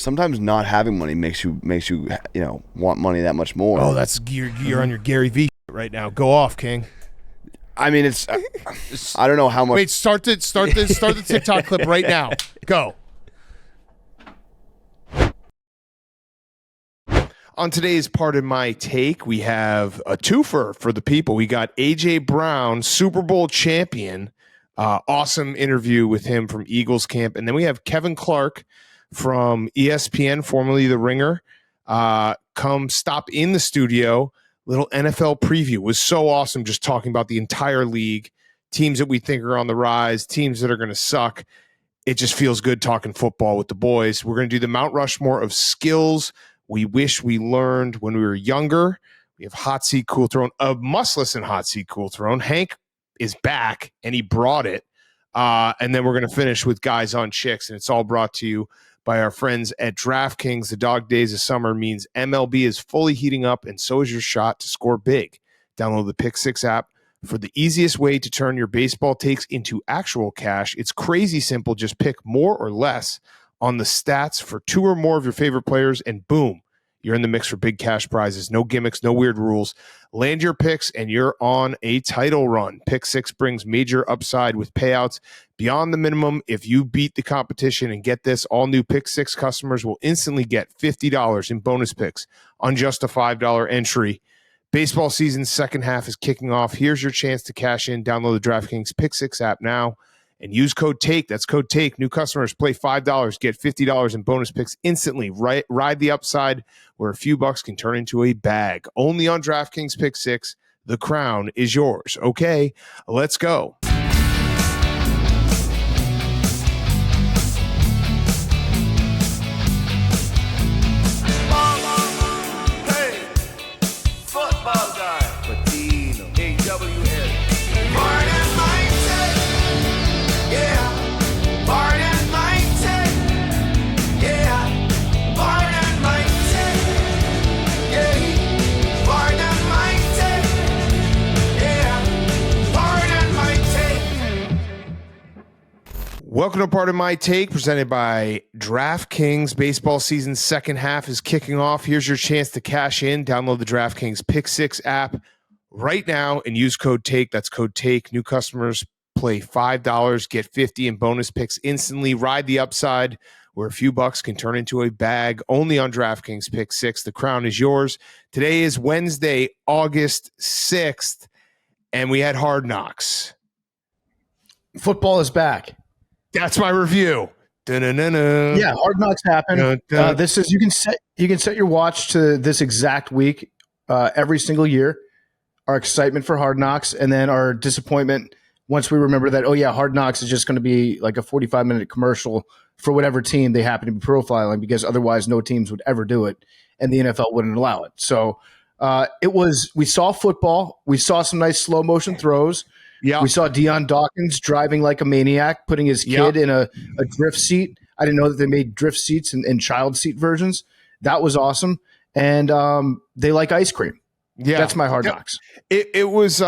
sometimes not having money makes you want money that much more. Oh, that's you're on your Gary V right now. Go off, King. I mean, it's I don't know how much. Wait, start the TikTok clip right now. Go. On today's part of my take, we have a twofer for the people. We got A.J. Brown, Super Bowl champion. Awesome interview with him from Eagles camp. And then we have Kevin Clark from ESPN, formerly The Ringer. Come stop in the studio. Little NFL preview. It was so awesome just talking about the entire league, teams that we think are on the rise, teams that are going to suck. It just feels good talking football with the boys. We're going to do the Mount Rushmore of skills we wish we learned when we were younger. We have hot seat, cool throne, a must-listen hot seat, cool throne. Hank is back, and he brought it. And then we're going to finish with guys on chicks, and it's all brought to you by our friends at DraftKings. The dog days of summer means MLB is fully heating up, and so is your shot to score big. Download the Pick 6 app for the easiest way to turn your baseball takes into actual cash. It's crazy simple. Just pick more or less on the stats for two or more of your favorite players, and boom, you're in the mix for big cash prizes. No gimmicks, no weird rules. Land your picks, and you're on a title run. Pick 6 brings major upside with payouts beyond the minimum if you beat the competition. And get this, all new Pick 6 customers will instantly get $50 in bonus picks on just a $5 entry. Baseball season's second half is kicking off. Here's your chance to cash in. Download the DraftKings Pick 6 app now and use code TAKE. That's code TAKE. New customers play $5, get $50 in bonus picks instantly. Ride the upside where a few bucks can turn into a bag. Only on DraftKings Pick 6. The crown is yours. Okay, let's go. Welcome to Part of My Take, presented by DraftKings. Baseball season's second half is kicking off. Here's your chance to cash in. Download the DraftKings Pick 6 app right now and use code TAKE. That's code TAKE. New customers play $5, get $50 in bonus picks instantly. Ride the upside where a few bucks can turn into a bag. Only on DraftKings Pick 6. The crown is yours. Today is Wednesday, August 6th, and we had Hard Knocks. Football is back. That's my review. Da-na-na-na. Yeah, Hard Knocks happen. This is you can set your watch to this exact week every single year. Our excitement for Hard Knocks, and then our disappointment once we remember that, oh yeah, Hard Knocks is just going to be like a 45-minute commercial for whatever team they happen to be profiling, because otherwise no teams would ever do it, and the NFL wouldn't allow it. So we saw football. We saw some nice slow motion throws. Yeah, we saw Deion Dawkins driving like a maniac, putting his kid in a drift seat. I didn't know that they made drift seats and child seat versions. That was awesome. And they like ice cream. Yeah, that's my Hard Knocks. It was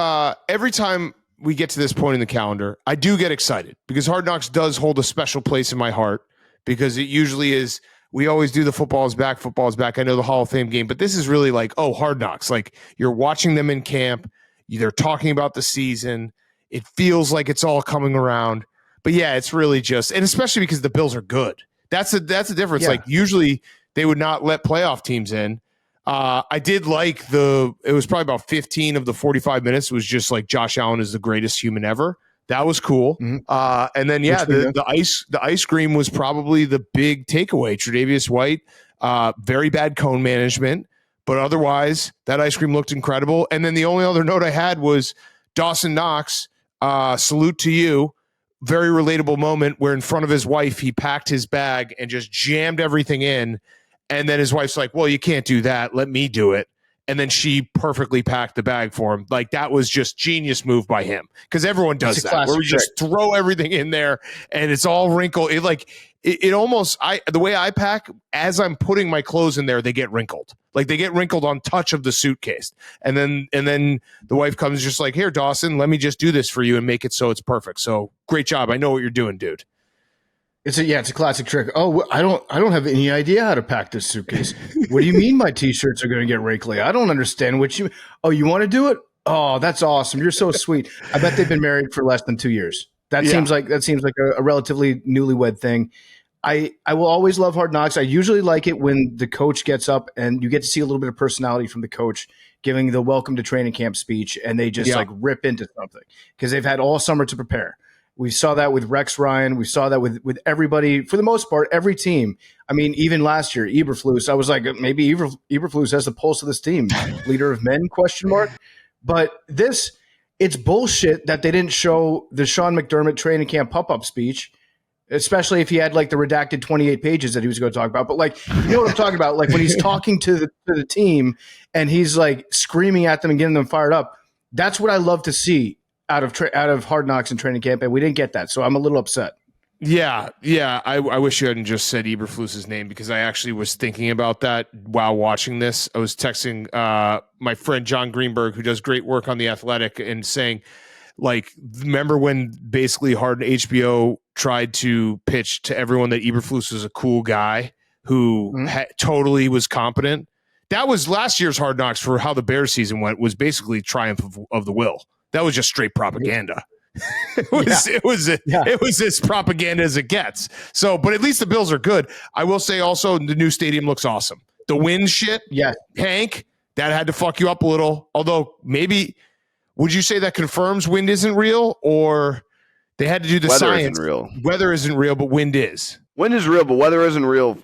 every time we get to this point in the calendar, I do get excited because Hard Knocks does hold a special place in my heart, because it usually is. We always do the football is back. I know the Hall of Fame game, but this is really like, oh, Hard Knocks. Like, you're watching them in camp. They're talking about the season. It feels like it's all coming around. But yeah, it's really just, and especially because the Bills are good. That's a difference. Yeah. Like, usually they would not let playoff teams in. I did like it was probably about 15 of the 45 minutes was just like Josh Allen is the greatest human ever. That was cool. Mm-hmm. And then, yeah, the ice cream was probably the big takeaway. Tre'Davious White, very bad cone management, but otherwise that ice cream looked incredible. And then the only other note I had was Dawson Knox, salute to you. Very relatable moment where in front of his wife, he packed his bag and just jammed everything in. And then his wife's like, well, you can't do that. Let me do it. And then she perfectly packed the bag for him. Like, that was just genius move by him, because everyone does that, where we just throw everything in there and it's all wrinkled. It almost, the way I pack, as I'm putting my clothes in there, they get wrinkled. Like, they get wrinkled on touch of the suitcase. And then the wife comes just like, here, Dawson, let me just do this for you and make it so it's perfect. So great job. I know what you're doing, dude. It's a classic trick. Oh, I don't have any idea how to pack this suitcase. What do you mean my t-shirts are going to get wrinkly? I don't understand what you. Oh, you want to do it? Oh, that's awesome. You're so sweet. I bet they've been married for less than 2 years. That seems like a relatively newlywed thing. I will always love Hard Knocks. I usually like it when the coach gets up and you get to see a little bit of personality from the coach giving the welcome to training camp speech, and they just like rip into something because they've had all summer to prepare. We saw that with Rex Ryan. We saw that with everybody, for the most part, every team. I mean, even last year, Eberflus, I was like, maybe Eberflus has the pulse of this team. Leader of men, ? But it's bullshit that they didn't show the Sean McDermott training camp pop-up speech, especially if he had like the redacted 28 pages that he was going to talk about. But like, you know what I'm talking about? Like when he's talking to the team and he's like screaming at them and getting them fired up. That's what I love to see out of Hard Knocks and training camp, and we didn't get that, so I'm a little upset. Yeah. I wish you hadn't just said Eberflus's name because I actually was thinking about that while watching this. I was texting my friend John Greenberg, who does great work on The Athletic, and saying, like, remember when basically HBO tried to pitch to everyone that Eberflus was a cool guy who totally was competent? That was last year's Hard Knocks for how the Bears season went, was basically triumph of the will. That was just straight propaganda. It was as propaganda as it gets. So, but at least the Bills are good. I will say also the new stadium looks awesome. The wind shit, Hank, that had to fuck you up a little. Although maybe, would you say that confirms wind isn't real, or they had to do the science? Weather isn't real, but wind is. Wind is real, but weather isn't real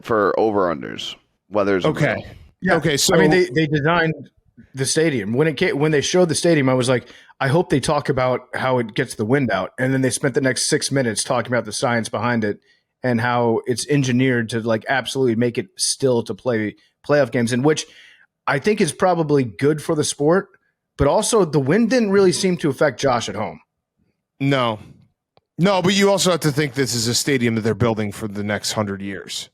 for over-unders. Weather is okay. Real. Yeah. Okay. So I mean, they designed the stadium. When they showed the stadium, I was like, I hope they talk about how it gets the wind out. And then they spent the next 6 minutes talking about the science behind it and how it's engineered to like absolutely make it still to play playoff games, in which I think is probably good for the sport. But also the wind didn't really seem to affect Josh at home. No, but you also have to think this is a stadium that they're building for the next 100 years.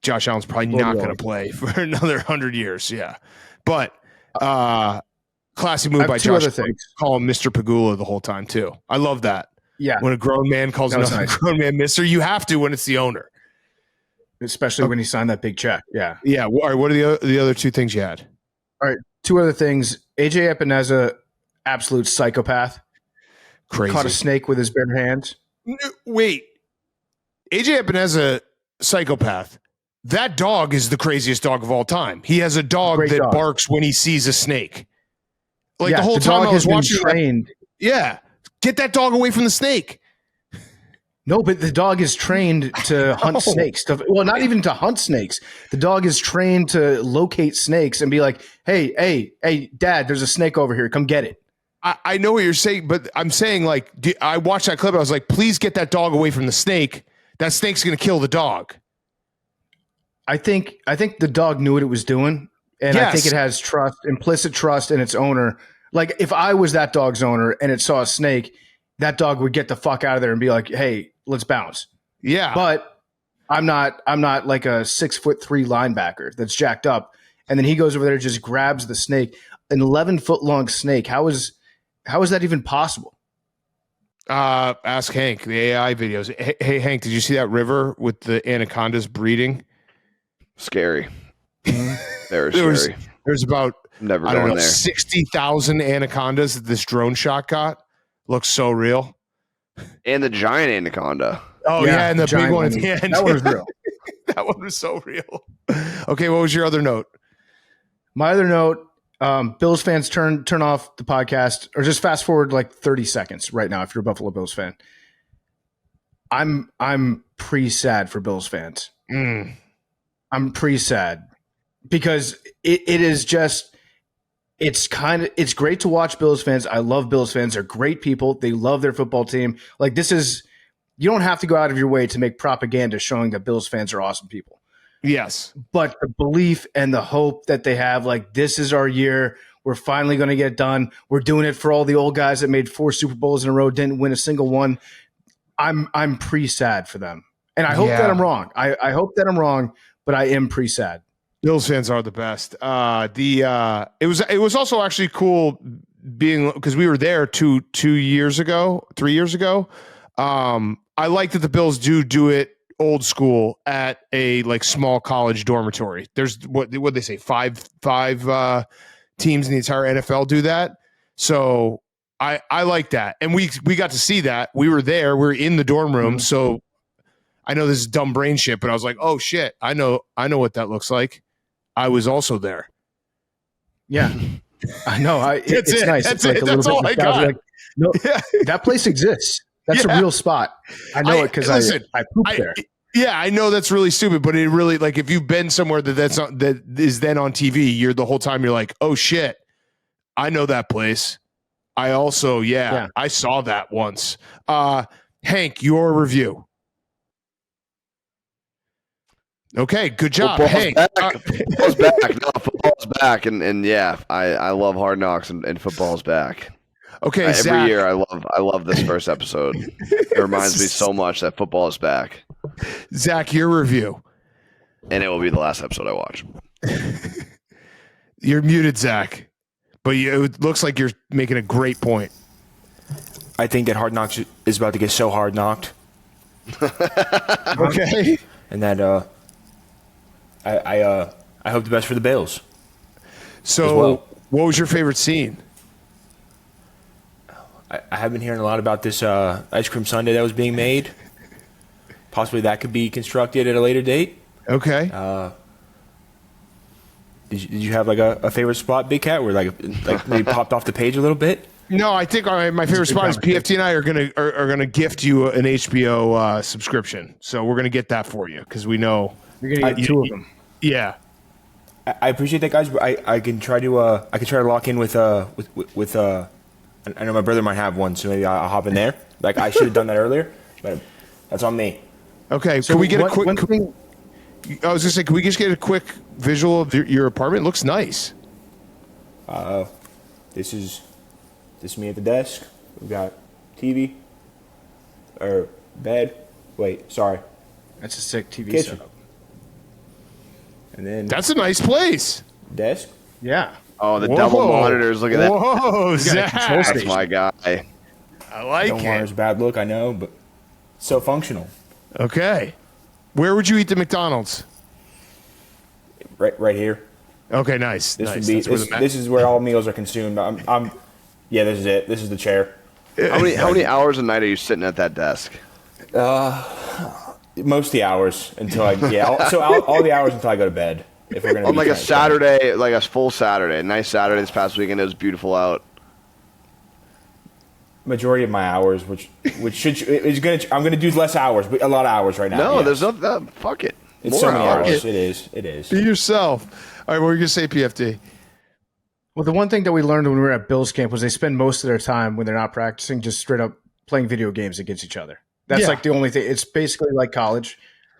Josh Allen's probably not going to play for another 100 years. Yeah. But classy move by Josh. Call him Mr. Pagula the whole time too. I love that. Yeah. When a grown man calls another grown man Mr., you have to when it's the owner. Especially when he signed that big check. Yeah. Yeah. All right, what are the other two things you had? All right. Two other things. AJ Epineza, absolute psychopath. Crazy. Caught a snake with his bare hands. Wait. AJ Epineza, psychopath. That dog is the craziest dog of all time. He has a dog that barks when he sees a snake. Like the whole time I was watching. Trained. Get that dog away from the snake. No, but the dog is trained to hunt snakes. Well, not even to hunt snakes. The dog is trained to locate snakes and be like, hey, Dad, there's a snake over here. Come get it. I know what you're saying, but I'm saying, like, I watched that clip. I was like, please get that dog away from the snake. That snake's going to kill the dog. I think the dog knew what it was doing, and I think it has implicit trust in its owner. Like, if I was that dog's owner and it saw a snake, that dog would get the fuck out of there and be like, hey, let's bounce. Yeah. But I'm not like a 6'3" linebacker that's jacked up. And then he goes over there and just grabs the snake, an 11-foot long snake. How is that even possible? Ask Hank, the AI videos. Hey, Hank, did you see that river with the anacondas breeding? Scary. Very scary. There's about, never I don't know, there. 60,000 anacondas that this drone shot got. Looks so real. And the giant anaconda. Oh, yeah, and the big one at the end. That one was real. That one was so real. Okay, what was your other note? My other note, Bills fans turn off the podcast or just fast forward like 30 seconds right now if you're a Buffalo Bills fan. I'm pre-sad for Bills fans. I'm pre-sad because it is just it's great to watch Bills fans. I love Bills fans. They're great people. They love their football team. Like, you don't have to go out of your way to make propaganda showing that Bills fans are awesome people. Yes. But the belief and the hope that they have, like, this is our year. We're finally going to get it done. We're doing it for all the old guys that made 4 Super Bowls in a row, didn't win a single one. I'm pre-sad for them. And I hope that I'm wrong. I hope that I'm wrong, but I am pre-sad. Bills fans are the best. It was also actually cool being, because we were there 3 years ago. I I like that the Bills do it old school at a like small college dormitory. There's what they say five teams in the entire NFL do that. So I like that, and we got to see that. We were there. We were in the dorm room. So I know this is dumb brain shit, but I was like, oh shit, I know what that looks like. I was also there. Yeah, I know. It's nice. That's it's like it. a little That's all bit I got. like, no, that place exists. That's a real spot. I know it because I pooped there. Yeah, I know that's really stupid, but it really, like, if you've been somewhere that is then on TV, you're the whole time you're like, oh shit, I know that place. I also, I saw that once. Hank, your review. Okay, good job, Hank. Football's back. No, football's back, and yeah, I love Hard Knocks, and football's back. Okay, every Zach. year I love this first episode. It reminds me so much that football is back. Zach, your review. And it will be the last episode I watch. You're muted, Zach, but it looks like you're making a great point. I think that Hard Knocks is about to get so hard knocked. Okay. And that I hope the best for the Bills. So, what was your favorite scene? I have been hearing a lot about this ice cream sundae that was being made. Possibly that could be constructed at a later date. Okay. Did you have like a favorite spot, Big Cat, where like maybe popped off the page a little bit? No, I think my favorite spot is PFT and I are gonna gift you an HBO subscription. So we're gonna get that for you because we know you're gonna get two of them. Yeah. I appreciate that, guys. But I can try to lock in with I know my brother might have one, so maybe I'll hop in there. Like I should have done that earlier, but that's on me. Okay, so can we get a quick? I was gonna say, can we just get a quick visual of your apartment? It looks nice. This is me at the desk. We've got TV or bed. Wait, sorry. That's a sick TV kitchen setup. And then that's a nice place. Desk. Yeah. Oh, the double monitors. Look at that. Whoa, Zach. That's my guy. I like Don't it. want a bad look, I know, but so functional. Okay. Where would you eat the McDonald's? Right here. Okay, nice. This nice. would be this is where all meals are consumed. Yeah, this is it. This is the chair. How many hours a night are you sitting at that desk? Most of the hours until all the hours until I go to bed. If we're gonna on like a Saturday, like a full Saturday, a nice Saturday this past weekend, it was beautiful out. Majority of my hours, which I'm gonna do less hours, but a lot of hours right now. No, yes. there's no fuck it. It's so many hours. It is. Be yourself. All right, what were you gonna say, PFD? Well, the one thing that we learned when we were at Bills camp was they spend most of their time when they're not practicing just straight up playing video games against each other. That's like the only thing. It's basically like college.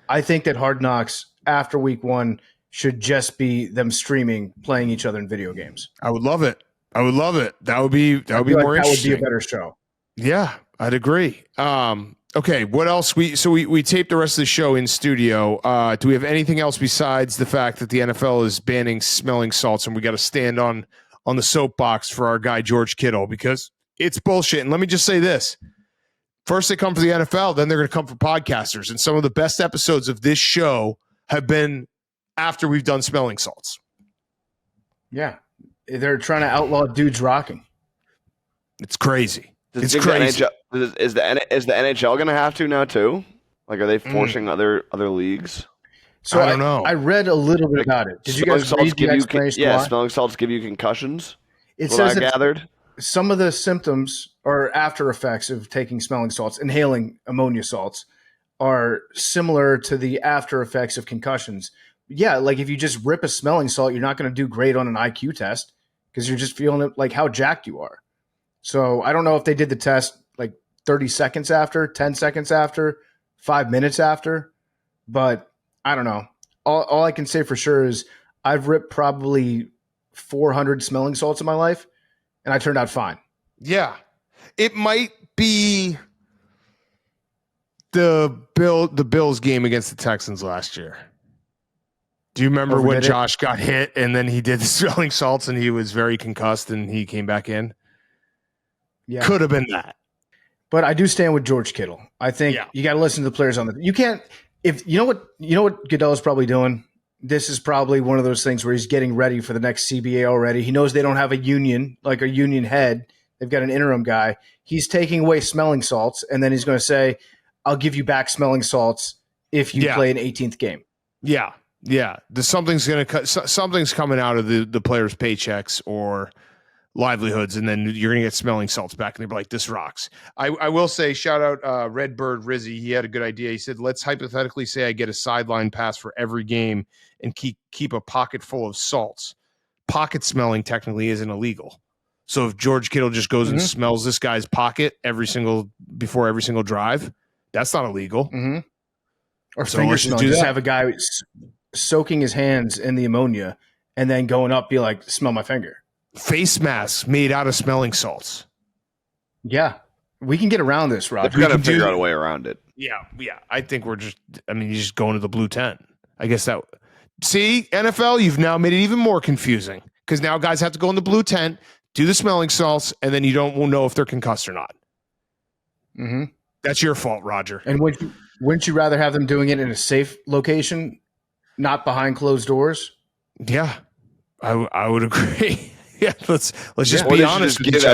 I think that Hard Knocks after week 1 should just be them streaming, playing each other in video games. I would love it. That would be more interesting. That would be a better show. Yeah, I'd agree. Okay, what else? We taped the rest of the show in studio. Do we have anything else besides the fact that the NFL is banning smelling salts and we got to stand on the soapbox for our guy George Kittle because it's bullshit. And let me just say this. First they come for the NFL, then they're going to come for podcasters. And some of the best episodes of this show have been after we've done smelling salts. Yeah. They're trying to outlaw dudes rocking. It's crazy. Is the NHL going to have to now too? Like, are they forcing other leagues? So I don't know. I read a little bit about it. Did you guys read the explanation? Yeah, smelling salts give you concussions. It says I gathered. Some of the symptoms or after effects of taking smelling salts, inhaling ammonia salts, are similar to the after effects of concussions. Yeah, like if you just rip a smelling salt, you're not going to do great on an IQ test because you're just feeling it like how jacked you are. So I don't know if they did the test like 30 seconds after, 10 seconds after, 5 minutes after, but I don't know. All I can say for sure is I've ripped probably 400 smelling salts in my life, and I turned out fine. Yeah. It might be the Bills game against the Texans last year. Do you remember when Josh got hit and then he did the smelling salts and he was very concussed and he came back in? Yeah. Could have been that. But I do stand with George Kittle. I think you got to listen to the players on the. You can't if you know what Goodell's probably doing. This is probably one of those things where he's getting ready for the next CBA already. He knows they don't have a union, like a union head. They've got an interim guy. He's taking away smelling salts, and then he's going to say, "I'll give you back smelling salts if you play an 18th game." Yeah. Something's coming out of the players' paychecks or livelihoods, and then you're gonna get smelling salts back, and they'll be like, "This rocks." I will say, shout out Redbird Rizzy. He had a good idea. He said, "Let's hypothetically say I get a sideline pass for every game and keep a pocket full of salts. Pocket smelling technically isn't illegal. So if George Kittle just goes and smells this guy's pocket before every single drive, that's not illegal." Or finger smell. Just have a guy soaking his hands in the ammonia and then going up, be like, "Smell my finger." Face masks made out of smelling salts. Yeah, we can get around this, Rob. We've got to figure out a way around it. Yeah. I think you just go into the blue tent. I guess that. See, NFL, you've now made it even more confusing because now guys have to go in the blue tent, do the smelling salts, and then you won't know if they're concussed or not. That's your fault, Roger. And wouldn't you rather have them doing it in a safe location, not behind closed doors? Yeah, I would agree. Yeah, let's just be honest. Just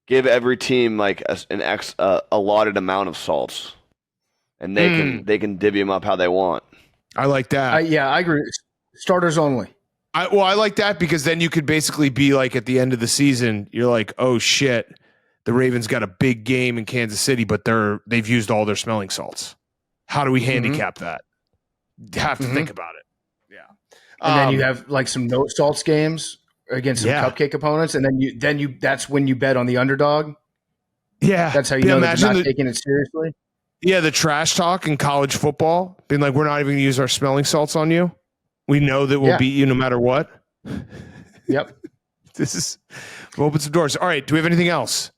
give every team like an allotted amount of salts, and they can divvy them up how they want. I like that. I agree. Starters only. I like that because then you could basically be like at the end of the season, you're like, oh shit, the Ravens got a big game in Kansas City, but they've used all their smelling salts. How do we handicap that? Have to think about it. And then you have like some no salts games against some cupcake opponents, and then that's when you bet on the underdog. Yeah, that's how you know that they're not taking it seriously. Yeah, the trash talk in college football, being like, "We're not even going to use our smelling salts on you. We know that we'll beat you no matter what." Yep. We'll open some doors. All right. Do we have anything else?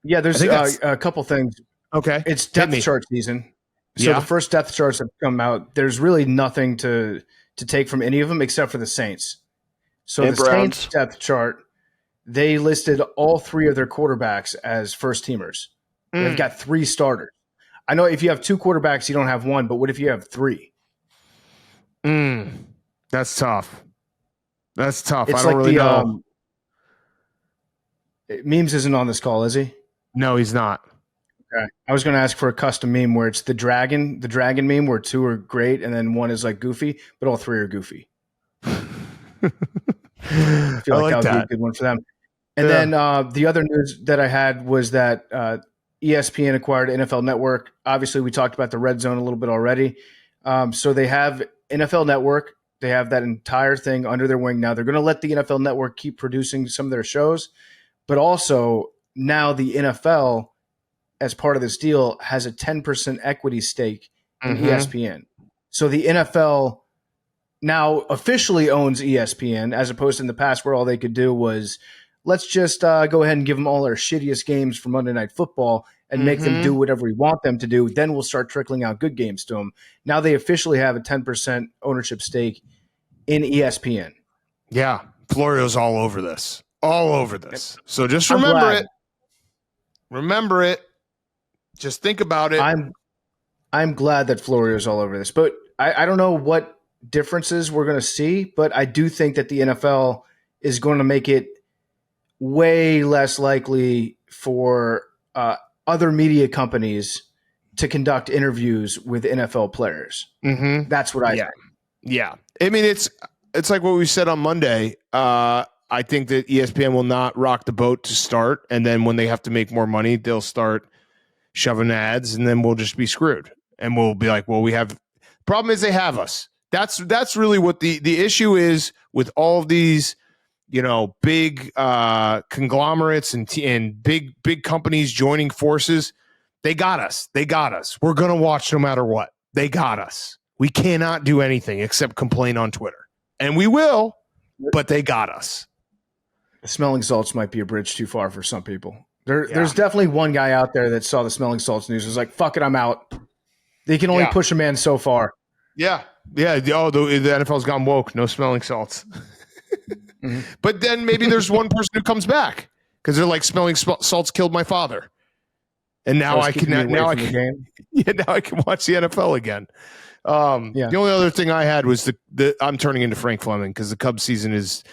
Yeah, there's a couple things. Okay, it's depth chart season, so the first depth charts have come out. There's really nothing to take from any of them except for the Saints. So the Saints depth chart, they listed all three of their quarterbacks as first teamers. They've got 3 starters. I know if you have 2 quarterbacks, you don't have one, but what if you have 3? That's tough. It's I don't really know. Memes isn't on this call, is he? No, he's not. Okay. I was going to ask for a custom meme where it's the dragon meme where 2 are great and then 1 is like goofy, but all 3 are goofy. I feel like that would be a good one for them. And then the other news that I had was that ESPN acquired NFL Network. Obviously, we talked about the red zone a little bit already. So they have NFL Network. They have that entire thing under their wing now. They're going to let the NFL Network keep producing some of their shows, but also now the NFL, as part of this deal, has a 10% equity stake in ESPN. So the NFL now officially owns ESPN, as opposed to in the past where all they could do was, let's just go ahead and give them all our shittiest games from Monday Night Football and make them do whatever we want them to do. Then we'll start trickling out good games to them. Now they officially have a 10% ownership stake in ESPN. Yeah, Florio's all over this. So just remember it. Remember it. Just think about it. I'm glad that Florio's all over this, but I don't know what differences we're going to see, but I do think that the NFL is going to make it way less likely for other media companies to conduct interviews with NFL players. That's what I think. Yeah. I mean, it's like what we said on Monday. I think that ESPN will not rock the boat to start, and then when they have to make more money, they'll start shoving ads, and then we'll just be screwed. And we'll be like, well, we have – problem is they have us. That's really what the issue is with all of these, big conglomerates and big companies joining forces. They got us. We're going to watch no matter what. They got us. We cannot do anything except complain on Twitter. And we will, but they got us. The smelling salts might be a bridge too far for some people. There's definitely one guy out there that saw the smelling salts news and was like, fuck it, I'm out. They can only push a man so far. Yeah. Oh, the NFL's gone woke. No smelling salts. But then maybe there's one person who comes back because they're like smelling salts killed my father, and now I can now I can watch the NFL again. The only other thing I had was the I'm turning into Frank Fleming because the Cubs season is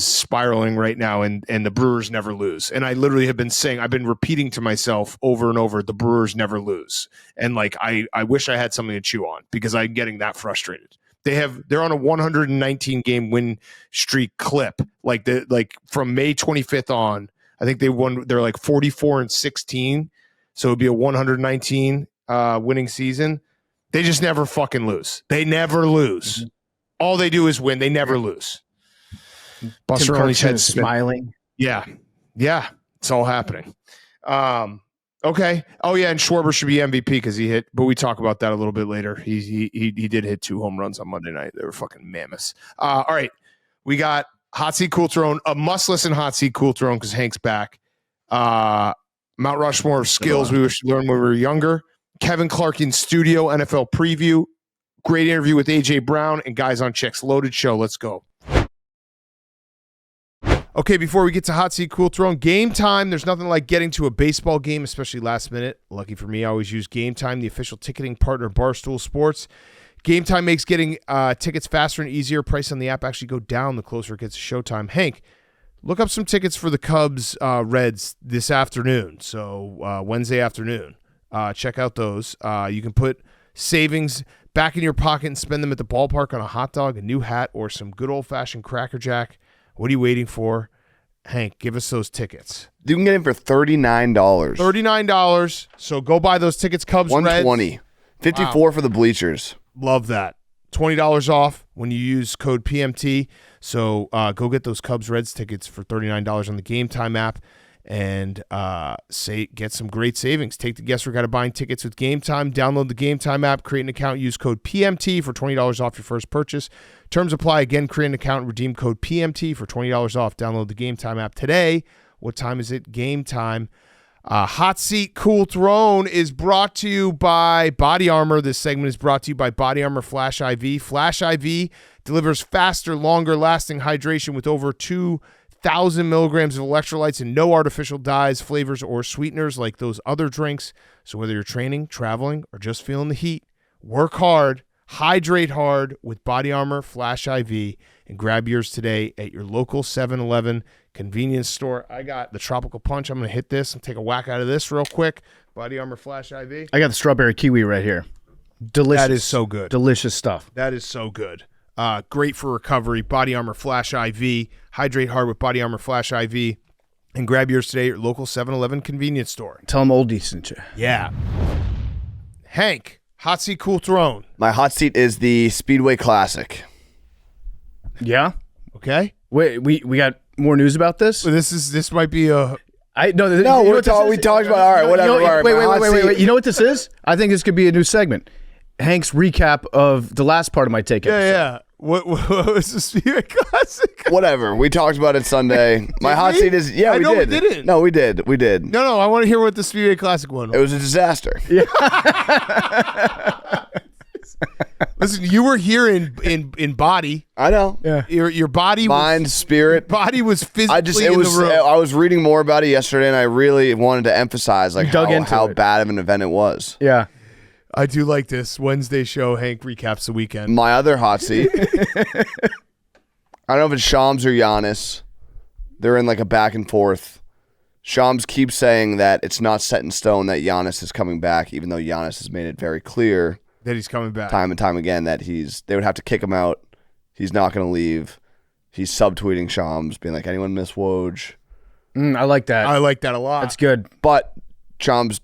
spiraling right now, and the Brewers never lose. And I literally have been saying, I've been repeating to myself over and over, the Brewers never lose. And like I wish I had something to chew on because I'm getting that frustrated. They're on a 119 game win streak clip, like from May 25th on. I think they're like 44-16, so it'd be a 119 winning season. They just never fucking lose. They never lose. Mm-hmm. All they do is win. They never lose. Buster only said smiling. Yeah. It's all happening. Okay. Oh yeah, and Schwarber should be MVP because he hit. But we talk about that a little bit later. He did hit 2 home runs on Monday night. They were fucking mammoths. All right, we got Hot Seat Cool Throne, a must listen Hot Seat Cool Throne because Hank's back. Mount Rushmore of skills we wish to learn when we were younger. Kevin Clark in studio NFL preview. Great interview with AJ Brown and Guys on Checks Loaded show. Let's go. Okay, before we get to Hot Seat Cool Throne, Game Time. There's nothing like getting to a baseball game, especially last minute. Lucky for me, I always use Game Time, the official ticketing partner of Barstool Sports. Game Time makes getting tickets faster and easier. Price on the app actually go down the closer it gets to showtime. Hank, look up some tickets for the Cubs Reds this afternoon, so Wednesday afternoon. Check out those. You can put savings back in your pocket and spend them at the ballpark on a hot dog, a new hat, or some good old-fashioned Cracker Jack. What are you waiting for? Hank, give us those tickets. You can get them for $39. $39. So go buy those tickets, Cubs Reds. $120. $54 for the bleachers. Love that. $20 off when you use code PMT. So go get those Cubs Reds tickets for $39 on the Game Time app and get some great savings. Take the guesswork out of buying tickets with Game Time. Download the Game Time app, create an account, use code PMT for $20 off your first purchase. Terms apply. Again, create an account, redeem code PMT for $20 off. Download the Game Time app today. What time is it? Game Time. Hot Seat Cool Throne is brought to you by Body Armor. This segment is brought to you by Body Armor Flash IV. Flash IV delivers faster, longer lasting hydration with over 2,000 milligrams of electrolytes and no artificial dyes, flavors, or sweeteners like those other drinks. So whether you're training, traveling, or just feeling the heat, work hard, hydrate hard with Body Armor Flash IV, and grab yours today at your local 7-Eleven convenience store. I got the Tropical Punch. I'm going to hit this and take a whack out of this real quick. Body Armor Flash IV. I got the strawberry kiwi right here. Delicious. That is so good. Delicious stuff. That is so good. Great for recovery. Body Armor Flash IV. Hydrate hard with Body Armor Flash IV. And grab yours today at your local 7-Eleven convenience store. Tell them Oldie sent you. Yeah. Hank, Hot Seat Cool Throne. My hot seat is the Speedway Classic. Yeah? Okay. Wait, we got more news about this? So this might be a... we talked about, all right, whatever. Wait. You know what this is? I think this could be a new segment. Hank's recap of the last part of my take episode. Yeah. What was the Speedway Classic? Whatever. We talked about it Sunday. My hot seat is, we did. We didn't. No, we did. No, I want to hear what the Speedway Classic one was. It was a disaster. Yeah. Listen, you were here in body. I know. Yeah. Your body, mind, spirit. Body was physically in the room. I was reading more about it yesterday, and I really wanted to emphasize how bad of an event it was. Yeah. I do like this Wednesday show. Hank recaps the weekend. My other hot seat. I don't know if it's Shams or Giannis. They're in like a back and forth. Shams keeps saying that it's not set in stone that Giannis is coming back, even though Giannis has made it very clear that he's coming back time and time again that they would have to kick him out. He's not going to leave. He's subtweeting Shams, being like, anyone miss Woj? I like that. I like that a lot. That's good. But Shams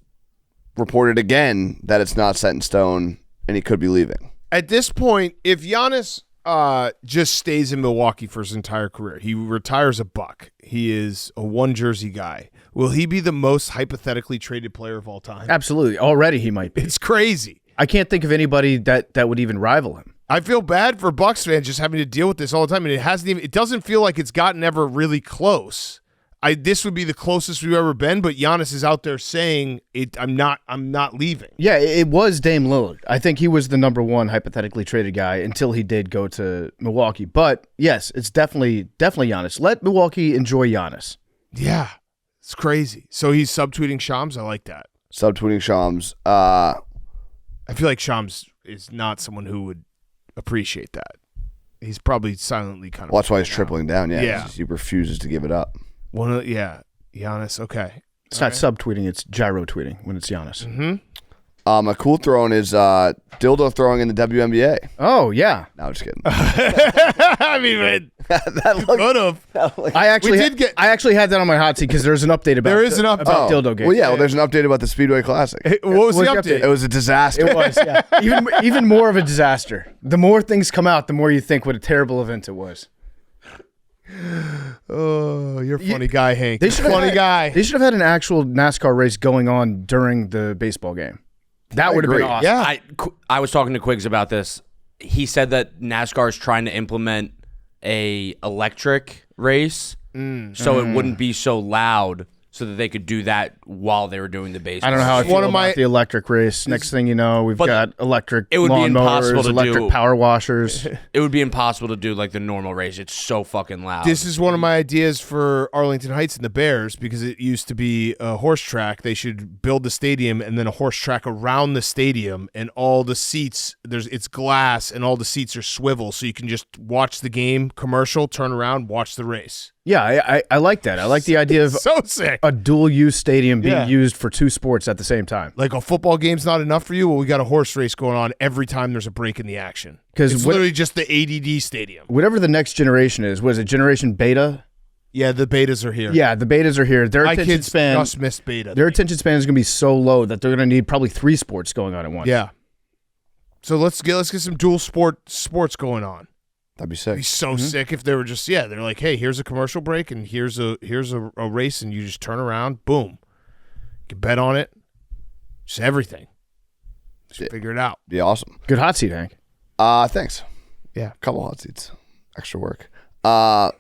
reported again that it's not set in stone and he could be leaving. At this point, if Giannis just stays in Milwaukee for his entire career, he retires a Buck. He is a one jersey guy. Will he be the most hypothetically traded player of all time? Absolutely. Already he might be. It's crazy. I can't think of anybody that would even rival him. I feel bad for Bucks fans just having to deal with this all the time, and it doesn't feel like it's gotten ever really close. This would be the closest we've ever been, but Giannis is out there saying I'm not leaving. Yeah, it was Dame Lillard. I think he was the number one hypothetically traded guy until he did go to Milwaukee. But yes, it's definitely Giannis. Let Milwaukee enjoy Giannis. Yeah. It's crazy. So he's subtweeting Shams. I like that. Subtweeting Shams. I feel like Shams is not someone who would appreciate that. He's probably silently kind of. Well, that's why he's tripling down. Yeah. He refuses to give it up. Giannis. Okay. It's not subtweeting; it's gyro tweeting when it's Giannis. Mm-hmm. A cool throwing is dildo throwing in the WNBA. Oh yeah. No, just kidding. I mean, man, could have. I actually had that on my hot seat because there's an update about about dildo game. Well, yeah. Well, there's an update about the Speedway Classic. What was the update? It was a disaster. It was, yeah. even more of a disaster. The more things come out, the more you think what a terrible event it was. Oh, you're a funny guy, Hank. They should have had an actual NASCAR race going on during the baseball game. That would have been awesome. Yeah. I was talking to Quiggs about this. He said that NASCAR is trying to implement a electric race so it wouldn't be so loud so that they could do that while they were doing the baseball. I don't know how I feel about the electric race. Next thing you know, we've got electric lawnmowers, electric power washers. It would be impossible to do like the normal race. It's so fucking loud. This is one of my ideas for Arlington Heights and the Bears because it used to be a horse track. They should build the stadium and then a horse track around the stadium, and all the seats, it's glass and all the seats are swivel, so you can just watch the game, commercial, turn around, watch the race. Yeah, I like that. I like the idea of so sick. A dual-use stadium being used for two sports at the same time. Like a football game's not enough for you? Well, we got a horse race going on every time there's a break in the action. Because it's literally just the ADD stadium. Whatever the next generation is, was it Generation Beta? Yeah, the betas are here. Yeah, the betas are here. My kids just missed beta. Their attention span is going to be so low that they're going to need probably 3 sports going on at once. Yeah. So let's get some dual sports going on. That'd be sick. It'd be so sick if they were just they're like, hey, here's a commercial break and here's a race, and you just turn around, boom, you can bet on it, just everything. Just figure it out. Be awesome. Good hot seat, Hank. Thanks. Yeah, couple hot seats, extra work. My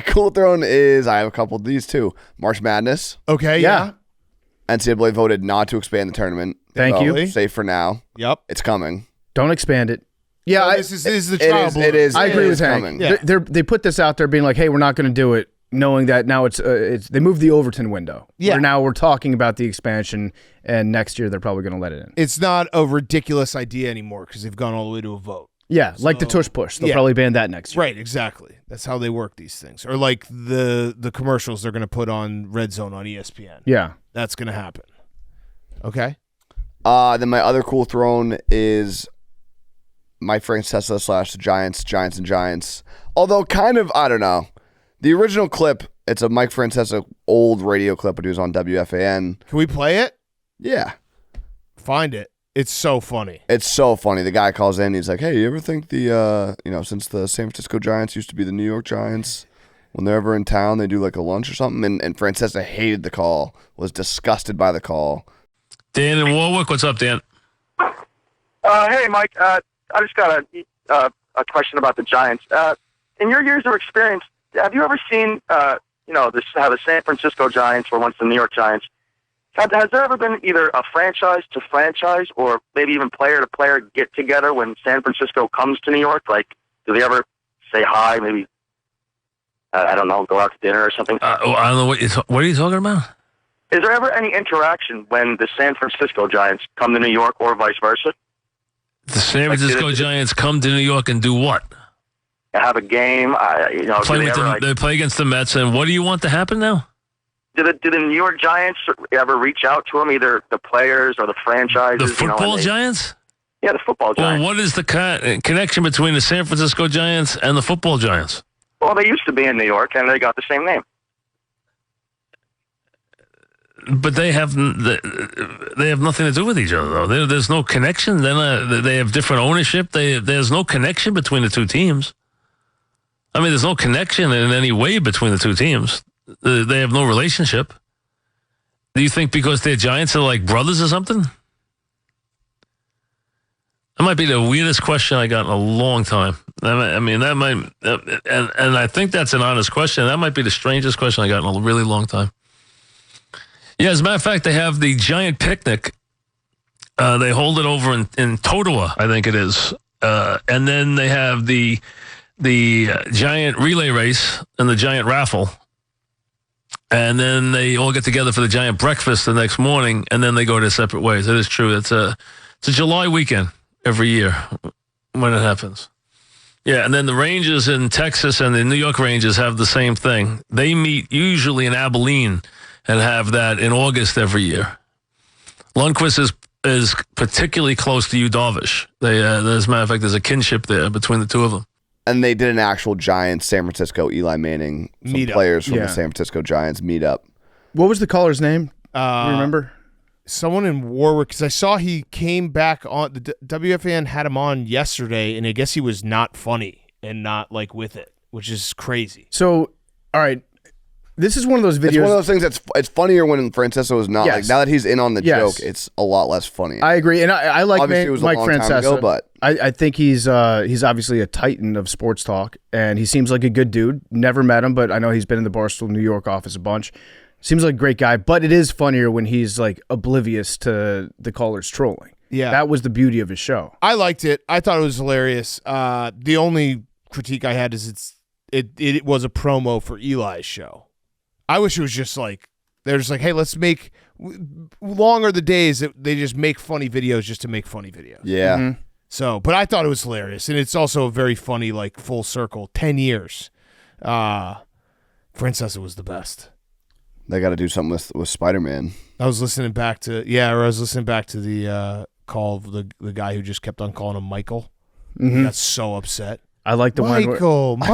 cool throne is I have a couple of these too. March Madness. Okay, yeah. NCAA voted not to expand the tournament. Thank you. Safe for now. Yep, it's coming. Don't expand it. Yeah, this is the trial. It is. I agree with Hank. Yeah. They put this out there, being like, "Hey, we're not going to do it," knowing that now it's they moved the Overton window. Yeah. Where now we're talking about the expansion, and next year they're probably going to let it in. It's not a ridiculous idea anymore because they've gone all the way to a vote. Yeah, like the tush push. They'll probably ban that next year. Right, exactly. That's how they work these things. Or like the commercials they're going to put on Red Zone on ESPN. Yeah, that's going to happen. Okay. Then my other cool throne is Mike Francesa / the Giants and Giants. Although kind of, I don't know. The original clip, it's a Mike Francesa old radio clip when he was on WFAN. Can we play it? Yeah. Find it. It's so funny. It's so funny. The guy calls in. He's like, hey, you ever think since the San Francisco Giants used to be the New York Giants, when they're ever in town, they do like a lunch or something? And Francesa hated the call, was disgusted by the call. Dan in Warwick, what's up, Dan? Hey, Mike. I just got a question about the Giants. In your years of experience, have you ever seen, how the San Francisco Giants were once the New York Giants? Has there ever been either a franchise to franchise or maybe even player to player get together when San Francisco comes to New York? Like, do they ever say hi? Maybe, I don't know, go out to dinner or something? I don't know what are you talking about? Is there ever any interaction when the San Francisco Giants come to New York or vice versa? The San Francisco Giants come to New York and do what? Have a game, They play against the Mets, and what do you want to happen now? Do the New York Giants ever reach out to them, either the players or the franchises? The football Giants? Yeah, the football Giants. Well, what is the connection between the San Francisco Giants and the football Giants? Well, they used to be in New York, and they got the same name. But they have nothing to do with each other, though. There's no connection. They have different ownership. There's no connection between the two teams. I mean, there's no connection in any way between the two teams. They have no relationship. Do you think because they're Giants are like brothers or something? That might be the weirdest question I got in a long time. I mean, that might, and I think that's an honest question. That might be the strangest question I got in a really long time. Yeah, as a matter of fact, they have the Giant Picnic. They hold it over in Totowa, I think it is. And then they have the Giant Relay Race and the Giant Raffle. and then they all get together for the giant breakfast the next morning, and then they go their separate ways. It is true. It's a July weekend every year when it happens. Yeah, and then the Rangers in Texas and the New York Rangers have the same thing. They meet usually in Abilene and have that in August every year. Lundqvist is particularly close to Yu Darvish. As a matter of fact, there's a kinship there between the two of them. And they did an actual Giants, San Francisco, Eli Manning, some players from the San Francisco Giants meet up. What was the caller's name? You remember? Someone in Warwick, because I saw he came back on. The WFAN had him on yesterday, and I guess he was not funny and not like with it, which is crazy. So, all right. This is one of those videos. It's one of those things it's funnier when Francesco is not. Yes. Like, now that he's in on the Yes. joke, it's a lot less funny. I agree, and I like Obviously, it was a Mike long time Francesa. ago, but I think he's obviously a titan of sports talk, and he seems like a good dude. Never met him, but I know he's been in the Barstool New York office a bunch. Seems like a great guy, but it is funnier when he's like oblivious to the callers trolling. Yeah. That was the beauty of his show. I liked it. I thought it was hilarious. The only critique I had is it was a promo for Eli's show. I wish it was just like, they're just like, hey, let's make long are the days that they just make funny videos just to make funny videos. yeah. Mm-hmm. So, but I thought it was hilarious, and it's also a very funny, like, full circle. 10 years. Francesa was the best. They got to do something with Spider-Man. I was listening back to the call of the guy who just kept on calling him Michael. He got so upset. I like the one. Where, Michael. The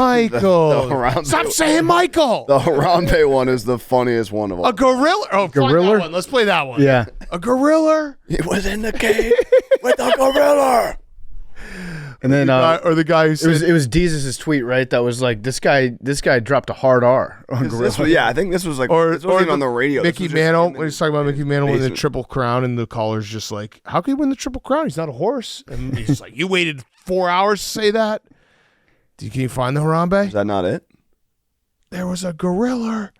Harambe Stop saying Michael. The Harambe one is the funniest one of all. A gorilla. Oh, Gorilla? find that one. Let's play that one. yeah. A gorilla. He was in the cave with a gorilla. And then Or the guy who said, it was Jesus' tweet, right? That was like this guy dropped a hard R on Gorilla. Yeah, I think this was like or this wasn't even on the radio. This Mickey was just Mantle. in the When he's talking about Mickey Mantle winning the basement. Triple Crown, and the caller's just like, how could he win the Triple Crown? He's not a horse. And he's like, you waited 4 hours to say that? Can you find the Harambe? Is that not it? There was a gorilla.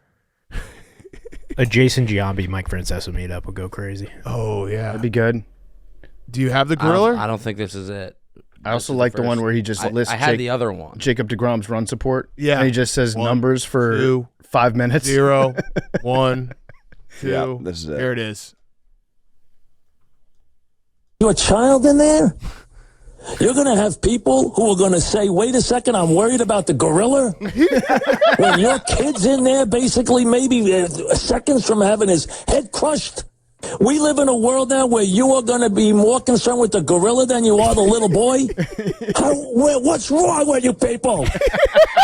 A Jason Giambi, Mike Francesa meetup would go crazy. Oh, yeah. That'd be good. Do you have the gorilla? I don't think this is it. I also This is like the the one first. where he just lists I had the other one. Jacob deGrom's run support. Yeah. And he just says 1, numbers for 2, 5 minutes. 0, 1, 2. Yeah, this is it. Here it is. You a child in there? You're going to have people who are going to say, wait a second, I'm worried about the gorilla? When your kid's in there, basically maybe seconds from having his head crushed. We live in a world now where you are going to be more concerned with the gorilla than you are the little boy. What's wrong with you people?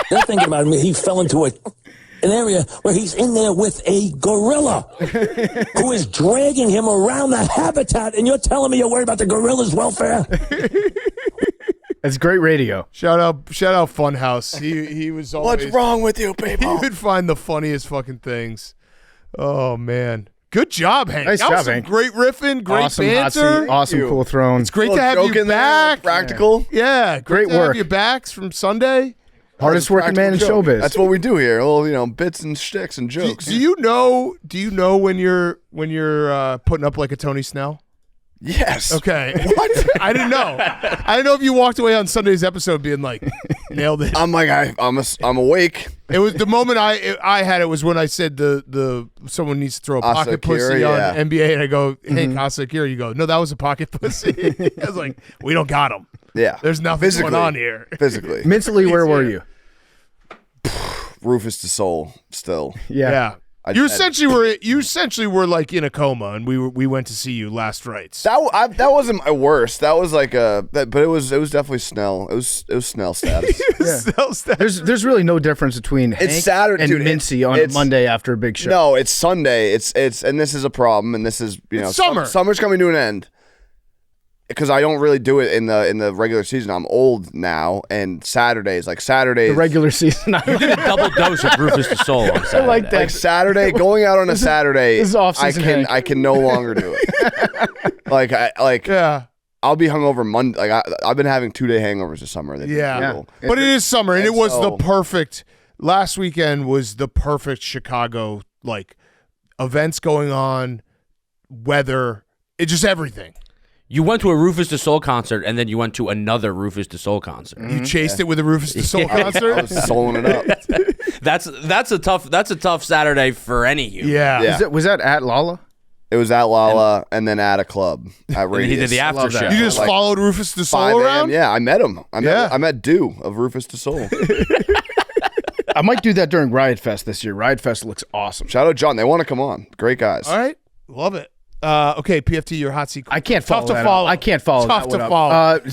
They're thinking about me. He fell into an area where he's in there with a gorilla who is dragging him around the habitat, and you're telling me you're worried about the gorilla's welfare? It's great radio. Shout out Funhouse. He was always. What's wrong with you He people? would find the funniest fucking things. Oh, man. Good job, Hank. Nice that was job, some Hank. great riffing, great Awesome hot banter. seat, awesome you. cool throne. It's great Little to have joke you in there, back. practical. Yeah, Great to have work. you back from Sunday. Hardest working man in Practical joke. showbiz. That's what we do here. Little, bits and shticks and jokes. Do you know when you're putting up like a Tony Snell? Yes. Okay. What? I didn't know. I didn't know if you walked away on Sunday's episode being like, nailed it. I'm like I'm awake. It was the moment I had it was when I said the someone needs to throw a Asa pocket Akira, pussy yeah. on NBA, and I go, hey, Asa Akira. You go, no, that was a pocket pussy. I was like, we don't got him. Yeah. There's nothing Physically. going on here. Physically. Mentally, where were you? Rufus to soul still. Yeah. I- You essentially were like in a coma, and we went to see you last rites. That wasn't my worst. That was like but it was definitely Snell. It was Snell status. There's really no difference between Hank Saturday, and dude. Mincy on It's- Monday after a big show. No, it's Sunday. It's and this is a problem, and this is It's summer. Summer's coming to an end. Because I don't really do it in the regular season. I'm old now, and Saturdays. The regular season. You did a double dose of Rufus the Soul on Saturday. I like that. like Saturday, going out on a Saturday. this is off-season Hank. I can no longer do it. Yeah. I'll be hungover Monday. Like I've been having 2-day hangovers this summer. They've been Yeah. brutal. But it is summer, and it was the so- perfect. Last weekend was the perfect Chicago, like, events going on, weather, just everything. You went to a Rufus Du Sol concert, and then you went to another Rufus Du Sol concert. You chased it with a Rufus Du Sol concert? I was souling it up. That's a tough Saturday for any human. Yeah. Was that at Lala? It was at Lala and then at a club at Radius. He did the after show. You just followed Rufus Du 5 Sol a.m. around? Yeah, I met him. I met Dew of Rufus Du Sol. I might do that during Riot Fest this year. Riot Fest looks awesome. Shout out John. They want to come on. Great guys. All right. Love it. Okay, PFT, your hot seat. I can't follow Tough that to follow. up. I can't follow Tough that to one follow. up.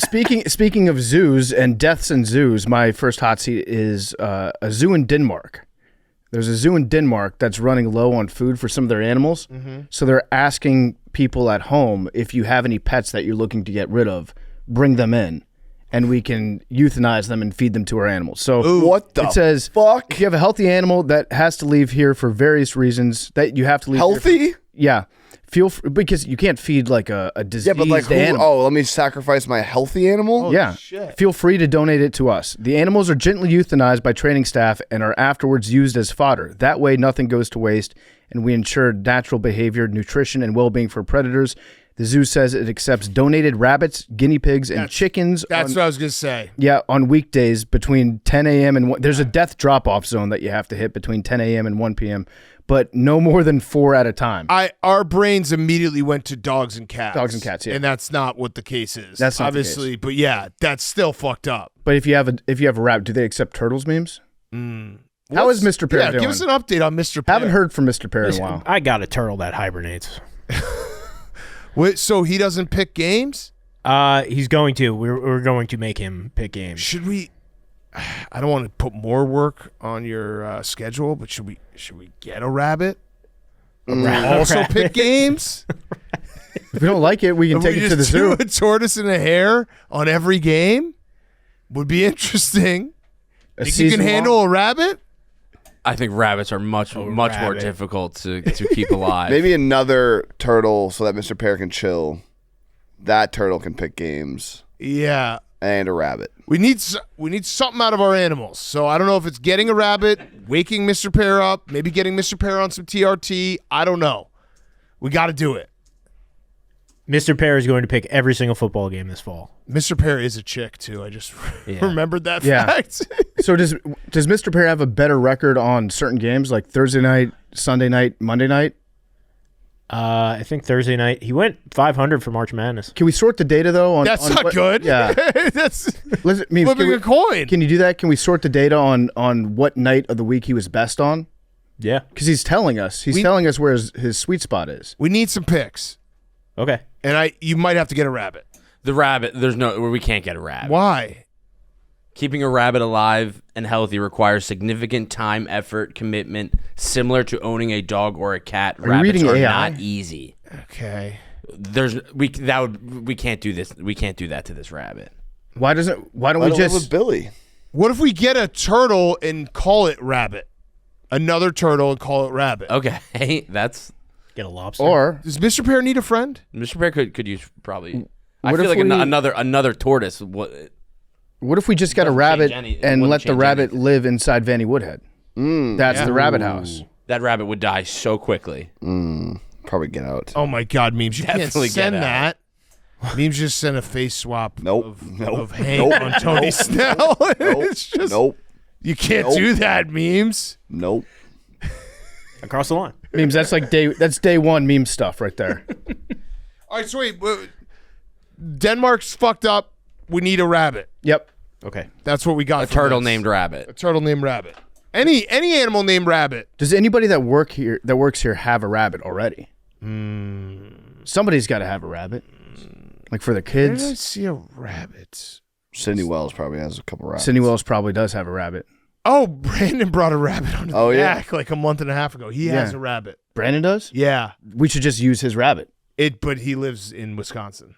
Speaking of zoos and deaths in zoos, my first hot seat is a zoo in Denmark. There's a zoo in Denmark that's running low on food for some of their animals. Mm-hmm. So they're asking people at home, if you have any pets that you're looking to get rid of, bring them in, and we can euthanize them and feed them to our animals. So What the it says, fuck? if you have a healthy animal that has to leave here for various reasons, that you have to leave here for- Healthy? yeah. Because you can't feed like a diseased Yeah, but like, animal. oh, let me sacrifice my healthy animal? Yeah. Feel free to donate it to us. The animals are gently euthanized by training staff and are afterwards used as fodder. That way, nothing goes to waste, and we ensure natural behavior, nutrition, and well-being for predators. The zoo says it accepts donated rabbits, guinea pigs, and chickens. That's what I was going to say. Yeah, on weekdays between 10 a.m. and 1. There's a death drop-off zone that you have to hit between 10 a.m. and 1 p.m., but no more than 4 at a time. Our brains immediately went to dogs and cats. Dogs and cats, yeah. And that's not what the case is. That's not the obviously, but yeah, that's still fucked up. But if you have a rabbit, do they accept turtles memes? How is Mr. Pear doing? Give us an update on Mr. Pear. Haven't heard from Mr. Pear in a while. I got a turtle that hibernates. Wait, so he doesn't pick games? He's going to. We're going to make him pick games. Should we? I don't want to put more work on your schedule, but should we get a rabbit? Also pick games. If we don't like it, we can take it to the zoo. A tortoise and a hare on every game would be interesting. Think you can handle a rabbit? I think rabbits are much more difficult to keep alive. Maybe another turtle so that Mr. Pear can chill. That turtle can pick games. Yeah. And a rabbit. We need something out of our animals. So I don't know if it's getting a rabbit, waking Mr. Pear up, maybe getting Mr. Pear on some TRT. I don't know. We got to do it. Mr. Pear is going to pick every single football game this fall. Mr. Pear is a chick too. I just remembered that fact. So does Mr. Pear have a better record on certain games like Thursday night, Sunday night, Monday night? I think Thursday night he went 500 for March Madness. Can we sort the data though? That's not good. Yeah, that's flipping a coin. Can you do that? Can we sort the data on what night of the week he was best on? Yeah, because he's telling us. He's telling us where his sweet spot is. We need some picks. Okay, and you might have to get a rabbit. The rabbit, we can't get a rabbit. Why? Keeping a rabbit alive and healthy requires significant time, effort, commitment, similar to owning a dog or a cat. Rabbits are not easy. Okay. We can't do this. We can't do that to this rabbit. Why don't we just with Billy? What if we get a turtle and call it rabbit? Another turtle and call it rabbit. Okay, that's get a lobster. Or does Mr. Pear need a friend? Mr. Pear could use probably. I What feel if like we- another tortoise. What if we just got a rabbit and let the rabbit live inside Vanny Woodhead? That's the rabbit house. That rabbit would die so quickly. Probably get out. Oh my God, Memes! You Definitely can't get send out. that. Memes just sent a face swap. Nope. Of Hank on Tony Snell. It's just you can't do that, Memes. Nope. Across the line. Memes. That's like day one meme stuff right there. All right, so wait. Denmark's fucked up. We need a rabbit. Yep. Okay. That's what we got. A from turtle this. named Rabbit. A turtle named Rabbit. Any animal named Rabbit. Does anybody that works here have a rabbit already? Somebody's got to have a rabbit, like for the Where did I kids. see a rabbit? Sydney Wells probably has a couple rabbits. Sydney Wells probably does have a rabbit. Oh, Brandon brought a rabbit on his back like a month and a half ago. He has a rabbit. Brandon does. Yeah. We should just use his rabbit. But he lives in Wisconsin.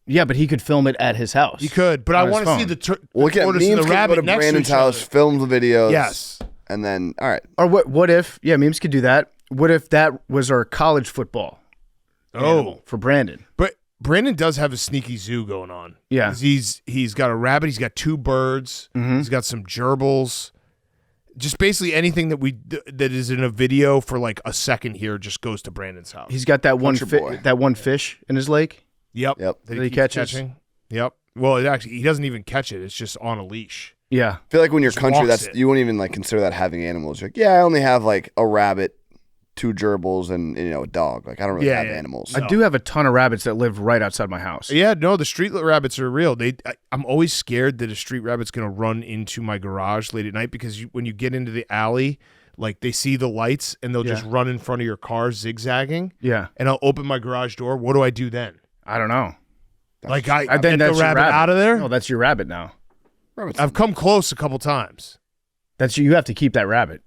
Yeah, but he could film it at his house. He could, but I want to see the Look at tortoise Memes and the can go rabbit to next Brandon's to each house, other. film the videos. Yes. And then, all right. Or what if? Yeah, Memes could do that. What if that was our college football? Oh, for Brandon. But Brandon does have a sneaky zoo going on. Yeah. 'Cause he's got a rabbit. He's got 2 birds. He's got some gerbils. Just basically anything that is in a video for like a second here just goes to Brandon's house. He's got that one Country boy. that one fish in his lake. Yep. Yep. That That he keeps catches? catching. Yep. Well, he doesn't even catch it. It's just on a leash. Yeah. I feel like when you're Just country, walks that's it. you wouldn't even like consider that having animals. You're like, yeah, I only have like a rabbit, 2 gerbils, and a dog. Like I don't really have animals. I do have a ton of rabbits that live right outside my house. Yeah, no, the street rabbits are real. I'm always scared that a street rabbit's going to run into my garage late at night because when you get into the alley, like they see the lights and they'll just run in front of your car zigzagging. Yeah. And I'll open my garage door. What do I do then? I don't know. Like I Then get the that's your rabbit out of there? No, that's your rabbit now. I've come close a couple times. You have to keep that rabbit.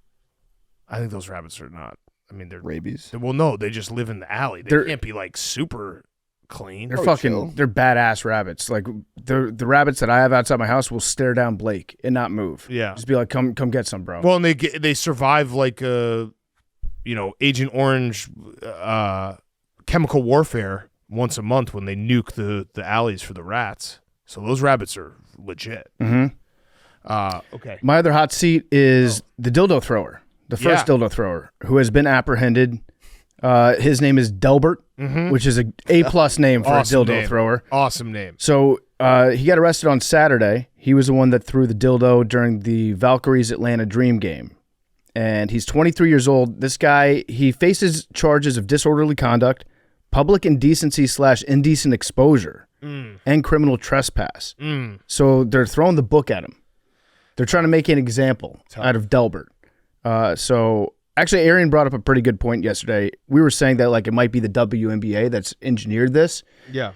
I think those rabbits are not. I mean, they're Rabies. Well, no, they just live in the alley. They can't be like super clean. They're they're badass rabbits. Like the rabbits that I have outside my house will stare down Blake and not move. Yeah. Just be like, come get some, bro. Well, and they survive like Agent Orange chemical warfare once a month when they nuke the alleys for the rats. So those rabbits are legit. Mm-hmm. Okay. My other hot seat is the dildo thrower, the first dildo thrower who has been apprehended. His name is Delbert, which is a plus name for Awesome a dildo name. thrower. Awesome name. So he got arrested on Saturday. He was the one that threw the dildo during the Valkyries Atlanta Dream game. And he's 23 years old. This guy, he faces charges of disorderly conduct, public indecency / indecent exposure, and criminal trespass. So they're throwing the book at him. They're trying to make an example out of Delbert. So actually, Arian brought up a pretty good point yesterday. We were saying that like it might be the WNBA that's engineered this. Yeah.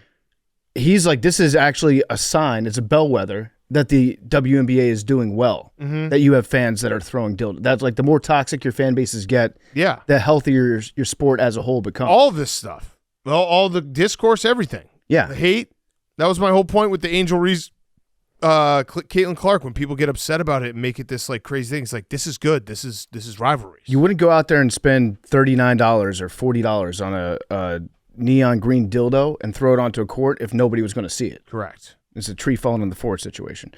He's like, this is actually a sign. It's a bellwether that the WNBA is doing well. That you have fans that are throwing dildo. That's like the more toxic your fan bases get, the healthier your sport as a whole becomes. All this stuff. Well, all the discourse, everything. Yeah. The hate. That was my whole point with the Angel Reese, Caitlin Clark. When people get upset about it and make it this like crazy thing, it's like this is good. This is rivalries. You wouldn't go out there and spend $39 or $40 on a neon green dildo and throw it onto a court if nobody was going to see it. Correct. It's a tree falling on the forest situation.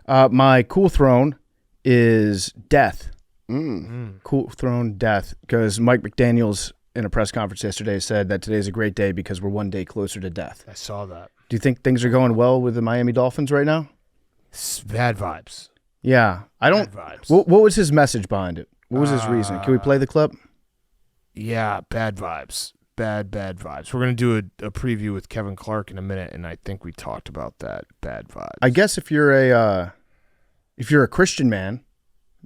My cool throne is death. Cool throne, death. Because Mike McDaniels in a press conference yesterday said that today's a great day because we're one day closer to death. I saw that. Do you think things are going well with the Miami Dolphins right now? It's bad vibes. Yeah. I don't. Bad vibes. What was his message behind it? What was his reason? Can we play the clip? Yeah, bad vibes. Bad vibes. We're going to do a preview with Kevin Clark in a minute, and I think we talked about that. Bad vibes. I guess if you're a Christian man,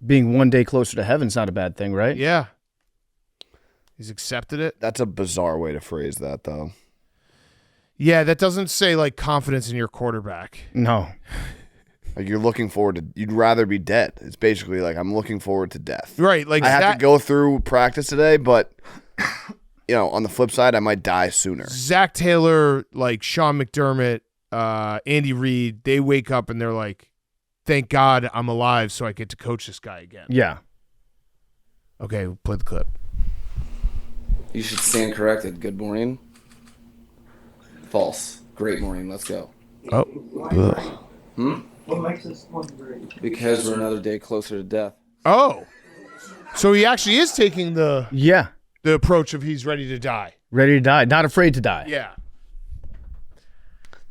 being one day closer to heaven's not a bad thing, right? Yeah. He's accepted it. That's a bizarre way to phrase that, though. Yeah, that doesn't say like confidence in your quarterback. No. Like you're looking forward to, you'd rather be dead. It's basically like I'm looking forward to death. Right. Like I have to go through practice today, but on the flip side, I might die sooner. Zach Taylor, like Sean McDermott, Andy Reid, they wake up and they're like, thank God I'm alive so I get to coach this guy again. Yeah. Okay, we'll play the clip. You should stand corrected. Good morning. False. Great morning. Let's go. Oh. What makes this one great? Because we're another day closer to death. Oh. So he actually is taking the approach of he's ready to die. Ready to die. Not afraid to die. Yeah.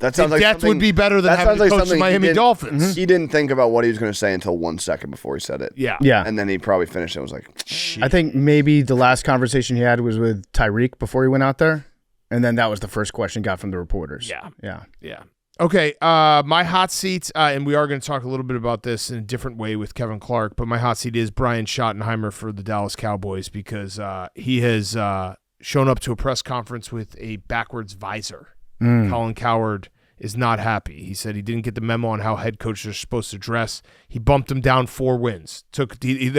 That sounds like death would be better than having to coach the Miami Dolphins. He didn't think about what he was going to say until 1 second before he said it. Yeah. And then he probably finished it and was like, shit. I think maybe the last conversation he had was with Tyreek before he went out there. And then that was the first question he got from the reporters. Yeah. Okay, my hot seat, and we are going to talk a little bit about this in a different way with Kevin Clark, but my hot seat is Brian Schottenheimer for the Dallas Cowboys because he has shown up to a press conference with a backwards visor. Colin Cowherd is not happy. He said he didn't get the memo on how head coaches are supposed to dress. He bumped them down 4 wins. They're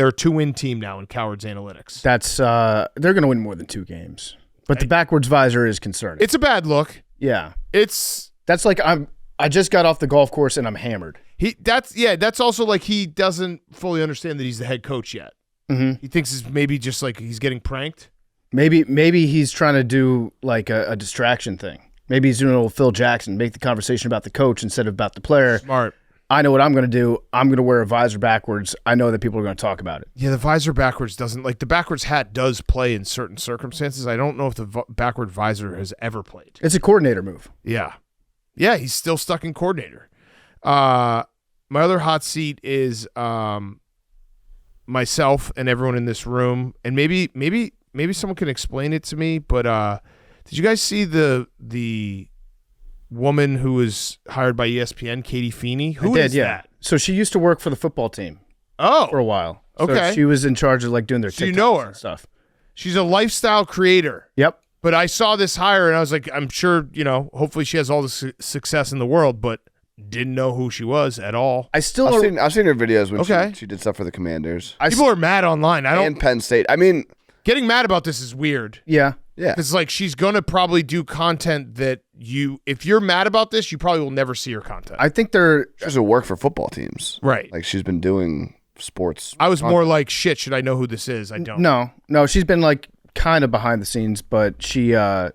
a 2-win team now in Cowherd's analytics. That's they're going to win more than 2 games. But the backwards visor is concerning. It's a bad look. Yeah. That's like I just got off the golf course and I'm hammered. That's also like he doesn't fully understand that he's the head coach yet. He thinks it's maybe just like he's getting pranked. Maybe he's trying to do like a distraction thing. Maybe he's doing a little Phil Jackson, make the conversation about the coach instead of about the player. Smart. I know what I'm going to do. I'm going to wear a visor backwards. I know that people are going to talk about it. Yeah, the visor backwards doesn't, like, the backwards hat does play in certain circumstances. I don't know if the backward visor has ever played. It's a coordinator move. Yeah. Yeah, he's still stuck in coordinator. My other hot seat is myself and everyone in this room, and maybe someone can explain it to me, but did you guys see the woman who was hired by ESPN, Katie Feeney? Who is that? So she used to work for the football team. Oh, for a while. So okay. she was in charge of like doing their. So you know her and stuff. She's a lifestyle creator. Yep. But I saw this hire and I was like, I'm sure hopefully she has all the success in the world, but didn't know who she was at all. I've seen her videos when she did stuff for the Commanders. People are mad online. And Penn State. I mean, getting mad about this is weird. Yeah. Yeah. Because like she's gonna probably do content that if you're mad about this, you probably will never see her content. I think she doesn't work for football teams. Right. Like she's been doing sports. I was more like, shit, should I know who this is? I don't. No, she's been like kind of behind the scenes, but she I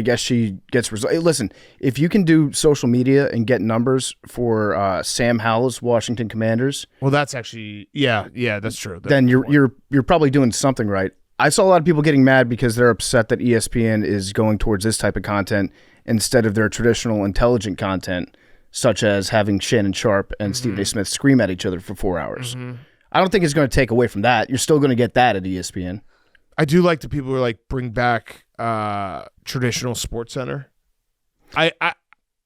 guess she gets results. Hey, listen, if you can do social media and get numbers for Sam Howell's Washington Commanders, well, that's actually that's true. Then you're probably doing something right. I saw a lot of people getting mad because they're upset that ESPN is going towards this type of content instead of their traditional intelligent content, such as having Shannon Sharp and Stephen A. Smith scream at each other for 4 hours. I don't think it's going to take away from that. You're still going to get that at ESPN. I do like the people who are like bring back traditional Sports Center. I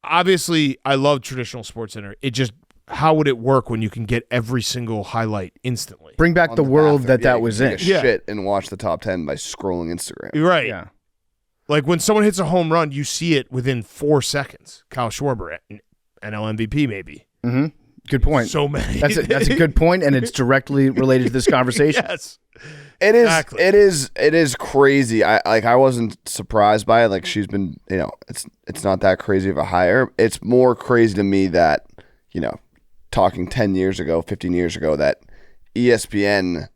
obviously I love traditional Sports Center. It just, how would it work when you can get every single highlight instantly? Bring back the world that was in. Shit and watch the top 10 by scrolling Instagram. Right. Yeah. Like when someone hits a home run, you see it within 4 seconds. Kyle Schwarber, NL MVP maybe. Mm-hmm. Good point. So many. That's a good point, and it's directly related to this conversation. Yes. It is. Exactly. It is crazy. I wasn't surprised by it. Like she's been, it's not that crazy of a hire. It's more crazy to me that, talking 10 years ago, 15 years ago, that ESPN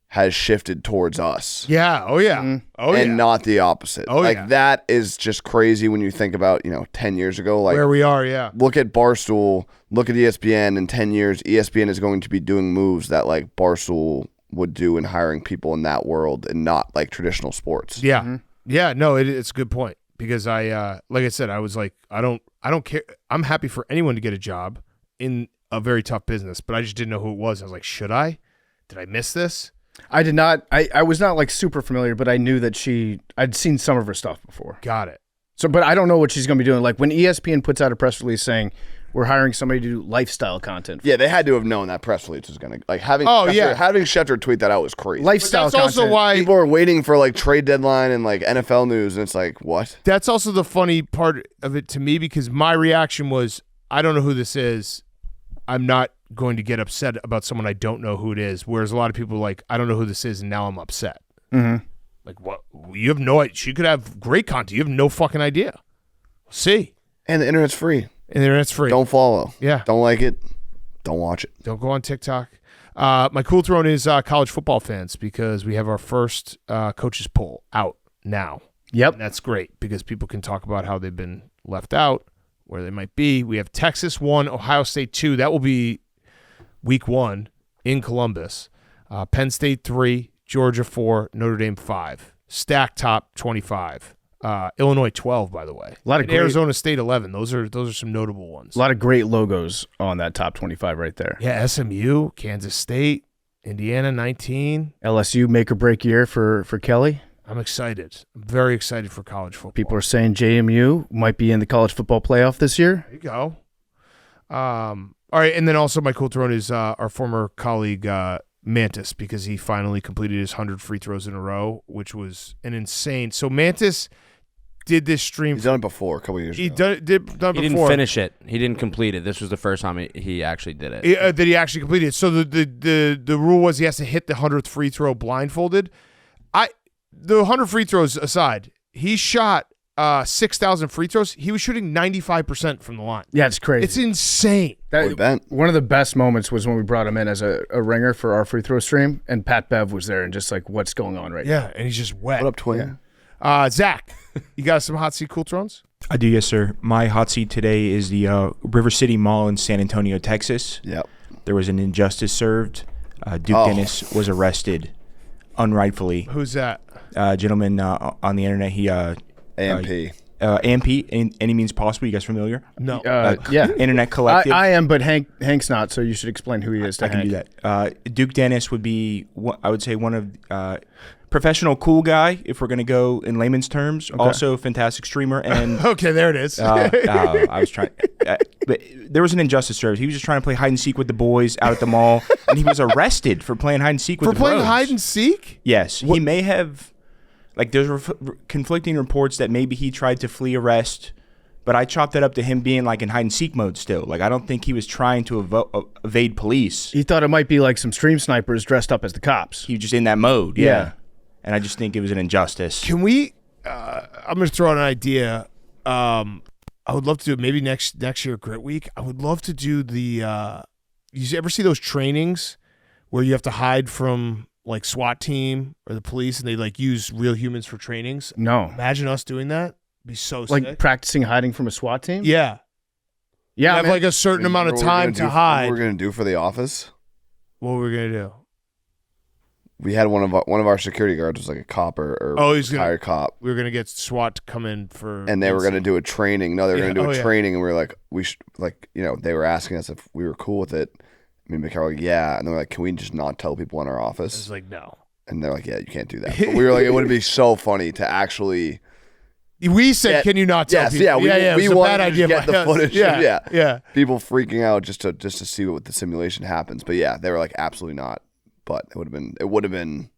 has shifted towards us. Yeah. Oh yeah. Mm-hmm. Oh and yeah. not the opposite. That is just crazy when you think about, 10 years ago, like where we are. Yeah. Look at Barstool, look at ESPN. In 10 years, ESPN is going to be doing moves that like Barstool would do in hiring people in that world and not like traditional sports. Yeah. Mm-hmm. Yeah. No, it's a good point because like I said, I was like, I don't care. I'm happy for anyone to get a job in a very tough business, but I just didn't know who it was. I was like, should I? Did I miss this? I did not. I was not like super familiar, but I knew that I'd seen some of her stuff before. Got it. So, but I don't know what she's going to be doing. Like when ESPN puts out a press release saying we're hiring somebody to do lifestyle content. Yeah, they had to have known that press release was going to having Schefter tweet that out was crazy. Lifestyle but that's content. also why people are waiting for like trade deadline and like NFL news, and it's like, what? That's also the funny part of it to me because my reaction was, I don't know who this is. I'm not going to get upset about someone I don't know who it is. Whereas a lot of people are like, I don't know who this is, and now I'm upset. Mm-hmm. Like, what? You have no idea. She could have great content. You have no fucking idea. See. And the internet's free. And the internet's free. Don't follow. Yeah. Don't like it. Don't watch it. Don't go on TikTok. My cool throne is college football fans because we have our first coaches poll out now. Yep. And that's great because people can talk about how they've been left out, where they might be. We have Texas 1, Ohio State 2. That will be week 1 in Columbus. Penn State 3, Georgia 4, Notre Dame 5. Stack top 25. Illinois 12, by the way. A lot of Arizona State 11. Those are some notable ones. A lot of great logos on that top 25 right there. Yeah, SMU, Kansas State, Indiana 19. LSU make or break year for Kelly. I'm excited. I'm very excited for college football. People are saying JMU might be in the college football playoff this year. There you go. All right, and then also my cool throne is our former colleague Mantis because he finally completed his 100 free throws in a row, which was an insane. So Mantis did this stream. He's done it before a couple years ago. He done He before. didn't finish it. He didn't complete it. This was the first time he actually did it. That he actually completed it. So the rule was he has to hit the 100th free throw blindfolded. The 100 free throws aside, he shot 6,000 free throws. He was shooting 95% from the line. Yeah, it's crazy. It's insane. One of the best moments was when we brought him in as a ringer for our free throw stream, and Pat Bev was there and just like, what's going on right now? Yeah, and he's just wet. What up, twin? Zach, you got some hot seat cool thrones? I do, yes, sir. My hot seat today is the River City Mall in San Antonio, Texas. Yep. There was an injustice served. Duke Dennis was arrested unrightfully. Who's that? Gentleman on the internet. He AMP. AMP, any means possible. You guys familiar? No. Yeah. Internet Collective. I am, but Hank's not, so you should explain who he is to I can Hank. do that. Duke Dennis would be, I would say, one of professional cool guy, if we're going to go in layman's terms. Okay. Also, fantastic streamer. And okay, there it is. I was trying. But there was an injustice served. He was just trying to play hide and seek with the boys out at the mall, and he was arrested for playing hide and seek with the bros. For playing hide and seek? Yes. He may have. Like, there's conflicting reports that maybe he tried to flee arrest, but I chopped that up to him being, like, in hide-and-seek mode still. Like, I don't think he was trying to evade police. He thought it might be, like, some stream snipers dressed up as the cops. He was just in that mode, yeah. And I just think it was an injustice. Can we I'm going to throw out an idea. I would love to do it maybe next year, Grit Week. I would love to do the you ever see those trainings where you have to hide from – like SWAT team or the police, and they like use real humans for trainings? No. Imagine us doing that. It'd be so like sick. Practicing hiding from a SWAT team? Yeah. Yeah. You have like a certain amount of time to hide. What we're gonna do for the office? What were we gonna do? We had one of our security guards was like a cop or retired cop. We were gonna get SWAT to come in for, and they were gonna do a training. No, they were gonna do a yeah. training, and we were like, we should, like, you know, they were asking us if we were cool with it. Me and Mikhail were like, yeah, and they were like, can we just not tell people in our office? I was like, no. And they're like, yeah, you can't do that. But we were like, it would be so funny to actually. We said, can you not tell people? Yeah, we it was a wanted bad to idea get the by us. footage. Yeah. People freaking out just to see what the simulation happens. But yeah, they were like, absolutely not. But it would have been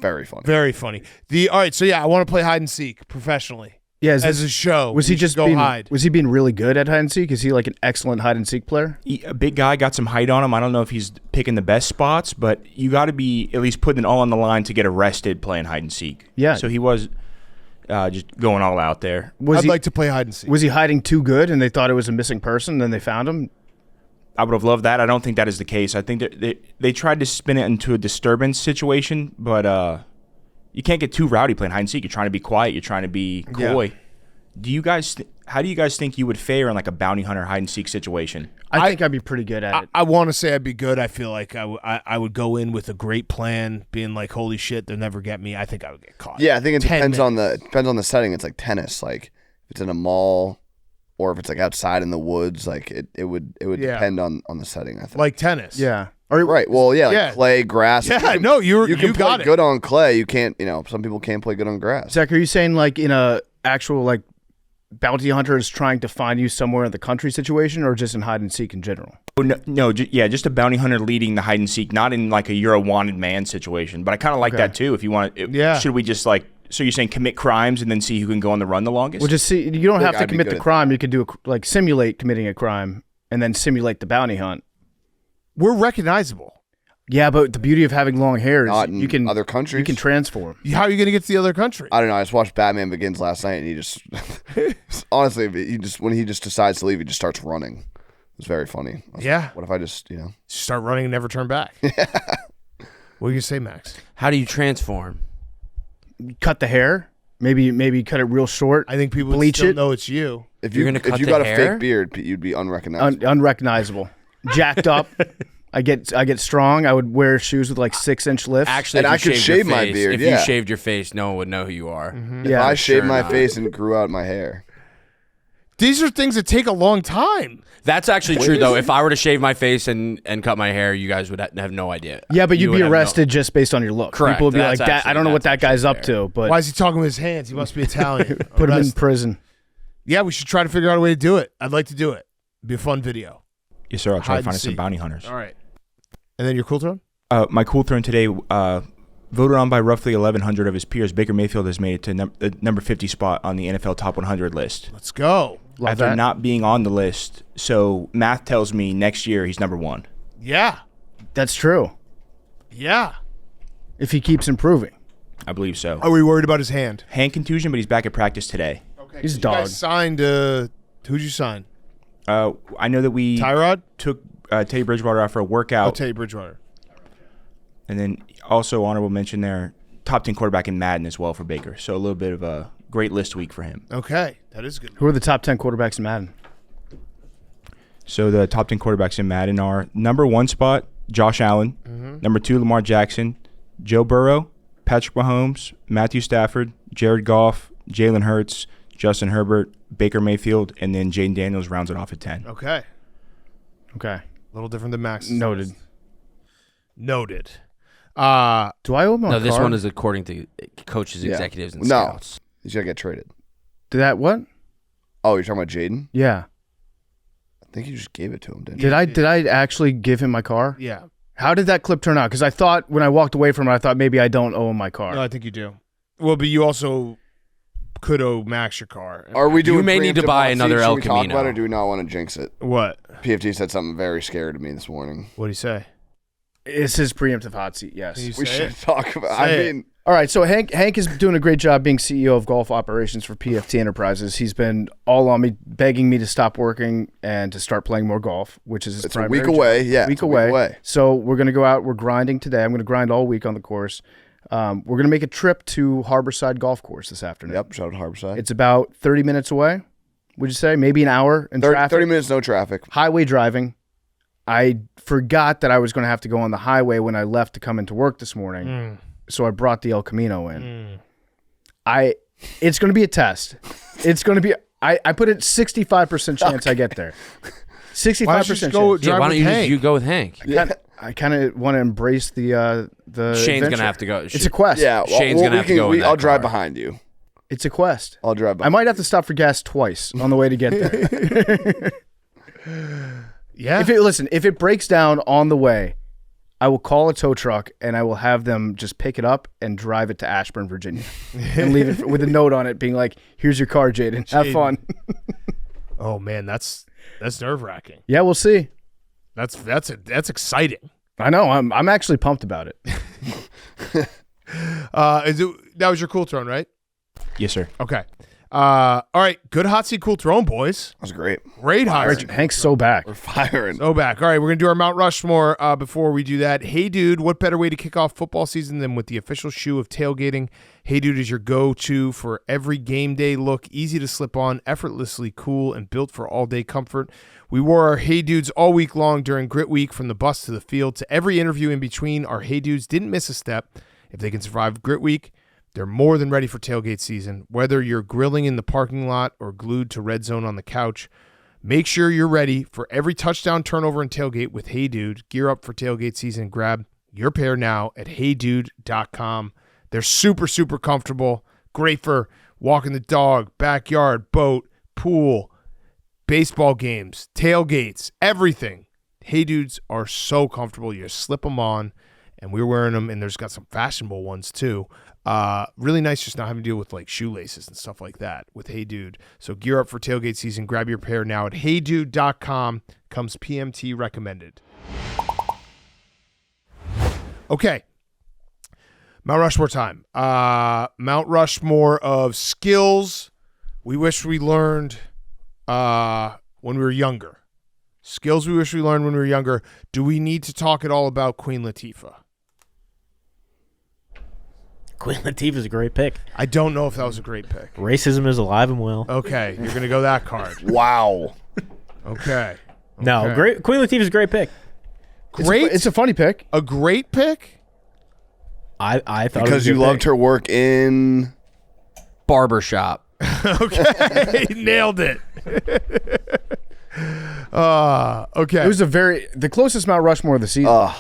very funny. Very funny. All right, so yeah, I want to play hide and seek professionally. Yeah, as a show. Was he just hide? Was he being really good at hide and seek? Is he like an excellent hide and seek player? A big guy, got some height on him. I don't know if he's picking the best spots, but you got to be at least putting it all on the line to get arrested playing hide and seek. Yeah. So he was just going all out there. I'd like to play hide and seek. Was he hiding too good and they thought it was a missing person and then they found him? I would have loved that. I don't think that is the case. I think they tried to spin it into a disturbance situation, but you can't get too rowdy playing hide and seek. You're trying to be quiet. You're trying to be coy. Yeah. How do you guys think you would fare in like a bounty hunter hide and seek situation? I think I'd be pretty good at it. I want to say I'd be good. I feel like I would go in with a great plan, being like, holy shit, they'll never get me. I think I would get caught. Yeah, I think it depends on the setting. It's like tennis. Like if it's in a mall or if it's like outside in the woods, like it would depend on the setting, I think. Like tennis. Yeah. Right. Well, yeah, like clay, grass. Yeah, no, you can got play it. good on clay. You can't, some people can't play good on grass. Zach, are you saying like in a actual like bounty hunter is trying to find you somewhere in the country situation, or just in hide and seek in general? No, just a bounty hunter leading the hide and seek, not in like you're a wanted man situation. But I kind of like that too. If you want, should we just like? So you're saying commit crimes and then see who can go on the run the longest? Well, just see. You don't have to commit the crime. You could do like simulate committing a crime and then simulate the bounty hunt. We're recognizable. Yeah, but the beauty of having long hair is you can other countries. You can transform. How are you going to get to the other country? I don't know. I just watched Batman Begins last night, and he just honestly, when he just decides to leave, he just starts running. It was very funny. Like, what if I just start running and never turn back? Yeah. What do you say, Max? How do you transform? Cut the hair. Maybe cut it real short. I think people bleach still it. know it's you. If you got a fake beard, you'd be unrecognizable. Unrecognizable. Jacked up. I get strong. I would wear shoes with like 6-inch lifts. Actually, I could shave my beard. If you shaved your face, no one would know who you are. Mm-hmm. If I shaved my face and grew out my hair. These are things that take a long time. That's actually true, though. If I were to shave my face and cut my hair, you guys would have no idea. Yeah, but you'd be arrested just based on your look. Correct. People would be like, I don't know what that guy's up to. But why is he talking with his hands? He must be Italian. Put him in prison. Yeah, we should try to figure out a way to do it. I'd like to do it. It'd be a fun video. Yes, sir. I'll try to find us some bounty hunters. All right. And then your cool throne? My cool throne today, voted on by roughly 1,100 of his peers, Baker Mayfield has made it to the number 50 spot on the NFL Top 100 list. Let's go. After not being on the list, so math tells me next year he's number 1. Yeah. That's true. Yeah. If he keeps improving. I believe so. Are we worried about his hand? Hand contusion, but he's back at practice today. Okay. He's you dog. guys signed, who'd you sign? I know that we Tyrod? took Teddy Bridgewater out for a workout. Oh, Teddy Bridgewater. And then also honorable mention there, top 10 quarterback in Madden as well for Baker. So a little bit of a great list week for him. Okay, that is good. Who are the top 10 quarterbacks in Madden? So the top 10 quarterbacks in Madden are number 1 spot, Josh Allen. Number 2, Lamar Jackson. Joe Burrow, Patrick Mahomes, Matthew Stafford, Jared Goff, Jalen Hurts, Justin Herbert, Baker Mayfield, and then Jaden Daniels rounds it off at 10. Okay. Okay. A little different than Max. Noted. Noted. Do I owe him a No, this card? one is according to coaches, Yeah. executives, and No. scouts. He's gonna get traded. Did that what? Oh, you're talking about Jaden? Yeah. I think you just gave it to him, didn't Did I actually give him my car? Yeah. How did that clip turn out? Because I thought when I walked away from it, I thought maybe I don't owe him my car. No, I think you do. Well, but you also could owe Max your car. Are we doing? You may need to preemptive buy hot another seat? El Should we talk Camino. about it, or do we not want to jinx it? What? PFT said something very scary to me this morning. What did he say? It's his preemptive hot seat, yes. Can you We say should it? talk about. Say I mean, All right, so Hank is doing a great job being CEO of golf operations for PFT Enterprises. He's been all on me, begging me to stop working and to start playing more golf, which is his it's a primary week job. away. Yeah, Week it's a week away. So we're going to go out. We're grinding today. I'm going to grind all week on the course. We're going to make a trip to Harborside Golf Course this afternoon. Yep, shout out to Harborside. It's about 30 minutes away, would you say? Maybe an hour in 30, traffic. 30 minutes, no traffic. Highway driving. I forgot that I was going to have to go on the highway when I left to come into work this morning. So I brought the El Camino in. It's going to be a test. It's going to be. I put it 65% chance I get there. 65% Why don't you just chance. go Yeah, drive why with don't you Hank? just go with Hank? I kind of want to embrace the Shane's adventure. gonna have to go. It's a quest. Yeah, Shane's gonna have to go in that I'll drive car. behind you. It's a quest. I'll drive I behind. might have to stop for gas twice on the way to get there. Yeah. If it breaks down on the way, I will call a tow truck and I will have them just pick it up and drive it to Ashburn, Virginia, and leave it with a note on it being like, "Here's your car, Jaden. Have fun." Oh man, that's nerve wracking. Yeah, we'll see. That's exciting. I know. I'm actually pumped about it. That was your cool throne, right? Yes, sir. Okay. All right. Good hot seat, cool throne, boys. That was great. Great hot seat. Hank's so back. We're firing. So back. All right, we're going to do our Mount Rushmore. Before we do that, Hey Dude, what better way to kick off football season than with the official shoe of tailgating? Hey Dude is your go-to for every game day look, easy to slip on, effortlessly cool, and built for all-day comfort. We wore our Hey Dudes all week long during Grit Week, from the bus to the field to every interview in between. Our Hey Dudes didn't miss a step. If they can survive Grit Week, they're more than ready for tailgate season. Whether you're grilling in the parking lot or glued to Red Zone on the couch, make sure you're ready for every touchdown, turnover, and tailgate with Hey Dude. Gear up for tailgate season. Grab your pair now at heydude.com. They're super, super comfortable. Great for walking the dog, backyard, boat, pool, baseball games, tailgates, everything. Hey Dudes are so comfortable. You just slip them on, and we're wearing them, and there's got some fashionable ones too. Really nice just not having to deal with like shoelaces and stuff like that with Hey Dude. So gear up for tailgate season. Grab your pair now at heydude.com. Comes PMT recommended. Okay. Mount Rushmore time. Mount Rushmore of skills we wish we learned when we were younger. Skills we wish we learned when we were younger. Do we need to talk at all about Queen Latifah? Queen Latifah's a great pick. I don't know if that was a great pick. Racism is alive and well. Okay, you're going to go that card. Wow. Okay. No, Okay. great. Queen Latifah's a great pick. Great? It's a funny pick. A great pick? I thought it was Because a you good loved pick. her work in. Barbershop. Okay, nailed it. Okay. It was the closest Mount Rushmore of the season.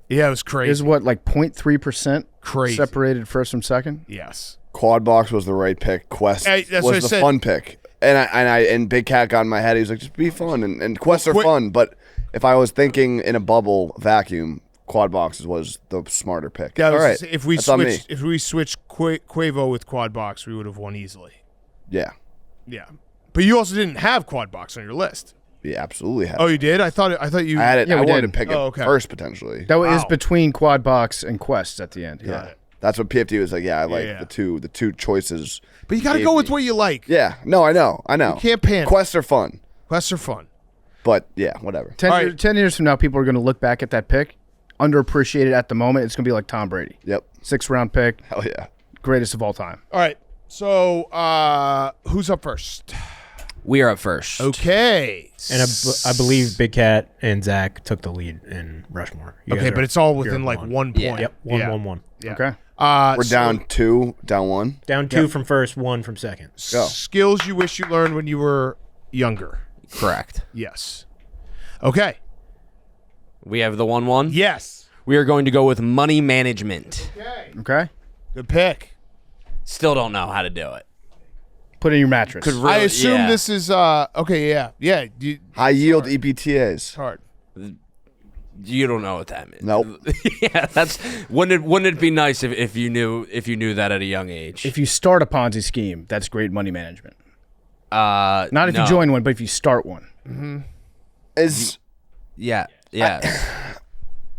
Yeah, it was crazy. Is what, like 0.3% Crazy. separated first from second? Yes. Quad box was the right pick. Quest Hey, that's what I was the said. fun pick. And Big Cat got in my head. He was like, just be fun. And quests are fun. But if I was thinking in a bubble vacuum, quad boxes was the smarter pick. Yeah, All right. if we That's on me. switched Quavo with quad box, we would have won easily. Yeah. Yeah. But you also didn't have quad box on your list. Yeah, absolutely. Had Oh, you did? I thought you I had it. Yeah, I we wanted did. to pick it Oh, okay. first potentially. That is Wow. between quad box and quests at the end. Yeah. That's what PFT was like. Yeah, I like Yeah. the two choices. But you got to gave go with me. what you like. Yeah. No, I know. You can't panic. Quests are fun. Quests are fun. But yeah, whatever. 10 years from now, people are going to look back at that pick, underappreciated at the moment. It's going to be like Tom Brady. Yep. 6th round pick, Hell yeah. greatest of all time. All right. So, who's up first? We are up first. Okay. And I believe Big Cat and Zach took the lead in Rushmore. Okay, but it's all within like 1 point. Yep, 1-1-1. Yeah. Okay. We're down 2, down 1. Down 2 from first, 1 from second. Go. Skills you wish you learned when you were younger. Correct. Yes. Okay. We have the 1-1. Yes. We are going to go with money management. Okay. Good pick. Still don't know how to do it. Put in your mattress. I assume this is okay. Yeah. High yield EPTAs. Hard. You don't know what that means. Nope. Yeah, that's wouldn't it be nice if you knew that at a young age? If you start a Ponzi scheme, that's great money management. Not if no. you join one, but if you start one. Mm-hmm. Yeah.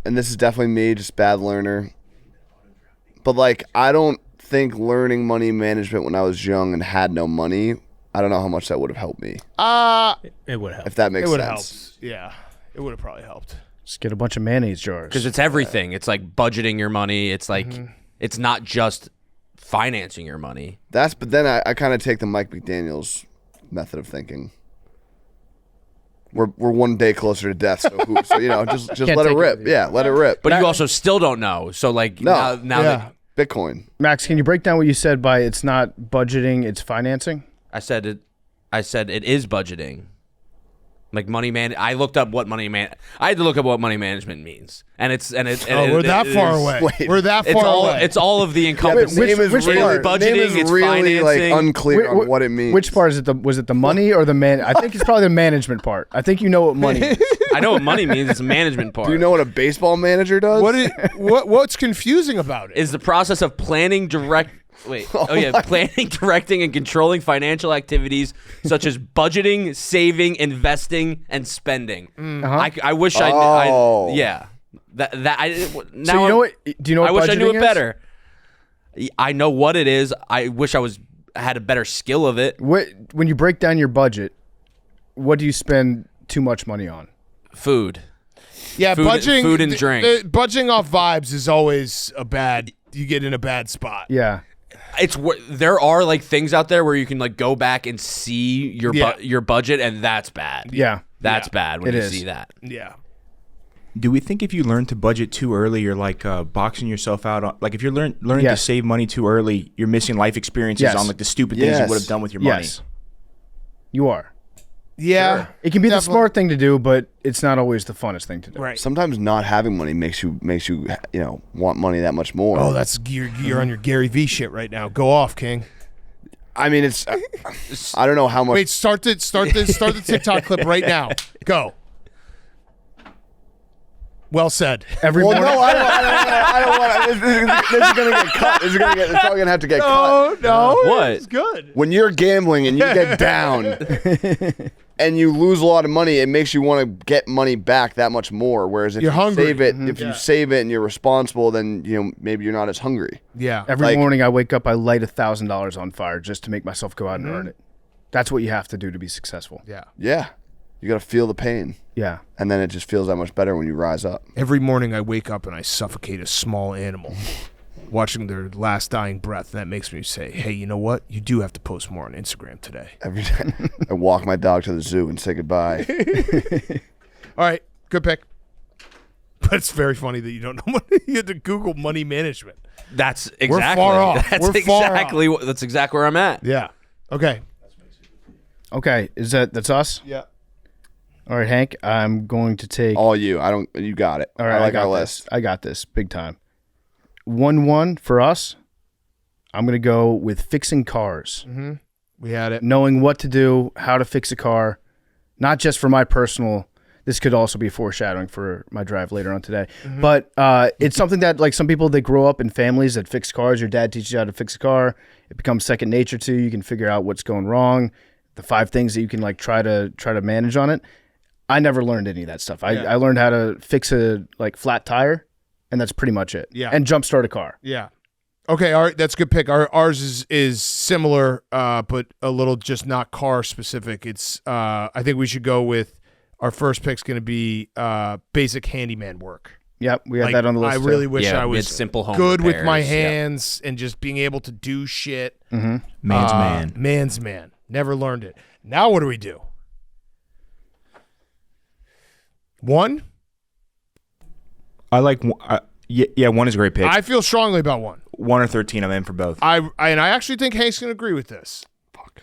And this is definitely me, just bad learner. But like, I don't think learning money management when I was young and had no money, I don't know how much that would have helped me. It would help. If that makes It would have sense. helped. Yeah. It would have probably helped. Just get a bunch of mayonnaise jars. Because it's everything. It's like budgeting your money. It's like it's not just financing your money. But then I kind of take the Mike McDaniel's method of thinking. We're 1 day closer to death, so just let it rip. Yeah, let it rip. But you also still don't know. So like now that Bitcoin. Max, can you break down what you said by it's not budgeting, it's financing? I said it is budgeting. Like I looked up what I had to look up what money management means, and we're that far away. We're that far away. It's all of the encompassing. Which budgeting, it's it's really like financing. unclear on what it means. Which part is it? Was it the money or the man? I think it's probably the management part. I think you know what money is. I know what money means. It's a management part. Do you know what a baseball manager does? What's confusing about it? Is the process of planning, planning, directing, and controlling financial activities such as budgeting, saving, investing, and spending. I wish I now so you know what? Do you know what I wish I knew budgeting it better. I know what it is. I wish I had a better skill of it. When you break down your budget, what do you spend too much money on? Food. Yeah, budgeting, food and drink. Budgeting off vibes is always you get in a bad spot. Yeah. There are like things out there where you can like go back and see your budget, and that's bad. Yeah. That's bad when It you is. see that. Yeah. Do we think if you learn to budget too early, you're like boxing yourself out on, like if you're learning to save money too early, you're missing life experiences on like the stupid things you would have done with your money? Yes. You are. Yeah. Sure. It can be the smart thing to do, but it's not always the funnest thing to do. Right. Sometimes not having money makes you want money that much more. Oh, that's you're on your Gary V shit right now. Go off, King. I mean, it's I don't know how much. Wait, start the TikTok clip right now. Go. Well said. Every morning. No, I don't want. This is gonna get cut. It's probably gonna have to get cut. No, What? It's good. When you're gambling and you get down and you lose a lot of money, it makes you want to get money back that much more. Whereas if You're hungry. save it, if you save it and you're responsible, then maybe you're not as hungry. Yeah. Every morning I wake up, I light $1,000 on fire just to make myself go out and earn it. That's what you have to do to be successful. Yeah. Yeah, you got to feel the pain. Yeah. And then it just feels that much better when you rise up. Every morning I wake up and I suffocate a small animal, watching their last dying breath. That makes me say, hey, you know what? You do have to post more on Instagram today. Every day, I walk my dog to the zoo and say goodbye. All right, good pick. But it's very funny that you don't know money. You had to Google money management. That's exactly. We're far off. That's exactly where I'm at. Yeah. Okay. Okay. That's us? Yeah. All right, Hank, I'm going to take All you. You got it. All right, I like got our this. list. I got this big time. 1-1 for us. I'm going to go with fixing cars. Mm-hmm. We had it. Knowing what to do, how to fix a car, not just for my personal. This could also be foreshadowing for my drive later on today. Mm-hmm. But it's something that like some people, they grow up in families that fix cars. Your dad teaches you how to fix a car. It becomes second nature to you. You can figure out what's going wrong, the 5 things that you can like try to manage on it. I never learned any of that stuff. I learned how to fix a like flat tire, and that's pretty much it. Yeah. And jumpstart a car. Yeah. Okay, all right, that's a good pick. Ours is similar, but a little just not car specific. It's I think we should go with our first pick's going to be basic handyman work. Yep, we had that on the list. I really too. wish I we had was simple home good with my repairs, hands and just being able to do shit. Mm-hmm. Man's man. Man's man. Never learned it. Now what do we do? 1? I like. Yeah, 1 is a great pick. I feel strongly about 1. 1 or 13, I'm in for both. And I actually think Hank's can agree with this. Fuck.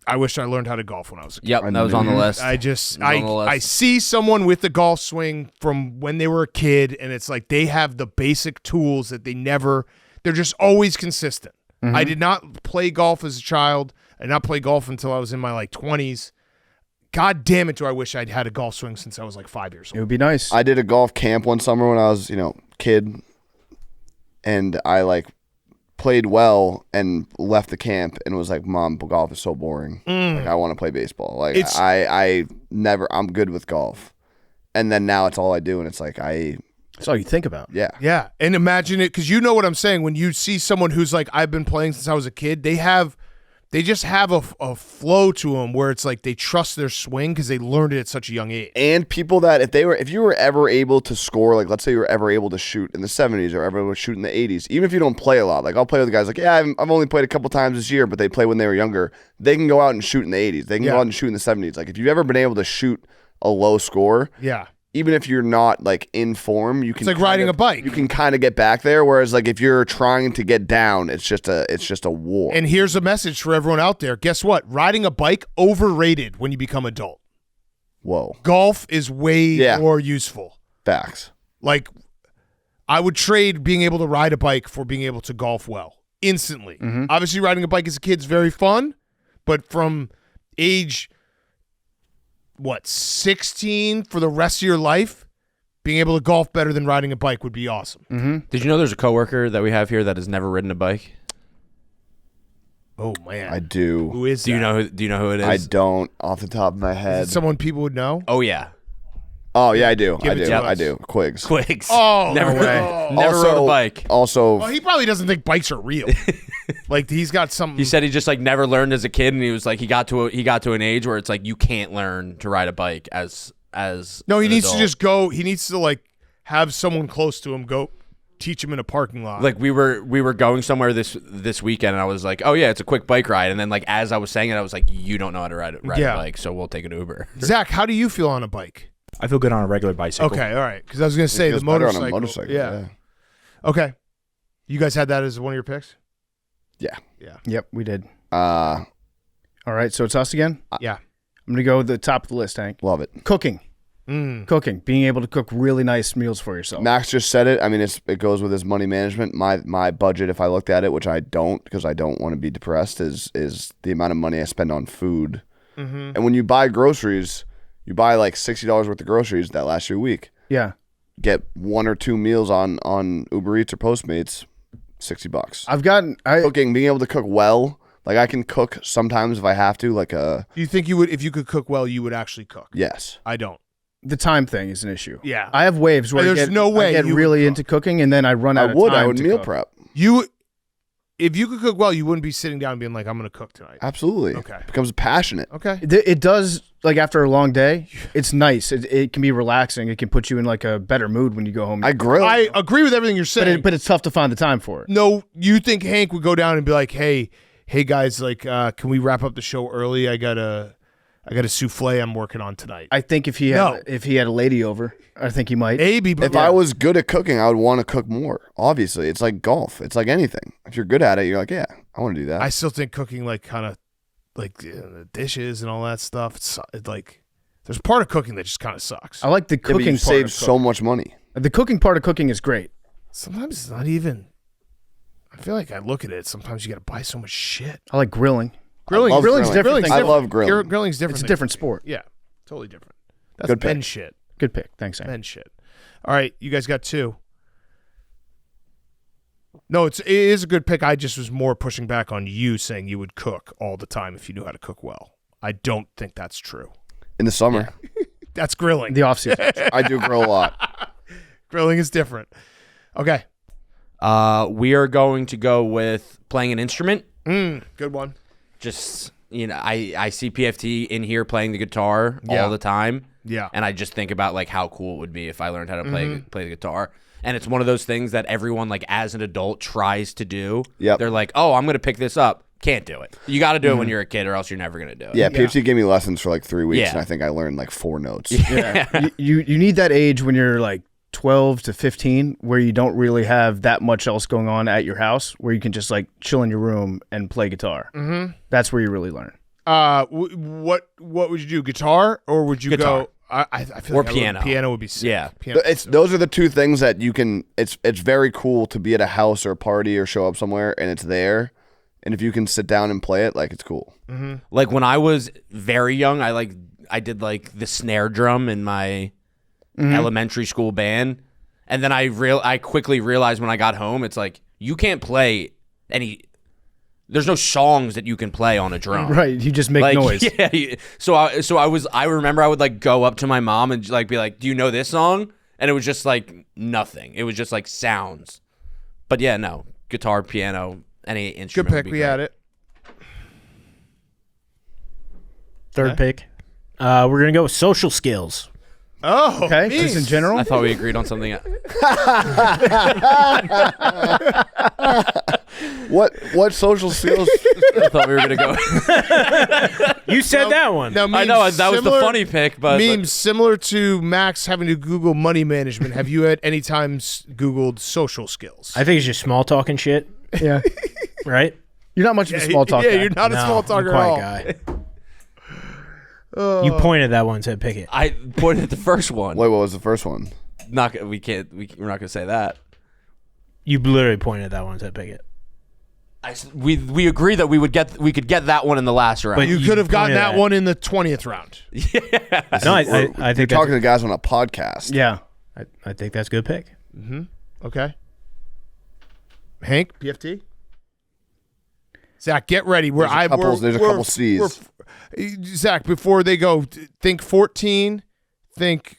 I wish I learned how to golf when I was a kid. Yep, that was on the list. I see someone with the golf swing from when they were a kid, and it's like they have the basic tools that they're just always consistent. Mm-hmm. I did not play golf as a child. I did not play golf until I was in my 20s. God damn it, do I wish I'd had a golf swing since I was 5 years It old. would be nice. I did a golf camp one summer when I was, kid, and I played well and left the camp and was like, "Mom, golf is so boring. I want to play baseball." I'm good with golf, and then now it's all I do, and it's That's all you think about. yeah. Yeah, and imagine it, because you know what I'm saying. When you see someone who's I've been playing since I was a kid, they just have a flow to them where it's they trust their swing because they learned it at such a young age. And people that if you were ever able to score, let's say you were ever able to shoot in the 70s or ever able to shoot in the 80s, even if you don't play a lot, I'll play with guys I've only played a couple times this year, but they play when they were younger. They can go out and shoot in the 80s. They can go out and shoot in the 70s. If you've ever been able to shoot a low score, Yeah. even if you're not in form, you can. It's like riding a bike. You can kind of get back there. Whereas if you're trying to get down, it's just a war. And here's a message for everyone out there. Guess what? Riding a bike, overrated when you become adult. Whoa. Golf is way more useful. Facts. I would trade being able to ride a bike for being able to golf well instantly. Mm-hmm. Obviously, riding a bike as a kid is very fun, but from age 16 for the rest of your life, being able to golf better than riding a bike would be awesome. Mm-hmm. Did you know there's a coworker that we have here that has never ridden a bike? Oh man, I do. Who is? Do you know who it is? I don't off the top of my head. Is it someone people would know? Oh yeah, Oh yeah, I do. Give it to us. I do. Quigs. Quigs. Oh, never, no way. never rode a bike. Also, Well, he probably doesn't think bikes are real. He's got something. He said he just never learned as a kid, and he was he got to an age where it's you can't learn to ride a bike as No, he an needs adult. to just go. He needs to have someone close to him go teach him in a parking lot. we were going somewhere this weekend, and I was like, oh yeah, it's a quick bike ride, and then as I was saying it, I was like, you don't know how to ride a bike, so we'll take an Uber. Zach, how do you feel on a bike? I feel good on a regular bicycle. Okay, all right. Because I was going to say the feels better motorcycle. on a motorcycle. Yeah. Okay. You guys had that as one of your picks? Yeah. Yep, we did. All right, so it's us again? Yeah. I'm going to go to the top of the list, Hank. Love it. Cooking. Cooking. Being able to cook really nice meals for yourself. Max just said it. I mean, it goes with his money management. My budget, if I looked at it, which I don't because I don't want to be depressed, is the amount of money I spend on food. Mm-hmm. And when you buy groceries, you buy $60 worth of groceries that last you a week. Yeah. Get 1 or 2 meals on Uber Eats or Postmates, $60. I've gotten cooking, being able to cook well. I can cook sometimes if I have to. Do you think you would, if you could cook well, you would actually cook? Yes. I don't. The time thing is an issue. Yeah. I have waves where There's no way I get you really would into cooking and then I run out of time. I would to meal cook. prep. If you could cook well, you wouldn't be sitting down and being like, I'm going to cook tonight. Absolutely. Okay. Becomes passionate. Okay. It does, after a long day, it's nice. It can be relaxing. It can put you in a better mood when you go home. I grill. I agree with everything you're saying. But it's tough to find the time for it. No, you think Hank would go down and be like, hey guys, can we wrap up the show early? I got a souffle I'm working on tonight. I think if he had a lady over, I think he might. Maybe, but if I was good at cooking, I would want to cook more. Obviously, it's like golf. It's like anything. If you're good at it, you're like, yeah, I want to do that. I still think cooking, the dishes and all that stuff. It's there's part of cooking that just kind of sucks. I like the cooking you part. save so much money. The cooking part of cooking is great. Sometimes it's not even. I feel like I look at it. Sometimes you got to buy so much shit. I like grilling. Grilling's different. I love grilling. Grilling's different. It's a different sport. Yeah, totally different. That's Good men pick. shit. Good pick. Thanks, Sam. Men shit. All right, you guys got 2. No, it is a good pick. I just was more pushing back on you saying you would cook all the time if you knew how to cook well. I don't think that's true. In the summer, That's grilling. The off season. I do grill a lot. Grilling is different. Okay. We are going to go with playing an instrument. Good one. Just I see PFT in here playing the guitar all the time. Yeah. And I just think about like how cool it would be if I learned how to play the guitar. And it's one of those things that everyone like as an adult tries to do. Yep. They're like, oh, I'm going to pick this up. Can't do it. You got to do it when you're a kid or else you're never going to do it. Yeah, PhD gave me lessons for like 3 weeks, Yeah. and I think I learned like 4 notes. Yeah. you need that age when you're like 12 to 15 where you don't really have that much else going on at your house where you can just like chill in your room and play guitar. Mm-hmm. That's where you really learn. What would you do? Guitar or would you Guitar. go? I feel Or like piano. Piano would be sick. Yeah. Piano. Those are the 2 things that you can. It's very cool to be at a house or a party or show up somewhere and it's there, and if you can sit down and play it, like it's cool. Mm-hmm. Like when I was very young, I did like the snare drum in my elementary school band, and then I quickly realized when I got home, it's like you can't play any. There's no songs that you can play on a drum. Right, you just make noise. Yeah. I remember I would like go up to my mom and like be like, "Do you know this song?" And it was just like nothing. It was just like sounds. But yeah, no, guitar, piano, any Good instrument. pick. We had it. Third pick. We're going to go with social skills. Oh, Okay, me. just in general. I thought we agreed on something. What social skills? I thought we were gonna go. You said that one. Now, I know that was the similar- funny pick, but memes similar to Max having to Google money management. Have you at any times Googled social skills? I think it's just small talking shit, Yeah, right? you're not much of a small talk Yeah, guy. you're not a No, small I'm talker a at all. quiet guy. You pointed at that one and said pick it. I pointed at the first one. Wait, what was the first one? We're not gonna say that. You literally pointed at that one and said pick it. We agreed that we could get that one in the last round. But You could have gotten pointed that at- one in the 20th round. No, I You're think that's, talking to guys on a podcast. Yeah, I think that's a good pick. Okay. Hank, PFT? Zach, get ready. There's a couple C's. Zach, before they go, think 14. Think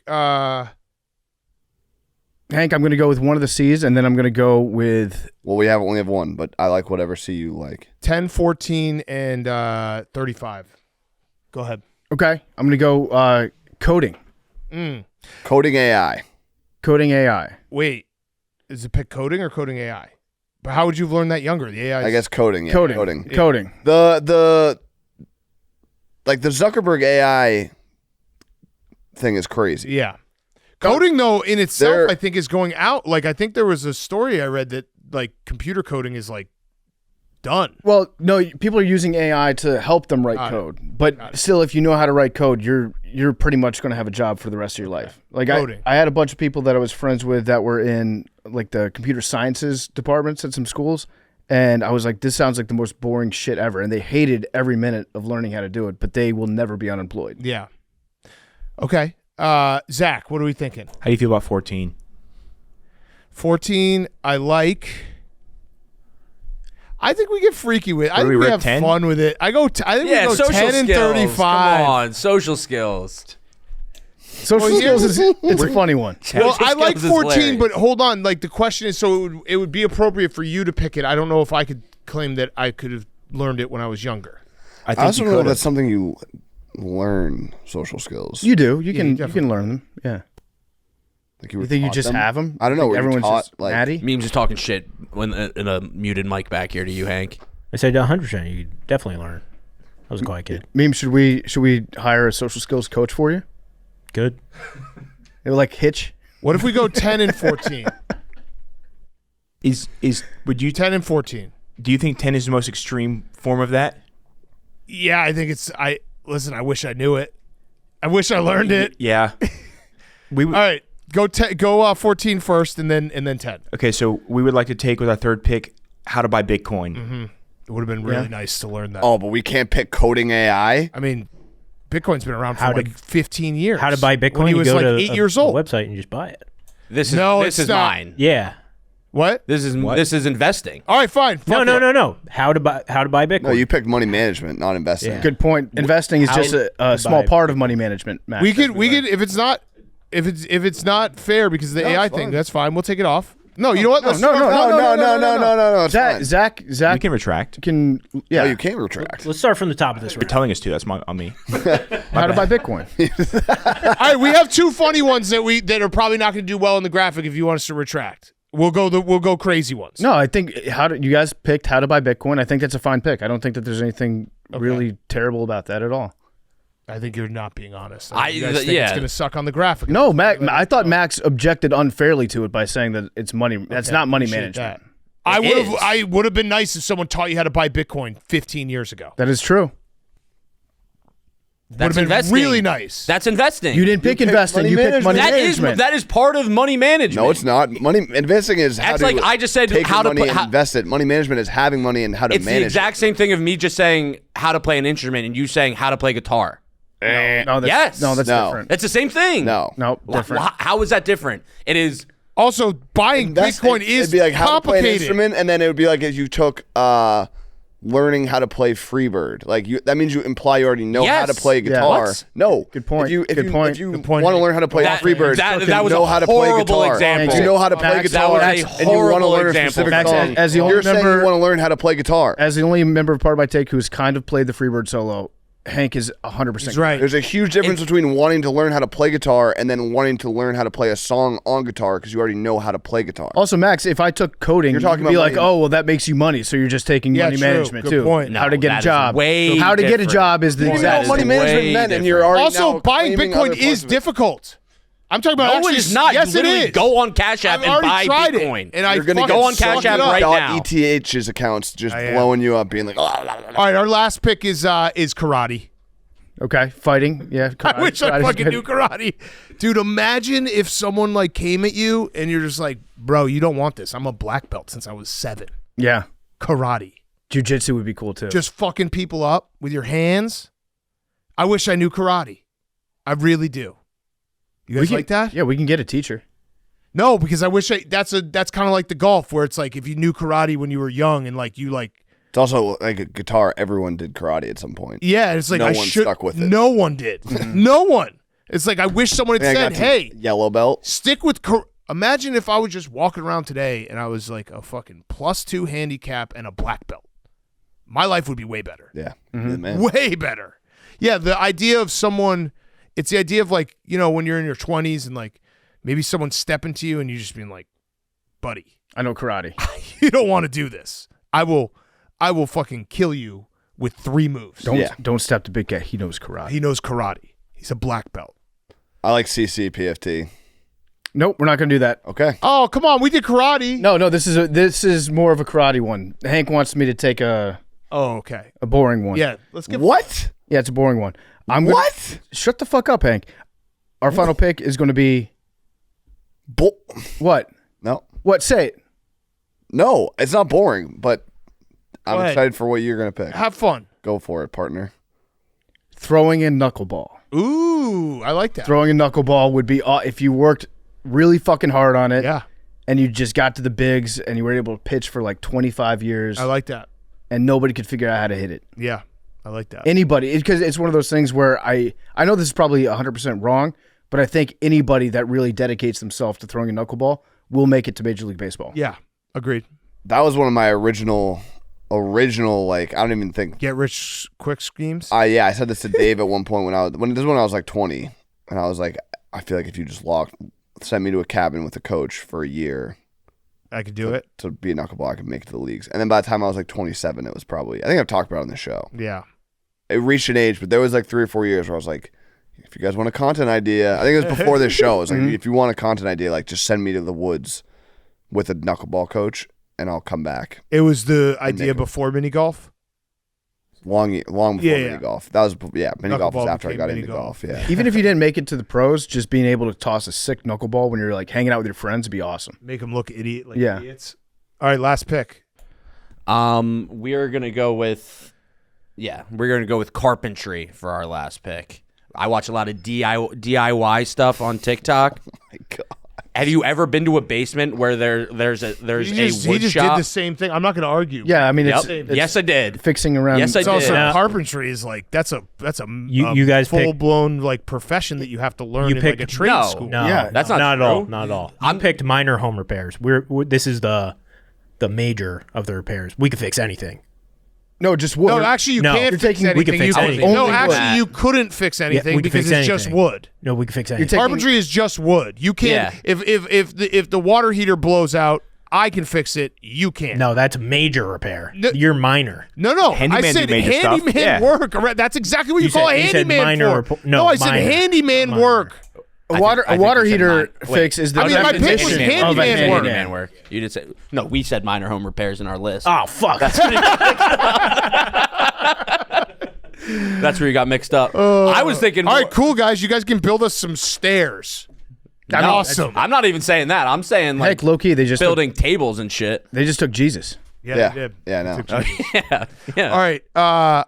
Hank, I'm going to go with one of the C's, and then I'm going to go with Well, we only have one, but I like whatever C you like. 10, 14, and 35. Go ahead. okay. I'm going to go coding. Coding AI. Coding AI. Wait, is it pick coding or coding AI? But how would you have learned that younger? The AI. I guess coding. Yeah, Coding. Coding. The like the Zuckerberg AI thing is crazy. Yeah. Coding though in itself, There- I think is going out. Like I think there was a story I read that like computer coding is like done. Well, no, people are using AI to help them write Got it. code. But still, if you know how to write code, you're pretty much going to have a job for the rest of your life. Like Coding. I had a bunch of people that I was friends with that were in like the computer sciences departments at some schools. And I was like, this sounds like the most boring shit ever. And they hated every minute of learning how to do it, but they will never be unemployed. Yeah. Okay. Zach, what are we thinking? How do you feel about 14? 14, I like. I think we get freaky with it. I What do think we we rip, have 10? fun with it. I think we go social 10 and skills. 35. Come on, social skills. Social skills is it's a funny one. Well, Social I like skills is 14, hilarious. but hold on. Like the question is, so it would be appropriate for you to pick it. I don't know if I could claim that I could have learned it when I was younger. I also know that's something you learn. Social skills. You do. You can definitely. learn them. Yeah. Like You think you taught just them? have them? I don't know. Think Were you everyone's taught, just like- natty? Memes just talking shit when in a muted mic back here to you, Hank. I said 100%. You definitely learn. I was a quiet kid. Meme, should we hire a social skills coach for you? Good. It would like Hitch. What if we go 10 and 14? Would you 10 and 14. do you think 10 is the most extreme form of that? Yeah, I think it's. Listen. I wish I knew it. I wish I learned it. Yeah. We All right, go 14 first, and then 10. Okay, so we would like to take with our third pick how to buy Bitcoin. It would have been really nice to learn that. Oh, but we can't pick coding AI. I mean, Bitcoin's been around for How to- like 15 years. How to buy Bitcoin? When he you was go like to 8 years old. a website and you just buy it. This No, is it's not. mine. Yeah. What? This is investing. All right, fine. Fuck it. No. How to buy Bitcoin? No, you picked money management, not investing. Yeah. Good point. Investing is How just to a small buy- part of money management. Matt. We could if it's not fair because of the AI it's thing, fine. that's fine. We'll take it off. No, you know what? No. It's fine. Zach You can retract. can. No, Yeah. you can't retract. Let's start from the top of this You're round. telling us to. That's on me. How to buy Bitcoin? All right, we have two funny ones that are probably not going to do well in the graphic. If you want us to retract, we'll go crazy ones. No, I think you guys picked how to buy Bitcoin. I think that's a fine pick. I don't think that there's anything really terrible about that at all. I think you're not being honest. You guys think it's going to suck on the graphic. No, I thought Max objected unfairly to it by saying that it's money. That's not money Appreciate management. that. I would have been nice if someone taught you how to buy Bitcoin 15 years ago. That is true. That's Would have been investing. really nice. That's investing. You didn't pick investing. money You picked money management. That is part of money management. No, it's not. Money investing is how That's to like I just said take how your to money put. and invest it. Money management is having money and how to It's manage the exact same thing of me just saying how to play an instrument and you saying how to play guitar. No, that's, Yes. No, that's No. different. That's the same thing. No. Different. How is that different? It is. Also, buying Bitcoin is it'd be like how to play an complicated. instrument, and then it would be like if you took learning how to play Freebird. Like that means you imply you already know how to Yes. play Yeah. guitar. What? No. Good point. If you Good point. want to learn how to play Freebird, that was know a how to play horrible guitar. example. You know how to play Max, guitar, that was a and you want to horrible learn a example. specific Max, song. as the only You're saying member- you want to learn how to play guitar. As the only member of Part by Take who's kind of played the Freebird solo, Hank is 100%. That's right. There's a huge difference between wanting to learn how to play guitar and then wanting to learn how to play a song on guitar because you already know how to play guitar. Also, Max, if I took coding, You're talking you'd be about like, money. oh, well, that makes you money, so you're just taking Yeah, money true. management Good too. point. How to No, get that a is job. way How to get a different. job is the You know exact what money same. management way meant, and different. you're already Also, now buying claiming Bitcoin other is parts of it. difficult. I'm talking about No, actually. it is not. Yes, you it literally is. go on Cash App I've and already buy tried Bitcoin. it, and I You're gonna fucking go on sucked Cash it App up. right Dot now. ETH's accounts just I am. blowing you up, being like, All right, our last pick is karate. Okay, fighting. Yeah, I wish I karate's fucking good. knew karate. Dude, imagine if someone like came at you and you're just like, bro, you don't want this. I'm a black belt since I was 7. Yeah, Karate. jiu-jitsu would be cool too. Just fucking people up with your hands. I wish I knew karate. I really do. You guys like that? Yeah, we can get a teacher. No, because I wish that's kind of like the golf where it's like if you knew karate when you were young and like you like it's also like a guitar. Everyone did karate at some point. yeah, it's like No I one should stuck with it. No one did. No one. It's like I wish someone had I said, got to "Hey, yellow belt. stick with imagine if I was just walking around today and I was like a fucking +2 handicap and a black belt. My life would be way better. Yeah, man. Way better. Yeah, the idea of someone, it's the idea of like, you know, when you're in your 20s and like maybe someone's stepping to you and you just being like, buddy, I know karate. you don't want to do this. I will fucking kill you with 3 moves. Don't step to big guy. He knows karate. He knows karate. He's a black belt. I like CCPFT. Nope, we're not gonna do that. Okay. Oh, come on. We did karate. No, this is more of a karate one. Hank wants me to take a Oh, okay. boring one. Yeah, let's get What? Yeah, it's a boring one. What? Shut the fuck up, Hank. Our final pick is going to be what? No. What? Say it. No, it's not boring, but I'm ahead. excited for what you're gonna pick. have fun. Go for it, partner. Throwing in knuckleball. Ooh, I like that. Throwing a knuckleball would be if you worked really fucking hard on it. Yeah, And you just got to the bigs and you were able to pitch for like 25 years. I like that. And nobody could figure out how to hit it. Yeah, I like that. Anybody, because it's one of those things where I know this is probably 100% wrong, but I think anybody that really dedicates themselves to throwing a knuckleball will make it to Major League Baseball. Yeah, agreed. That was one of my original like I don't even think. Get rich quick schemes. Yeah, I said this to Dave at one point when I was like 20, and I was like, I feel like if you just sent me to a cabin with a coach for a year, I could do it. To be a knuckleball, I could make it to the leagues. And then by the time I was like 27, it was probably, I think I've talked about it on the show. Yeah. It reached an age, but there was like 3 or 4 years where I was like, if you guys want a content idea, I think it was before this show. I was like, if you want a content idea, like just send me to the woods with a knuckleball coach and I'll come back. It was the idea before mini golf. Long before mini golf. That was mini golf was Knuckleball after I got became into mini golf. golf. Yeah. Even if you didn't make it to the pros, just being able to toss a sick knuckleball when you're like hanging out with your friends would be awesome. Make them look like Yeah. idiots. All right, last pick. We're gonna go with carpentry for our last pick. I watch a lot of DIY stuff on TikTok. Oh my God. Have you ever been to a basement where there's a wood he just shop? did the same thing. I'm not going to argue. Yeah, I mean, Yep. it's Yes, I did. fixing around. Yes, I It's did. also Now- carpentry is like that's a You guys pick- full blown like profession that you have to learn You in like picked- a trade No. school. No, Yeah. That's not at true. all. Not at all. I picked minor home repairs. This is the major of the repairs. We could fix anything. No, just wood. No, actually, you No. can't You're fix taking- anything. we can fix You- anything. No, Only actually, wood. you couldn't fix anything we can because fix it's just anything. wood. No, we can fix anything. taking- Carpentry is just wood. You can't. Yeah. If the water heater blows out, I can fix it. You can't. No, that's major repair. No. You're minor. No. Handyman I said do major stuff. handyman Yeah. work. That's exactly what you call a said handyman minor for. repo- no, I said minor. handyman Minor. work. A I water think you said heater Wait, fix is the I mean, my definition pick was definition handyman of a work. handyman work. You did say no. We said minor home repairs in our list. Oh fuck! That's where you got mixed up. I was thinking. All more- right, cool guys. You guys can build us some stairs. No, Awesome. I'm not even saying that. I'm saying like Heck, low key, they just building tables and shit. they just took Jesus. Yeah, they did. Yeah, I know. Yeah, yeah. All right.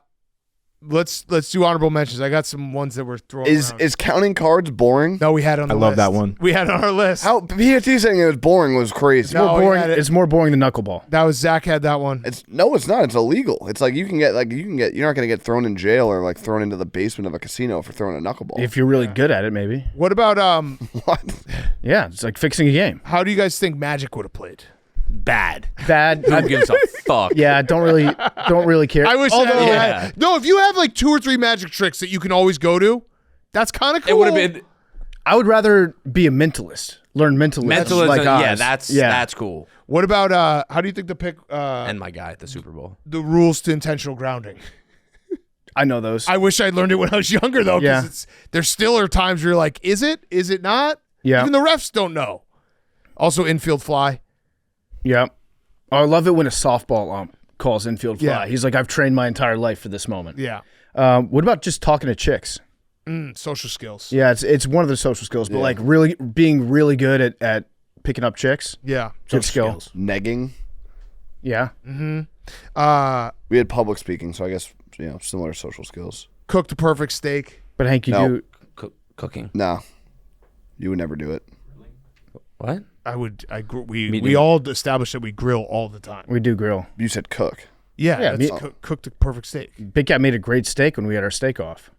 Let's do honorable mentions. I got some ones that were thrown around. Is counting cards boring? No, we had on the I love list. that one. We had on our list. How PFT saying it was boring was crazy. No, More we boring. had it. It's more boring than knuckleball. That was Zach had that one. It's not. It's illegal. It's like you can get you're not gonna get thrown in jail or like thrown into the basement of a casino for throwing a knuckleball. If you're really good at it, maybe. What about What? Yeah, it's like fixing a game. how do you guys think Magic would have played? Bad. Bad. Who gives a fuck? Yeah, don't really care. I wish Although, no, if you have like 2 or 3 magic tricks that you can always go to, that's kind of cool. It would have been I would rather be a mentalist. Learn mentalism. mentalism. Like yeah, Oz. that's cool. What about how do you think the pick And my guy at the Super Bowl. the rules to intentional grounding? I know those. I wish I learned it when I was younger though, Yeah. because there still are times where you're like, is it? Is it not? Yeah. Even the refs don't know. Also, infield fly. Yeah. Oh, I love it when a softball ump calls infield fly. Yeah. He's like, I've trained my entire life for this moment. Yeah. What about just talking to chicks? Social skills. Yeah, it's one of the social skills, but like really being really good at picking up chicks. Yeah. Good skill. Negging. Yeah. We had public speaking, so I guess similar social skills. Cook the perfect steak. But Hank, you No. do. Cooking. No, you would never do it. What? We all established that we grill all the time. We do grill. You said cook. Yeah, Yeah, that's me- cook the perfect steak. Big Cat made a great steak when we had our steak off.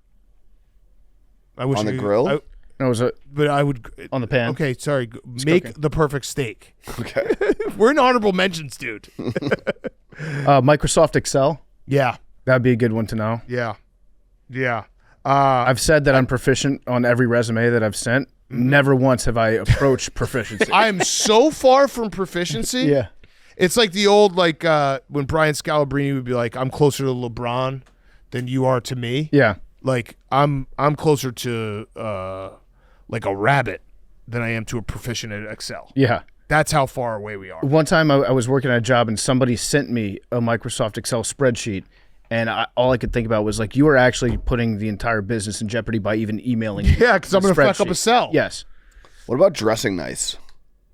I wish On the we- grill? I- It was but I would on the pan. Okay, sorry. Make cooking. the perfect steak. Okay. We're in honorable mentions, dude. Microsoft Excel. Yeah, That'd be a good one to know. yeah. I've said that I'm proficient on every resume that I've sent. Never once have I approached proficiency. I am so far from proficiency. Yeah. It's like the old when Brian Scalabrine would be like, "I'm closer to LeBron than you are to me." Yeah. Like I'm closer to like a rabbit than I am to a proficient at Excel. Yeah. That's how far away we are. One time I was working at a job and somebody sent me a Microsoft Excel spreadsheet. And all I could think about was like, you are actually putting the entire business in jeopardy by even emailing. Yeah, because I'm the going to fuck up a spreadsheet. cell. Yes. What about dressing nice?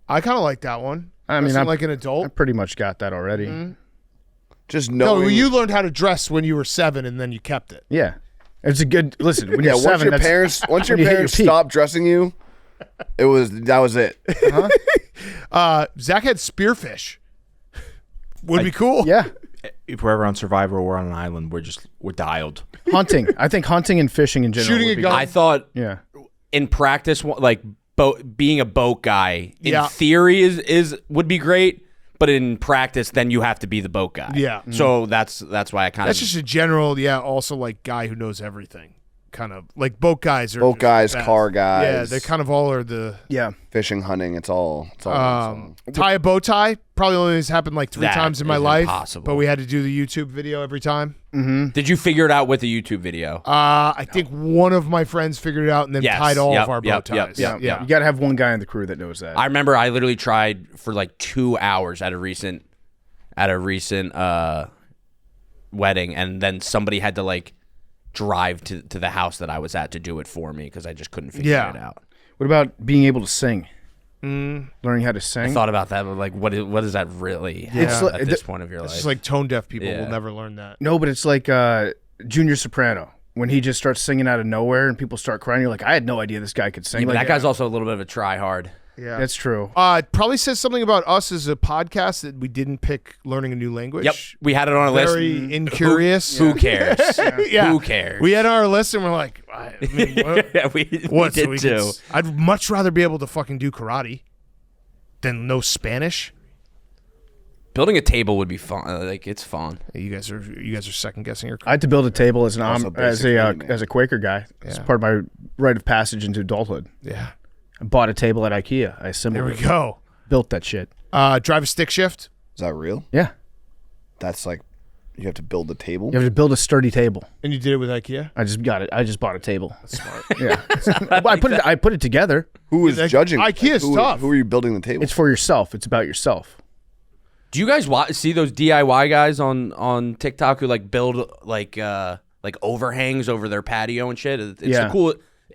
I kind of like that one. I mean, Dressing I'm like an I adult. pretty much got that already. Just No, knowing. you learned how to dress when you were 7, and then you kept it. Yeah. It's a good, listen, when yeah. you're Once 7, your that's- parents, once your when you hit your parents peak. stopped dressing you, that was it. Zach had spearfish. Would be cool. Yeah. If we're ever on Survivor or we're on an island, we're dialed. Hunting. I think hunting and fishing in general. Shooting would a be gun. good. I thought Yeah. in practice, like being a boat guy in Yeah. theory would be great, but in practice, then you have to be the boat guy. Yeah. So that's why I kind That's of just a general, also like guy who knows everything. Kind of like boat guys are Boat just guys, the best. car guys. Yeah, they kind of all are the Yeah. Fishing, hunting. It's all. tie a bow tie. Probably only has happened like 3 That times in my is life. impossible. But we had to do the YouTube video every time. Did you figure it out with the YouTube video? I think one of my friends figured it out and then Yes. tied all Yep, of our bow yep, ties. yep, Yeah. You got to have one guy in the crew that knows that. I remember I literally tried for like 2 hours at a recent wedding, and then somebody had to like drive to the house that I was at to do it for me because I just couldn't figure Yeah. it out. What about being able to sing? Learning how to sing? I thought about that, but like, what is that really It's at like- this point of your It's life? just like tone deaf people Yeah. will never learn that. No, but it's like Junior Soprano. When he just starts singing out of nowhere and people start crying, you're like, I had no idea this guy could sing. Yeah, but like, that guy's also a little bit of a try hard. Yeah, That's true. It probably says something about us as a podcast that we didn't pick learning a new language. Yep, we had it on our list. Very incurious. Who cares? Yeah. Who cares? We had it on our list and we're like, I mean, what? Yeah, we did too. I'd much rather be able to fucking do karate than know Spanish. Building a table would be fun. Like it's fun. You guys are second guessing your. I had to build a table as Also as basic a reading, as a Quaker guy. It's Yeah. part of my rite of passage into adulthood. Yeah. I bought a table at IKEA. I assembled There we it. go. Built that shit. Drive a stick shift. Is that real? Yeah. That's like you have to build the table. You have to build a sturdy table. And you did it with IKEA? I just got it. I just bought a table. That's smart. Yeah. I put it together. Who is judging? IKEA's tough. Who are you building the table? It's for yourself. It's about yourself. Do you guys see those DIY guys on TikTok who like build like overhangs over their patio and shit?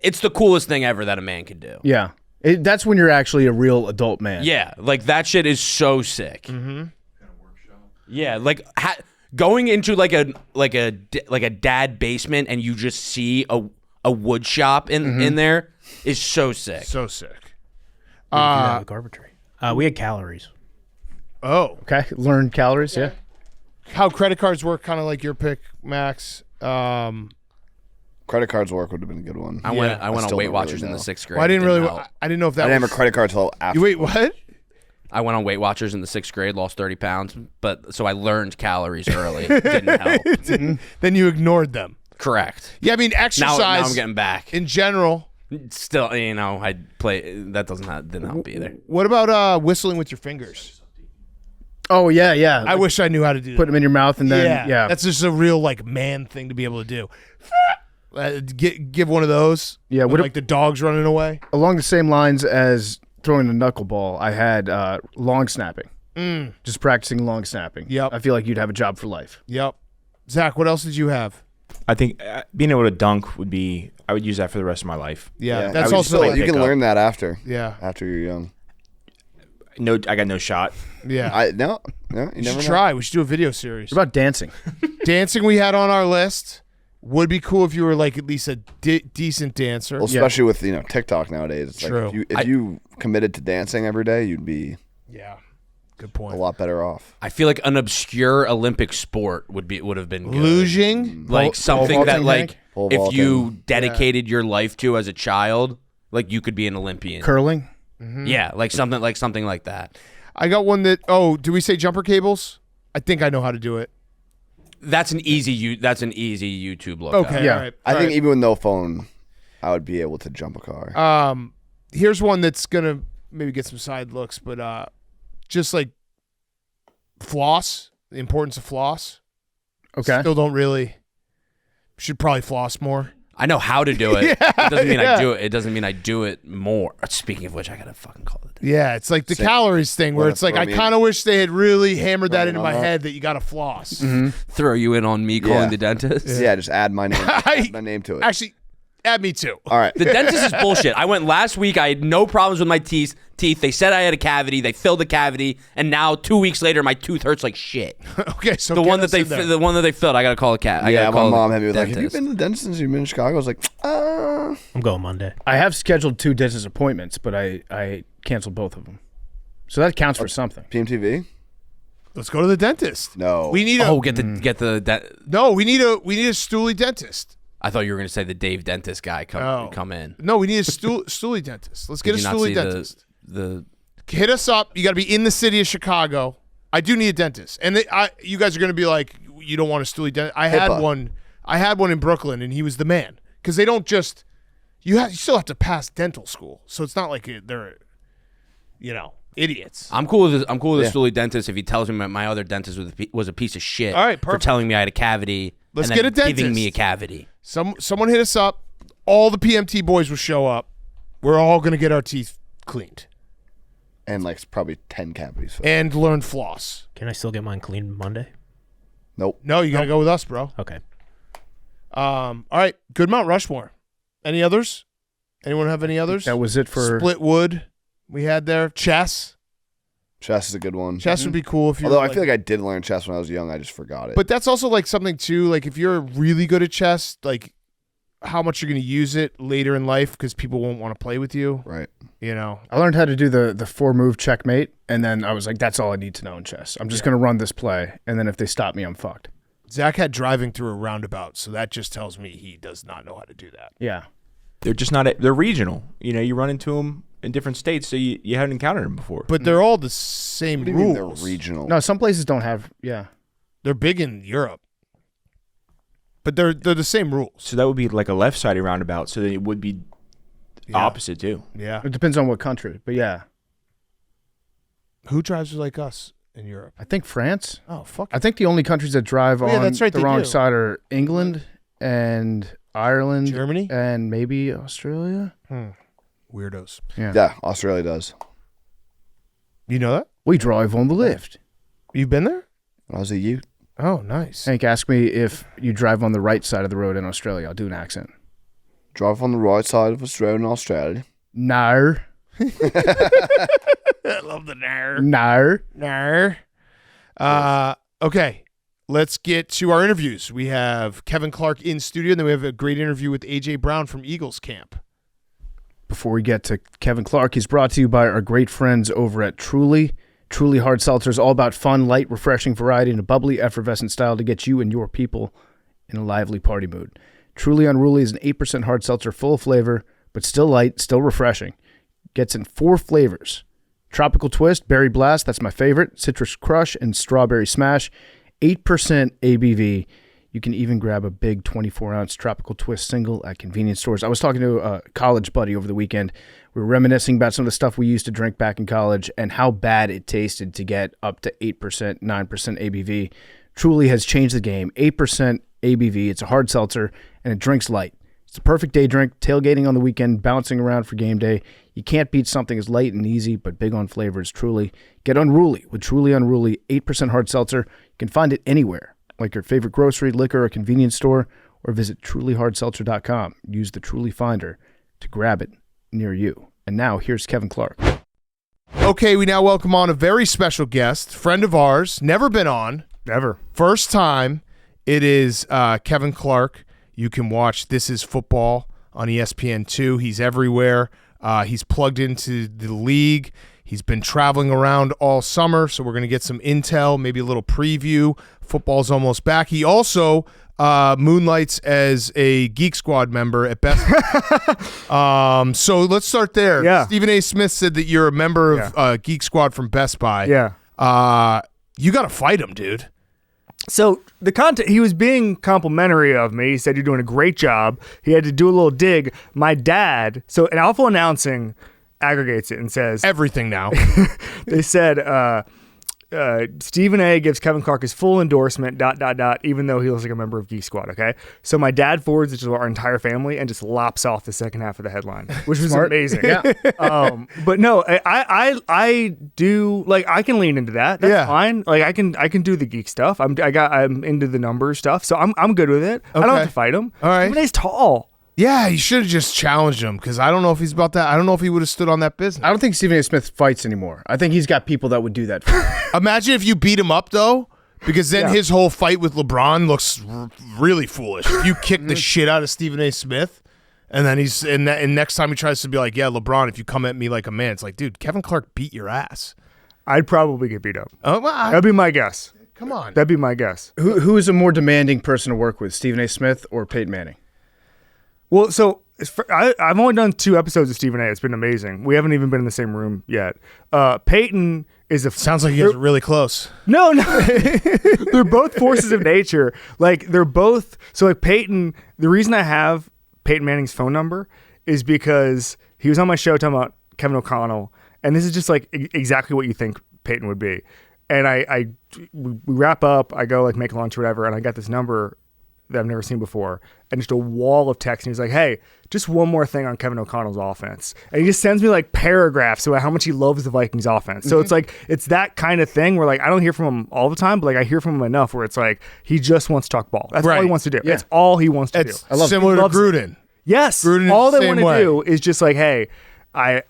It's the coolest thing ever that a man can do. Yeah. That's when you're actually a real adult man. Yeah, like that shit is so sick. Mm-hmm. Yeah, like going into like a dad basement and you just see a wood shop in there is so sick. So sick. We can do that with carpentry. We had calories. Oh. Okay. Learn calories. Yeah. How credit cards work, kind of like your pick, Max. Credit cards work would have been a good one. I went on still Weight don't Watchers really in the know. 6th grade. Well, I didn't know if that I didn't was. have a credit card till after. You wait, what? I went on Weight Watchers in the 6th grade, lost 30 pounds, but so I learned calories early. Didn't help. Then you ignored them. Correct. Yeah, I mean exercise. Now I'm getting back. In general. Still, I play. That didn't help either. What about whistling with your fingers? Oh yeah, yeah. I wish I knew how to do that. Put them in your mouth and then yeah. That's just a real like man thing to be able to do. Give one of those. Yeah, like the dogs running away. Along the same lines as throwing a knuckleball, I had long snapping. Just practicing long snapping. Yep. I feel like you'd have a job for life. Yep. Zach, what else did you have? I think being able to dunk would be. I would use that for the rest of my life. Yeah, I that's would also still, you can learn that after. Yeah. After you're young. No, I got no shot. Yeah. No, you You never should know. try. We should do a video series. What about dancing? Dancing we had on our list. Would be cool if you were like at least a decent dancer. Well, especially with TikTok nowadays. It's True. like if you committed to dancing every day, you'd be good point. a lot better off. I feel like an obscure Olympic sport would have been good. Luging, like something that like Pole if vaulting. you dedicated your life to as a child, like you could be an Olympian. Curling? Yeah, like something like that. I got one that. Oh, do we say jumper cables? I think I know how to do it. That's an easy YouTube look. Okay, up. Yeah. all right. I all think right. even with no phone, I would be able to jump a car. Here's one that's gonna maybe get some side looks, but just like floss, the importance of floss. Okay. Still don't really. Should probably floss more. I know how to do it. Yeah, it doesn't mean yeah. I do it. It doesn't mean I do it more. Speaking of which, I gotta fucking call it. Yeah, it's like the calories thing where Wanna it's like throw I me kind of wish they had really hammered that Right into on my that. head that you got to floss. Throw you in on me calling Yeah. the dentist. Yeah, just add my name. Add my name to it. Actually, add me too. All right. The dentist is bullshit. I went last week. I had no problems with my teeth. They said I had a cavity. They filled the cavity, and now 2 weeks later, my tooth hurts like shit. Okay, so The get one that us they in there. the one that they filled. I gotta call a cat. Yeah, my mom had me the like, "Have you dentist. been to the dentist since you've been in Chicago?" I was like, I'm going Monday. I have scheduled 2 dentist appointments, but I canceled both of them. So that counts for something. PMTV? Let's go to the dentist. No. We need a Oh, get the. no. We need a stoolie dentist. I thought you were gonna say the Dave Dentist guy come in. No, we need a stoolie dentist. Let's get Did a you not stoolie see dentist. the Hit us up. You got to be in the city of Chicago. I do need a dentist, and you guys are going to be like, you don't want a stoolie dentist. I had one in Brooklyn, and he was the man because they don't just you still have to pass dental school, so it's not like they're idiots. I'm cool with a stoolie dentist if he tells me my other dentist was a piece of shit. All right, for perfect. telling me I had a cavity. Let's and get then a dentist. Giving me a cavity. Someone hit us up. All the PMT boys will show up. We're all going to get our teeth cleaned And like probably 10 cavities. and learn floss. Can I still get mine cleaned Monday? Nope. No, you got to go with us, bro. Okay. All right, good Mount Rushmore. Any others? Anyone have any others? That was it for Split wood. We had there chess. Chess is a good one. Chess would be cool if you. Although I feel like I did learn chess when I was young, I just forgot it. but that's also like something too. Like if you're really good at chess, like how much you're going to use it later in life because people won't want to play with you. Right. You know, I learned how to do the 4-move checkmate, and then I was like, that's all I need to know in chess. I'm just going to run this play, and then if they stop me, I'm fucked. Zach had driving through a roundabout, so that just tells me he does not know how to do that. Yeah. They're just not. They're regional. You know, you run into them in different states, so you haven't encountered them before. But they're all the same What do you mean rules. they're regional? No, some places don't have. Yeah. They're big in Europe, but they're the same rules. So that would be like a left-sided roundabout. So then it would be opposite too. Yeah. It depends on what country, but yeah. Who drives like us in Europe? I think France. Oh, fuck. I think the only countries that drive on that's right, the they wrong do. side are England and Ireland, Germany, and maybe Australia. Weirdos. Yeah, Australia does. You know that? We drive on the left. You've been there? When I was a youth. Oh, nice. Hank, ask me if you drive on the right side of the road in Australia. I'll do an accent. Drive on the right side of Australia in Australia. No. I love the nar. No. Nar. Okay, let's get to our interviews. We have Kevin Clark in studio, and then we have a great interview with AJ Brown from Eagles camp. Before we get to Kevin Clark, he's brought to you by our great friends over at Truly. Truly Hard Seltzer is all about fun, light, refreshing variety in a bubbly, effervescent style to get you and your people in a lively party mood. Truly Unruly is an 8% hard seltzer full of flavor, but still light, still refreshing. Gets in 4 flavors. Tropical Twist, Berry Blast, that's my favorite, Citrus Crush, and Strawberry Smash. 8% ABV. You can even grab a big 24-ounce Tropical Twist single at convenience stores. I was talking to a college buddy over the weekend. We were reminiscing about some of the stuff we used to drink back in college and how bad it tasted to get up to 8%, 9% ABV. Truly has changed the game. 8% ABV. It's a hard seltzer, and it drinks light. It's the perfect day drink, tailgating on the weekend, bouncing around for game day. You can't beat something as light and easy, but big on flavors. Truly. Get unruly with Truly Unruly 8% hard seltzer. You can find it anywhere, like your favorite grocery, liquor, or convenience store, or visit trulyhardseltzer.com. Use the Truly Finder to grab it near you. And now, here's Kevin Clark. Okay, we now welcome on a very special guest, friend of ours, never been on. Never. First time. It is Kevin Clark. You can watch This Is Football on ESPN2. He's everywhere. He's plugged into the league. He's been traveling around all summer, so we're going to get some intel, maybe a little preview. Football's almost back. He also moonlights as a Geek Squad member at Best Buy. So let's start there. Yeah. Stephen A. Smith said that you're a member of Geek Squad from Best Buy. Yeah. You got to fight him, dude. So the content, he was being complimentary of me. He said, you're doing a great job. He had to do a little dig. My dad, so an Alpha Announcing aggregates it and says everything now. They said Stephen A gives Kevin Clark his full endorsement, ... even though he looks like a member of Geek Squad. Okay, so my dad forwards it to our entire family and just lops off the second half of the headline, which was amazing. Yeah. But no, I do, like, I can lean into that. That's fine. Like I can do the geek stuff. I'm into the numbers stuff, so I'm good with it. I don't have to fight him. All right. Stephen A's tall. Yeah, you should have just challenged him because I don't know if he's about that. I don't know if he would have stood on that business. I don't think Stephen A. Smith fights anymore. I think he's got people that would do that for him. Imagine if you beat him up, though, because then his whole fight with LeBron looks really foolish. If you kick the shit out of Stephen A. Smith, and then and next time he tries to be like, yeah, LeBron, if you come at me like a man, it's like, dude, Kevin Clark beat your ass. I'd probably get beat up. Oh, well, That'd be my guess. Come on. That'd be my guess. Who is a more demanding person to work with, Stephen A. Smith or Peyton Manning? Well, so I've only done 2 episodes of Stephen A. It's been amazing. We haven't even been in the same room yet. Peyton is sounds like you guys are really close. No, they're both forces of nature. Like they're both. So like Peyton, the reason I have Peyton Manning's phone number is because he was on my show talking about Kevin O'Connell, and this is just like exactly what you think Peyton would be. And we wrap up. I go like make lunch or whatever, and I got this number that I've never seen before, and just a wall of text. And he's like, hey, just one more thing on Kevin O'Connell's offense. And he just sends me like paragraphs about how much he loves the Vikings offense. So it's like, it's that kind of thing where like, I don't hear from him all the time, but like I hear from him enough where it's like, he just wants to talk ball. That's all he wants to do. That's all he wants to do. I love similar to Gruden. Yes. Gruden all the they want same to way. do is just like, hey, I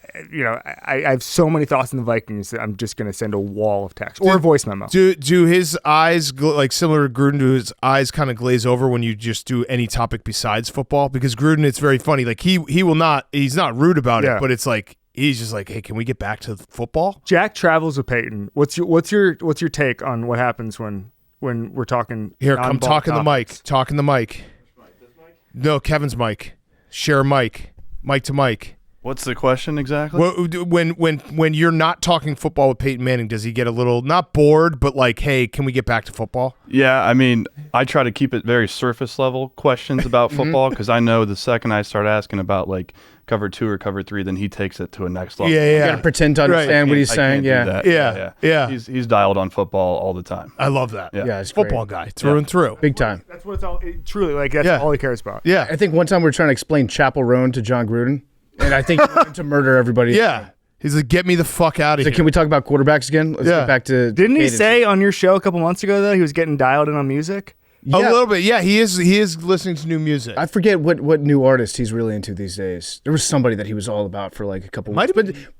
have so many thoughts on the Vikings that I'm just going to send a wall of text or a voice memo. Do his eyes, like similar to Gruden, do his eyes kind of glaze over when you just do any topic besides football? Because Gruden, it's very funny. Like he's not rude about it, but it's like he's just like, hey, can we get back to football? Jack travels with Peyton. What's your take on what happens when we're talking? Here, come talking the mic. Talking the mic. No, Kevin's mic. Share a mic. Mic to mic. What's the question exactly? When you're not talking football with Peyton Manning, does he get a little, not bored, but like, hey, can we get back to football? Yeah, I mean, I try to keep it very surface level questions about football because I know the second I start asking about like cover 2 or cover 3, then he takes it to a next level. You got to pretend to understand what he's saying. Yeah. He's dialed on football all the time. I love that. Yeah, it's football guy through and through. Big time. That's what it's all. Truly, like that's all he cares about. Yeah. I think one time we were trying to explain Chapel Roan to John Gruden. And I think he wanted to murder everybody. Yeah. He's like, get me the fuck out of here. Can we talk about quarterbacks again? Let's get back to... Didn't he say on your show a couple months ago, though, he was getting dialed in on music? A little bit. Yeah, he is listening to new music. I forget what new artist he's really into these days. There was somebody that he was all about for like a couple weeks.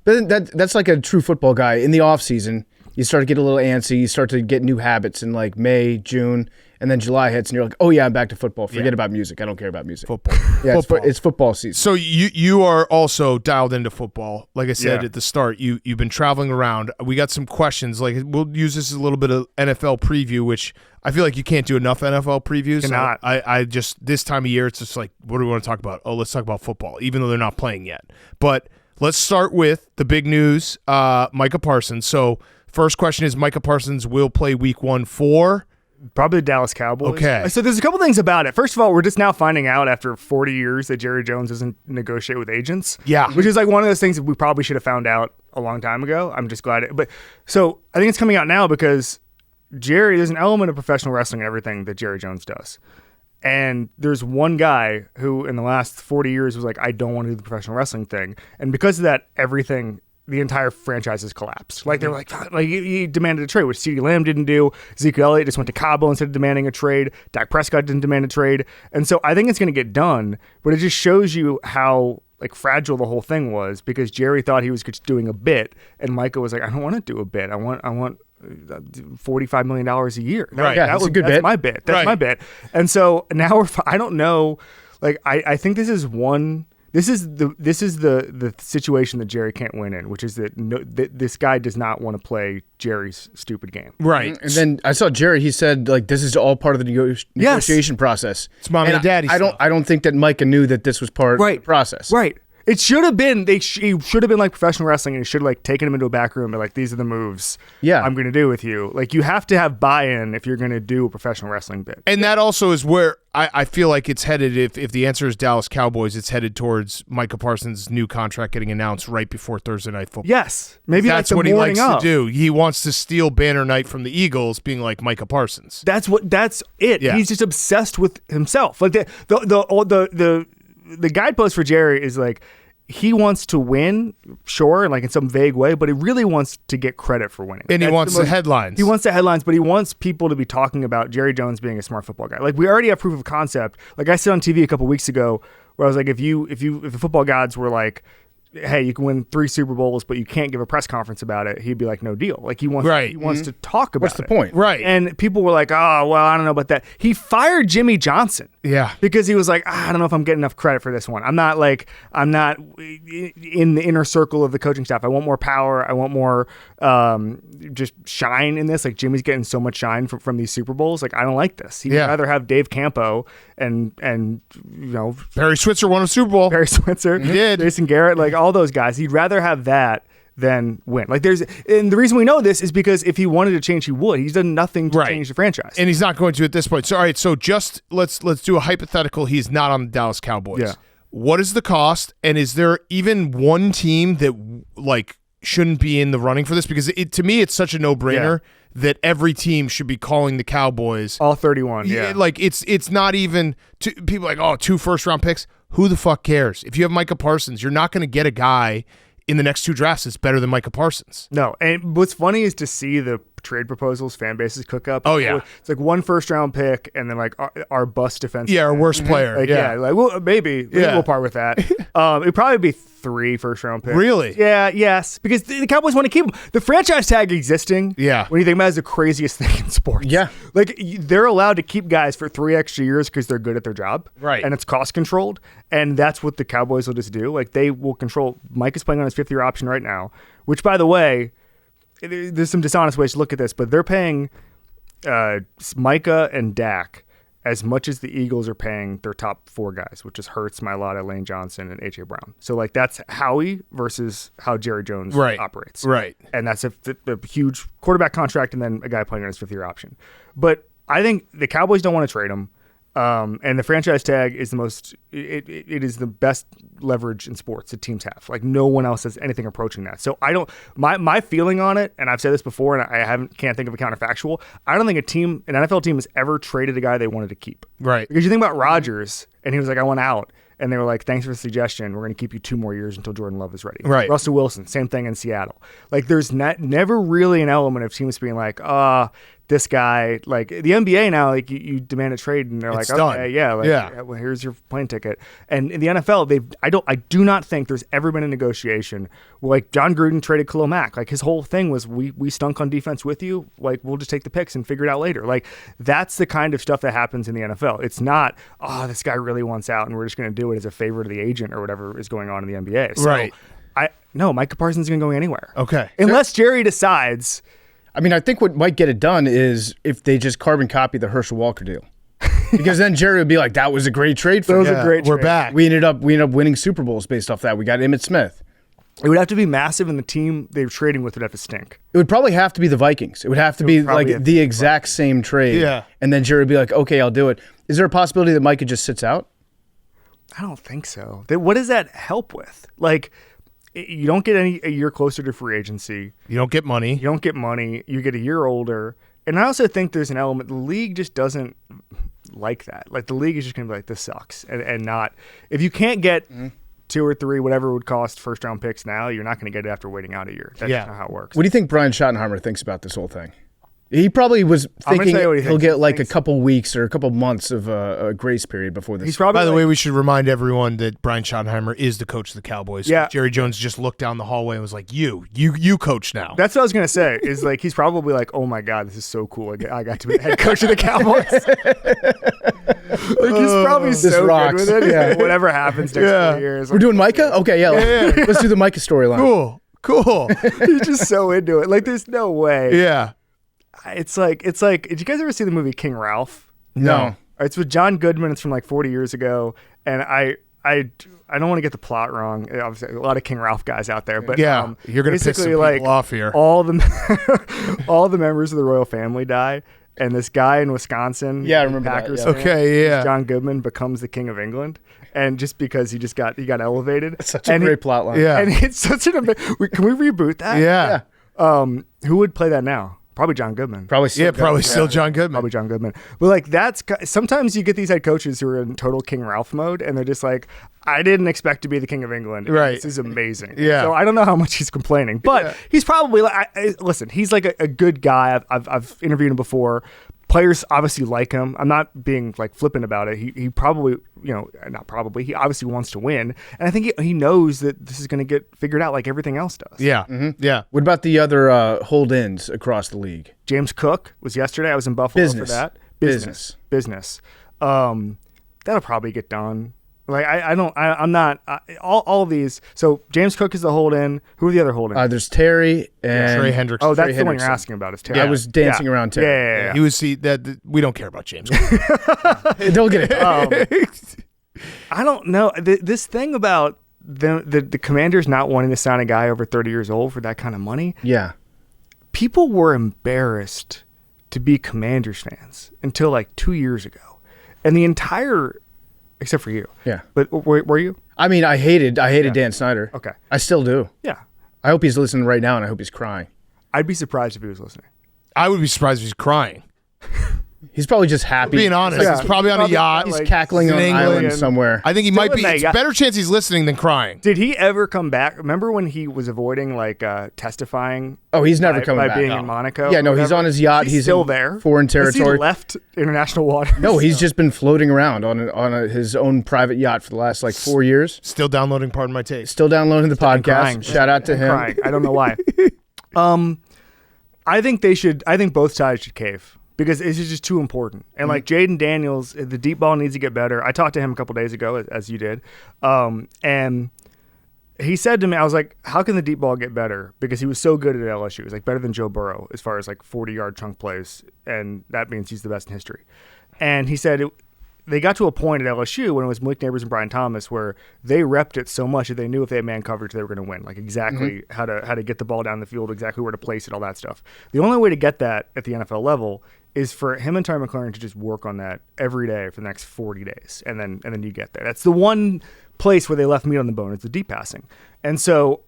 But that's like a true football guy. In the off season, you start to get a little antsy. You start to get new habits in like May, June, and then July hits, and you're like, oh yeah, I'm back to football. Forget about music. I don't care about music. Football. Yeah, it's football season. So you are also dialed into football. Like I said at the start, you've been traveling around. We got some questions. Like we'll use this as a little bit of NFL preview, which I feel like you can't do enough NFL previews. Cannot. I just, this time of year, it's just like, what do we want to talk about? Oh, let's talk about football, even though they're not playing yet. But let's start with the big news, Micah Parsons. So first question is, Micah Parsons will play week 1 for... Probably the Dallas Cowboys. Okay. So there's a couple things about it. First of all, we're just now finding out after 40 years that Jerry Jones doesn't negotiate with agents. Yeah. Which is like one of those things that we probably should have found out a long time ago. I'm just glad but so I think it's coming out now because there's an element of professional wrestling in everything that Jerry Jones does. And there's one guy who in the last 40 years was like, I don't want to do the professional wrestling thing. And because of that, the entire franchise has collapsed. Like, they were like he demanded a trade, which CeeDee Lamb didn't do. Ezekiel Elliott just went to Cabo instead of demanding a trade. Dak Prescott didn't demand a trade. And so I think it's going to get done, but it just shows you how like fragile the whole thing was because Jerry thought he was just doing a bit, and Micah was like, I don't want to do a bit. I want $45 million a year. Right. Yeah, that's a good bit. That's my bit. That's my bit. And so now I don't know. Like, I think this is one... This is the situation that Jerry can't win in, which is that this guy does not want to play Jerry's stupid game. Right. And then I saw Jerry. He said like this is all part of the negotiation process. It's mommy and daddy. I don't think that Micah knew that this was part of the process. Right. It should have been. He should have been like professional wrestling, and he should have like taken him into a back room and like, these are the moves. Yeah. I'm going to do with you. Like, you have to have buy-in if you're going to do a professional wrestling bit. And that also is where I feel like it's headed. If the answer is Dallas Cowboys, it's headed towards Micah Parsons' new contract getting announced right before Thursday Night Football. Yes, maybe that's like what he likes up. to do. He wants to steal banner night from the Eagles, being like Micah Parsons. That's it. Yeah. He's just obsessed with himself. Like the guidepost for Jerry is like, he wants to win, sure, like in some vague way, but he really wants to get credit for winning. And he wants the headlines. He wants the headlines, but he wants people to be talking about Jerry Jones being a smart football guy. Like, we already have proof of concept. Like, I said on TV a couple weeks ago where I was like, if the football gods were like, hey, you can win 3 Super Bowls, but you can't give a press conference about it, he'd be like, no deal. Like, he wants to talk about What's the point? Right. And people were like, oh, well, I don't know about that. He fired Jimmy Johnson. Yeah. Because he was like, I don't know if I'm getting enough credit for this one. I'm not in the inner circle of the coaching staff. I want more power. I want more just shine in this. Like, Jimmy's getting so much shine from these Super Bowls. Like, I don't like this. He'd rather have Dave Campo and Barry Switzer won a Super Bowl. Barry Switzer. He did. Jason Garrett, like all those guys. He'd rather have that than win. Like, and the reason we know this is because if he wanted to change, he would. He's done nothing to change the franchise, and he's not going to at this point. So, all right. So, just let's do a hypothetical. He's not on the Dallas Cowboys. Yeah. What is the cost? And is there even one team that like shouldn't be in the running for this? Because to me, it's such a no-brainer that every team should be calling the Cowboys. All 31. Yeah. Like, it's not even people like, oh, 2 first-round picks. Who the fuck cares? If you have Micah Parsons, you're not going to get a guy in the next 2 drafts that's better than Micah Parsons. No, and what's funny is to see the trade proposals fan bases cook up. Oh, yeah. It's like 1 first-round pick and then like our bust defense. Yeah, our worst player. Like, like well, maybe we'll part with that. It'd probably be 3 first-round picks. Really? Yeah, yes. Because the Cowboys want to keep them. The franchise tag existing, when you think about it, is the craziest thing in sports. Yeah. Like, they're allowed to keep guys for 3 extra years because they're good at their job. Right. And it's cost-controlled. And that's what the Cowboys will just do. Like, they will control. Mike is playing on his 5th-year option right now, which, by the way, there's some dishonest ways to look at this, but they're paying Micah and Dak as much as the Eagles are paying their top 4 guys, which is Hurts, Mailata, Lane Johnson, and A.J. Brown. So, like, that's Howie versus how Jerry Jones operates. Right. And that's a huge quarterback contract and then a guy playing on his 5th-year option. But I think the Cowboys don't want to trade him. And the franchise tag is the most. It is the best leverage in sports that teams have. Like no one else has anything approaching that. So I don't. My feeling on it, and I've said this before, and I can't think of a counterfactual. I don't think an NFL team has ever traded a guy they wanted to keep. Right. Because you think about Rodgers, and he was like, I want out. And they were like, thanks for the suggestion. We're going to keep you 2 more years until Jordan Love is ready. Right. Russell Wilson, same thing in Seattle. Like there's never really an element of teams being like, this guy, like the NBA now, like you demand a trade and they're It's like, done. okay, yeah, like, Yeah. well, here's your plane ticket. And in the NFL, I do not think there's ever been a negotiation where, like John Gruden traded Khalil Mack. Like his whole thing was, we stunk on defense with you. Like we'll just take the picks and figure it out later. Like that's the kind of stuff that happens in the NFL. It's not, this guy really wants out and we're just going to do it as a favor to the agent or whatever is going on in the NBA. So Right. No, Micah Parsons isn't going anywhere. Okay. Unless Jerry decides. I mean, I think what might get it done is if they just carbon copy the Herschel Walker deal. Because then Jerry would be like, that was a great trade for us. We're back. We ended up winning Super Bowls based off that. We got Emmitt Smith. It would have to be massive, and the team they were trading with would have to stink. It would probably have to be the Vikings. It would have to be like the exact same trade. Yeah. And then Jerry would be like, okay, I'll do it. Is there a possibility that Micah just sits out? I don't think so. What does that help with? Like, you don't get a year closer to free agency. You don't get money. You get a year older. And I also think there's an element, the league just doesn't like that. Like, the league is just going to be like, this sucks. And not, if you can't get 2 or 3, whatever it would cost first-round picks now, you're not going to get it after waiting out a year. That's just not how it works. What do you think Brian Schottenheimer thinks about this whole thing? He probably was thinking he'll get like a couple weeks or a couple months of a grace period before this. By the way, we should remind everyone that Brian Schottenheimer is the coach of the Cowboys. Yeah. Jerry Jones just looked down the hallway and was like, you coach now. That's what I was going to say, is like, he's probably like, oh my God, this is so cool. I got to be the head coach of the Cowboys. Like, he's probably so good with it. Yeah. Whatever happens next 4 years. We're doing Micah? Okay, yeah. Let's do the Micah storyline. Cool. He's just so into it. Like, there's no way. Yeah. It's like. Did you guys ever see the movie King Ralph? No. It's with John Goodman. It's from like 40 years ago, and I don't want to get the plot wrong. Obviously, a lot of King Ralph guys out there, but yeah, you're gonna piss some people off here. All the members of the royal family die, and this guy in Wisconsin, I remember Packers that. Yeah. fan, Okay, yeah. John Goodman becomes the King of England, and just because he got elevated, That's such a great plot line. Yeah, and it's such an. Can we reboot that? Yeah. Who would play that now? Probably John Goodman. Probably still John Goodman. Probably John Goodman. But like sometimes you get these head coaches who are in total King Ralph mode, and they're just like, I didn't expect to be the King of England. Right. This is amazing. Yeah. So I don't know how much he's complaining, but he's probably listen. He's like a good guy. I've interviewed him before. Players obviously like him. I'm not being like flippant about it. He probably, not probably. He obviously wants to win, and I think he knows that this is going to get figured out like everything else does. Yeah, yeah. What about the other hold-ins across the league? James Cook was yesterday. I was in Buffalo for that. Business. That'll probably get done. Like I'm not all of these. So James Cook is the hold-in. Who are the other hold-ins? There's Terry and Trey Hendrickson. Oh, that's the one you're asking about. Is Terry? I was dancing around Terry. Yeah. He was that we don't care about James. They'll get it. I don't know this thing about the Commanders not wanting to sign a guy over 30 years old for that kind of money. Yeah, people were embarrassed to be Commanders fans until like 2 years ago, and the entire. Except for you. Yeah. But were you? I mean, I hated Dan Snyder. Okay. I still do. Yeah. I hope he's listening right now, and I hope he's crying. I'd be surprised if he was listening. I would be surprised if he's crying. He's probably just happy. Being honest, he's probably on a yacht. He's cackling on an island somewhere. I think he might be. It's a better chance he's listening than crying. Did he ever come back? Remember when he was avoiding testifying? Oh, he's never coming by back. being in Monaco. Yeah, no, he's on his yacht. He's still there. Foreign Has he territory. left international waters? No, he's just been floating around on his own private yacht for the last 4 years. Still downloading Pardon My Take. Still downloading the podcast. Crying. Shout out to him. Crying. I don't know why. I think both sides should cave because it's just too important. And Jaden Daniels, the deep ball needs to get better. I talked to him a couple days ago, as you did, and he said to me, I was like, how can the deep ball get better? Because he was so good at LSU. He was better than Joe Burrow as far as 40-yard chunk plays, and that means he's the best in history. And he said they got to a point at LSU when it was Malik Neighbors and Brian Thomas where they repped it so much that they knew if they had man coverage they were going to win, exactly how to get the ball down the field, exactly where to place it, all that stuff. The only way to get that at the NFL level is for him and Terry McLaurin to just work on that every day for the next 40 days, and then you get there. That's the one place where they left meat on the bone. It's the deep passing. And so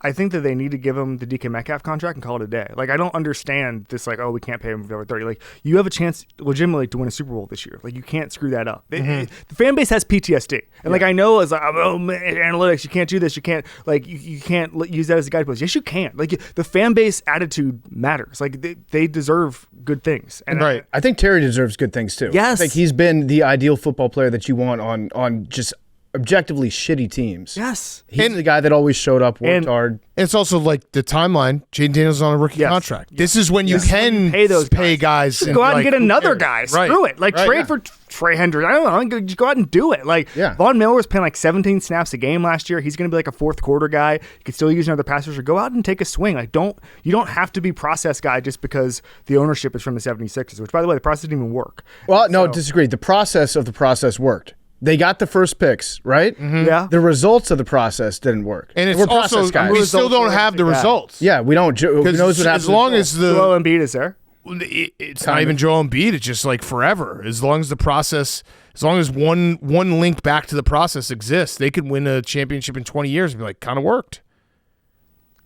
I think that they need to give him the DK Metcalf contract and call it a day. I don't understand this, we can't pay him for over 30. You have a chance legitimately to win a Super Bowl this year. You can't screw that up. The fan base has PTSD. And I know it's analytics, you can't do this. You can't, you can't use that as a guidepost. Yes, you can. The fan base attitude matters. They deserve good things. And right. I think Terry deserves good things too. Yes. I think he's been the ideal football player that you want on just objectively shitty teams. Yes. He's the guy that always showed up, worked hard. It's also the timeline. Jaden Daniels is on a rookie contract. This is when you can pay guys. Go out and get another guy. Screw it. Trade for Trey Hendricks. I don't know. Just go out and do it. Von Miller was playing 17 snaps a game last year. He's going to be a fourth quarter guy. You could still use another pass rusher. Go out and take a swing. You don't have to be process guy just because the ownership is from the 76ers, which, by the way, the process didn't even work. Well, no, disagree. The process of the process worked. They got the first picks, right? Mm-hmm. Yeah. The results of the process didn't work. And it's also, we still don't have the results. Yeah, we don't. Who knows what happens? As long as the Joel Embiid is there. It's not even Joel Embiid. It's just forever. As long as the process, as long as one link back to the process exists, they could win a championship in 20 years and be kind of worked.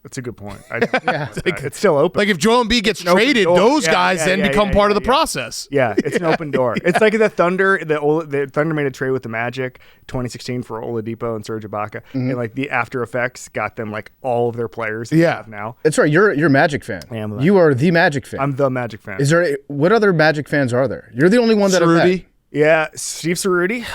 That's a good point. It's still open. If Joel Embiid gets traded, those guys then become part of the process. Yeah, it's an open door. It's like the Thunder. The Thunder made a trade with the Magic 2016 for Oladipo and Serge Ibaka, and the after effects got them all of their players. They have now. That's right. You're a Magic fan. I am. You are the Magic fan. I'm the Magic fan. Is there what other Magic fans are there? You're the only one that I've met. Yeah, Steve Cerruti.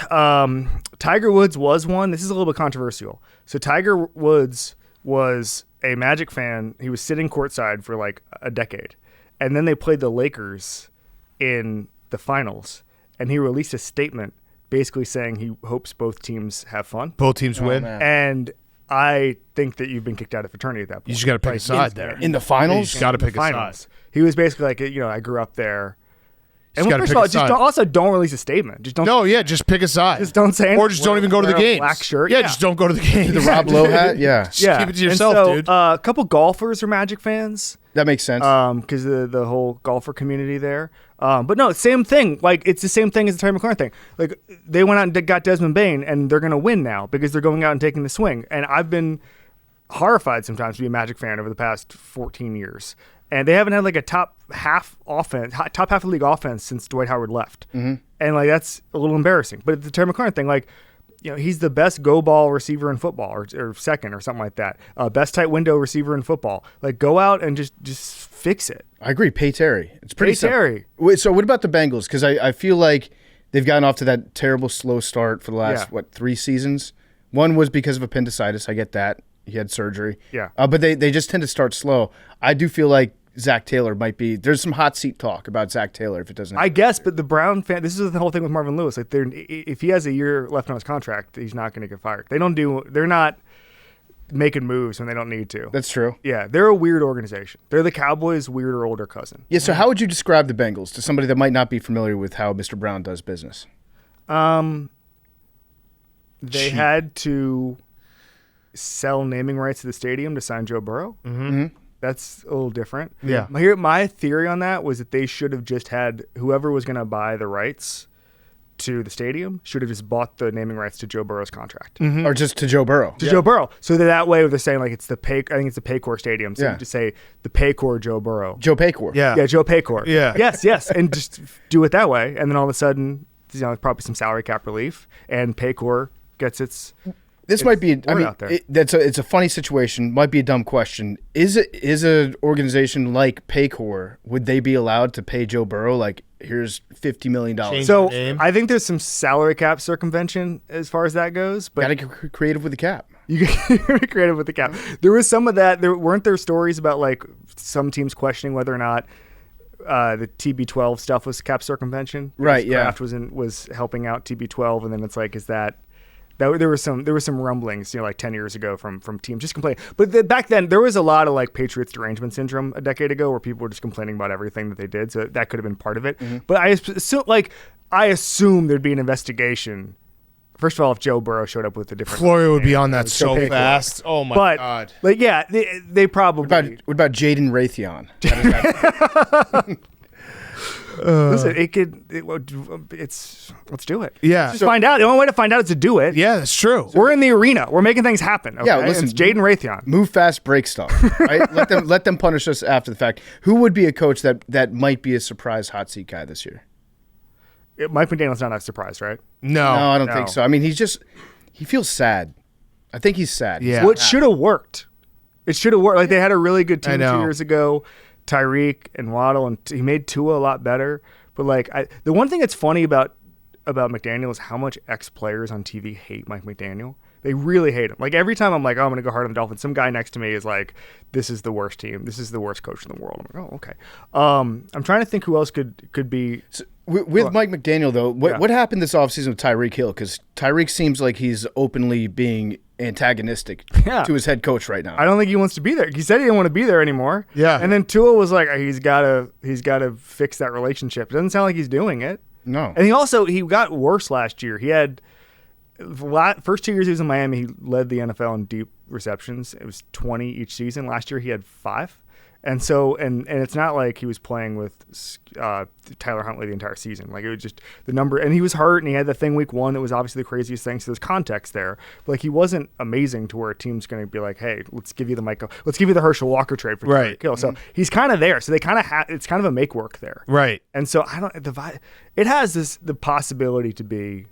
Tiger Woods was one. This is a little bit controversial. So Tiger Woods was a Magic fan. He was sitting courtside for a decade, and then they played the Lakers in the finals, and he released a statement basically saying he hopes both teams have fun. Both teams win. Man. And I think that you've been kicked out of fraternity at that point. You just got to pick a side there. In the finals? You just got to pick a side. He was basically I grew up there. And gotta first pick of all, a side. also don't release a statement. Just don't. No, yeah, just pick a side. Just don't say anything. Or just don't even go to the Wear a games. black shirt. Yeah, just don't go to the games. The Rob Lowe hat? Yeah. Just keep it to yourself, and so, dude. A couple golfers are Magic fans. That makes sense. Because the whole golfer community there. But no, same thing. It's the same thing as the Terry McLaurin thing. They went out and got Desmond Bain, and they're going to win now because they're going out and taking the swing. And I've been horrified sometimes to be a Magic fan over the past 14 years. And they haven't had a top half of the league offense since Dwight Howard left. Mm-hmm. And that's a little embarrassing. But the Terry McLaurin thing, he's the best go ball receiver in football, or second, or something like that. Best tight window receiver in football. Go out and just fix it. I agree. Pay Terry. It's pretty simple. Terry. Wait, so what about the Bengals? Because I feel like they've gotten off to that terrible slow start for the last 3 seasons. One was because of appendicitis. I get that. He had surgery. Yeah. But they just tend to start slow. I do feel like Zach Taylor might be. There's some hot seat talk about Zach Taylor if it doesn't. I guess, but the Brown fan. This is the whole thing with Marvin Lewis. If he has a year left on his contract, he's not going to get fired. They're not making moves when they don't need to. That's true. Yeah, they're a weird organization. They're the Cowboys' weirder older cousin. Yeah. So how would you describe the Bengals to somebody that might not be familiar with how Mr. Brown does business? They had to sell naming rights to the stadium to sign Joe Burrow. Mm-hmm. That's a little different. Yeah. My theory on that was that they should have just had whoever was going to buy the rights to the stadium should have just bought the naming rights to Joe Burrow's contract. Or just to Joe Burrow. Joe Burrow. So that way they're saying like it's the I think it's the Paycor Stadium. So you just say the Paycor Joe Burrow. Joe Paycor. Yeah, Joe Paycor. Yeah. Yes. And just do it that way. And then all of a sudden, probably some salary cap relief and Paycor gets its This might be. I mean, out there. it's a funny situation. Might be a dumb question. Is an organization like Paycor, would they be allowed to pay Joe Burrow like here's $50 million? So I think there's some salary cap circumvention as far as that goes. But gotta get creative with the cap. You can be creative with the cap. There was some of that. Weren't there stories about like some teams questioning whether or not the TB12 stuff was cap circumvention? Right. Yeah. Kraft was helping out TB12, and then it's like, is that there was some rumblings, like 10 years ago from teams just complaining. But back then there was a lot of like Patriots derangement syndrome a decade ago where people were just complaining about everything that they did. So that could have been part of it. Mm-hmm. But I assume thered be an investigation. First of all, if Joe Burrow showed up with a different, Florio would be on that so Paycor. fast. Oh my but, god! Like, yeah, they probably. What about Jaden Raytheon? Listen, let's do it. Yeah. Just find out. The only way to find out is to do it. Yeah, that's true. We're in the arena. We're making things happen. Okay? Yeah, listen, it's Jaden Raytheon. Move fast, break stuff. Right? let them punish us after the fact. Who would be a coach that might be a surprise hot seat guy this year? Mike McDaniel's not a surprise, right? No, I don't think so. I mean, he feels sad. I think he's sad. Yeah. Well, it should have worked. It should have worked. Like, they had a really good team 2 know. years ago, Tyreek and Waddle, and he made Tua a lot better. But like, the one thing that's funny about McDaniel is how much ex-players on TV hate Mike McDaniel. They really hate him. Like, every time I'm like, oh, I'm going to go hard on the Dolphins, some guy next to me is like, this is the worst team. This is the worst coach in the world. I'm like, oh, okay. I'm trying to think who else could be. So, with Mike McDaniel, though, what happened this offseason with Tyreek Hill? Because Tyreek seems like he's openly being antagonistic to his head coach right now. I don't think he wants to be there. He said he didn't want to be there anymore. Yeah. And then Tua was like, he's got to fix that relationship. It doesn't sound like he's doing it. No. And he got worse last year. He had first 2 years he was in Miami, he led the NFL in deep receptions. It was 20 each season. Last year he had 5. And so, and it's not like he was playing with Tyler Huntley the entire season. Like, it was just the number, and he was hurt, and he had the thing week 1 that was obviously the craziest thing. So there's context there. But like, he wasn't amazing to where a team's going to be like, hey, let's give you the Herschel Walker trade for Tyreek Hill. So he's kind of there. So they kind of it's kind of a make work there. Right. And so it has the possibility to be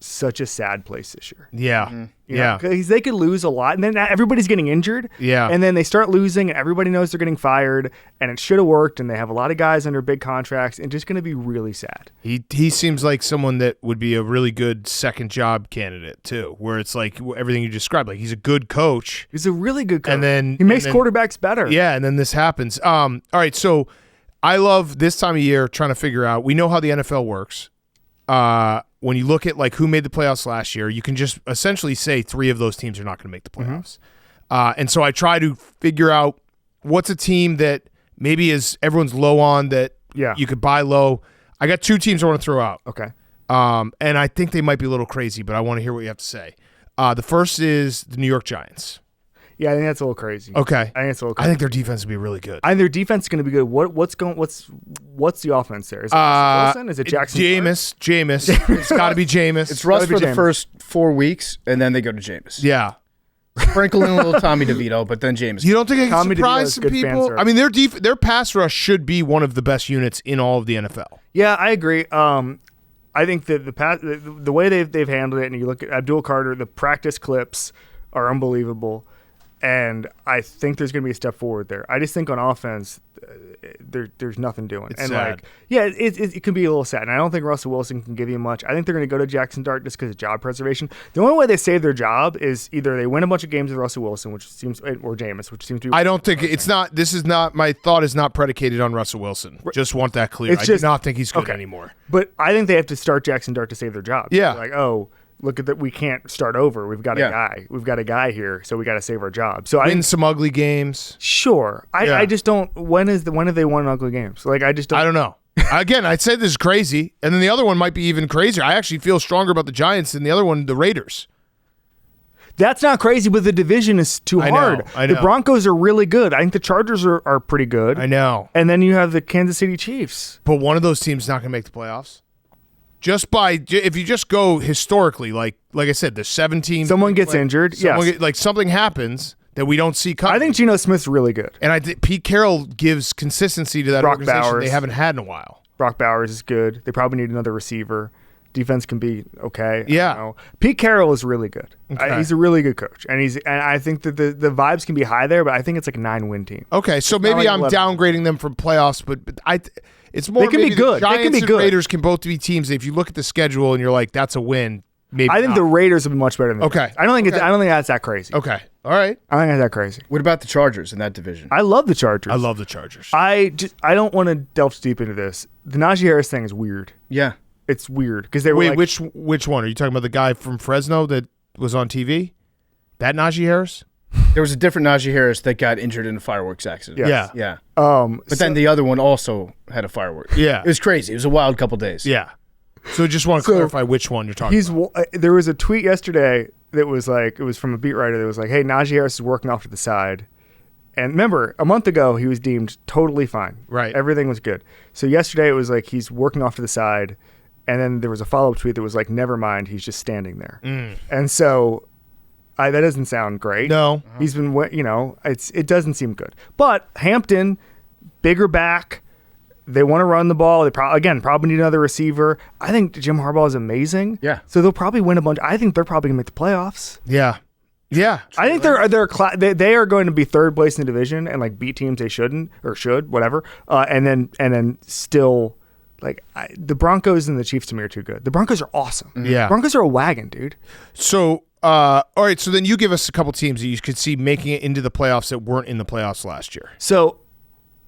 such a sad place this year. Yeah. Yeah. Because they could lose a lot, and then everybody's getting injured. Yeah. And then they start losing, and everybody knows they're getting fired, and it should have worked, and they have a lot of guys under big contracts, and just going to be really sad. He seems like someone that would be a really good second job candidate too, where it's like everything you described. Like, he's a good coach. He's a really good coach. And then he makes quarterbacks better. Yeah, and then this happens. All right, so I love this time of year trying to figure out. We know how the NFL works. When you look at like who made the playoffs last year, you can just essentially say 3 of those teams are not going to make the playoffs. And so I try to figure out what's a team that maybe is everyone's low on that you could buy low. I got 2 teams I want to throw out. Okay. And I think they might be a little crazy, but I want to hear what you have to say. The first is the New York Giants. Yeah, I think that's a little crazy. Okay. I think it's a little crazy. I think their defense will be really good. I think their defense is going to be good. What's the offense there? Is it Wilson? Is it Jackson? Jameis. It's got to be Jameis. It's Russ for the first 4 weeks, and then they go to Jameis. Yeah. Sprinkle in a little Tommy DeVito, but then Jameis. You don't think it can Tommy surprise DeVito's some good people? fan I mean, their pass rush should be one of the best units in all of the NFL. Yeah, I agree. I think that the way they've handled it, and you look at Abdul Carter, the practice clips are unbelievable. And I think there's going to be a step forward there. I just think on offense, there's nothing doing. It's and sad. It can be a little sad. And I don't think Russell Wilson can give you much. I think they're going to go to Jackson Dart just because of job preservation. The only way they save their job is either they win a bunch of games with Russell Wilson, or Jameis, which seems to be. I don't think it's not. This is not. My thought is not predicated on Russell Wilson. Just want that clear. I do not think he's good anymore. But I think they have to start Jackson Dart to save their job. Yeah. They're like, oh, look at that. We can't start over. We've got a guy. We've got a guy here, so we got to save our job. So win some ugly games. Sure. I just don't. When have they won ugly games? Like, I just don't. I don't know. Again, I'd say this is crazy, and then the other one might be even crazier. I actually feel stronger about the Giants than the other one, the Raiders. That's not crazy, but the division is too hard. I know. The Broncos are really good. I think the Chargers are pretty good. I know. And then you have the Kansas City Chiefs. But one of those teams is not going to make the playoffs. if you just go historically, like I said, the 17. Someone gets injured. Yes. Something happens that we don't see coming. I think Geno Smith's really good. And I think Pete Carroll gives consistency to that Brock organization Bowers. they haven't had in a while. Brock Bowers is good. They probably need another receiver. Defense can be okay. Yeah. I don't know. Pete Carroll is really good. Okay. He's a really good coach. And I think that the vibes can be high there, but I think it's like a 9-win team. Okay, so maybe like I'm 11. downgrading them from playoffs, but it's more They can be maybe good. The They Giants can be and good. Raiders can both be teams that if you look at the schedule and you're like, that's a win. Maybe I think not. the Raiders will be much better than the Okay. Giants. I don't think that's that crazy. Okay. All right. I don't think that's that crazy. What about the Chargers in that division? I love the Chargers. I love the Chargers. I don't want to delve deep into this. The Najee Harris thing is weird. Yeah. It's weird because they were Wait, like, which one? Are you talking about the guy from Fresno that was on TV? That Najee Harris? There was a different Najee Harris that got injured in a fireworks accident. Yes. Yeah. But then the other one also had a firework. Yeah. It was crazy. It was a wild couple days. Yeah. So just want to clarify which one you're talking about. There was a tweet yesterday that was like, it was from a beat writer that was like, hey, Najee Harris is working off to the side. And remember, a month ago, he was deemed totally fine. Right. Everything was good. So yesterday, it was like he's working off to the side. And then there was a follow-up tweet that was like, never mind, he's just standing there. And so that doesn't sound great. No. He's been, it doesn't seem good. But Hampton, bigger back. They want to run the ball. They probably need another receiver. I think Jim Harbaugh is amazing. Yeah. So they'll probably win a bunch. I think they're probably going to make the playoffs. Yeah. Yeah. I think they are going to be third place in the division and like beat teams they shouldn't or should, whatever. And then still the Broncos and the Chiefs to me are too good. The Broncos are awesome. Yeah. Broncos are a wagon, dude. So, all right. So then you give us a couple teams that you could see making it into the playoffs that weren't in the playoffs last year. So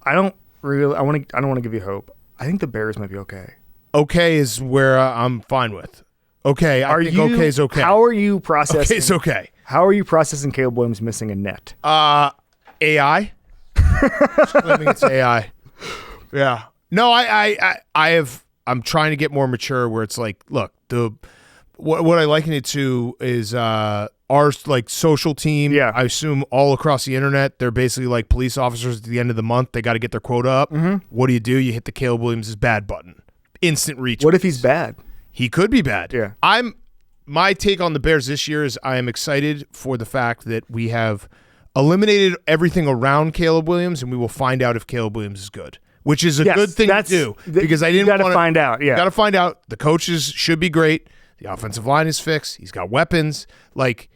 I don't want to give you hope. I think the Bears might be okay. Okay is where I'm fine with. Okay. I think okay is okay. How are you processing? Okay is okay. How are you processing Caleb Williams missing a net? AI. Just claiming it's AI. Yeah. No, I'm trying to get more mature where it's like, look, what I liken it to is our like social team. Yeah. I assume all across the internet, they're basically like police officers at the end of the month. They got to get their quota up. Mm-hmm. What do? You hit the Caleb Williams is bad button. Instant reach. What if he's bad? He could be bad. Yeah. My take on the Bears this year is I am excited for the fact that we have eliminated everything around Caleb Williams, and we will find out if Caleb Williams is good, which is a good thing to do because I didn't got to wanna- find out. Yeah. Got to find out. The coaches should be great. The offensive line is fixed. He's got weapons. Like,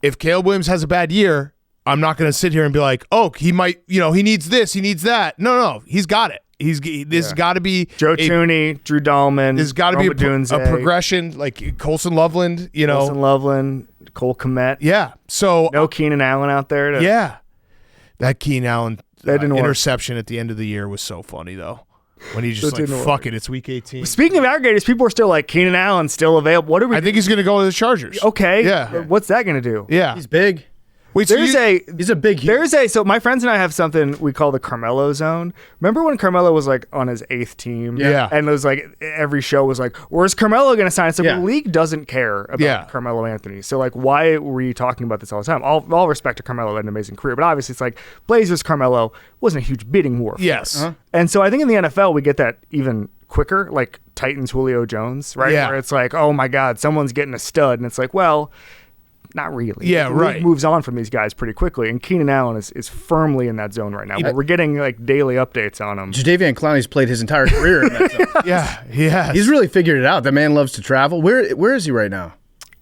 if Caleb Williams has a bad year, I'm not going to sit here and be like, oh, he might, he needs this, he needs that. No, he's got it. This has got to be Joe Tooney, Drew Dahlman. There's got to be a progression, like Colson Loveland. Colson Loveland, Cole Kmet. Yeah. So no Keenan Allen out there. Yeah. That Keenan Allen didn't work. interception at the end of the year was so funny though. When he just like, fuck it, it's week 18. Speaking of aggregators, people are still like, Keenan Allen's still available. What are we? I think he's going to go to the Chargers. Okay. Yeah. What's that going to do? Yeah. He's big. Wait, he's a big hero. So my friends and I have something we call the Carmelo zone. Remember when Carmelo was like on his 8th team? Yeah. And it was like every show was like, where's Carmelo going to sign? So Yeah. the league doesn't care about Carmelo Anthony. So like, why were you talking about this all the time? All respect to Carmelo, had an amazing career, but obviously it's like Blazers Carmelo wasn't a huge bidding war. Yes. And so I think in the NFL we get that even quicker, like Titans Julio Jones, right? Yeah. Where it's like, oh my God, someone's getting a stud, and it's like, well, not really. Yeah, The league right. moves on from these guys pretty quickly, and Keenan Allen is firmly in that zone right now. We're getting like daily updates on him. Jadeveon Clowney's played his entire career in that zone. Yeah, he has. He's really figured it out. That man loves to travel. Where is he right now?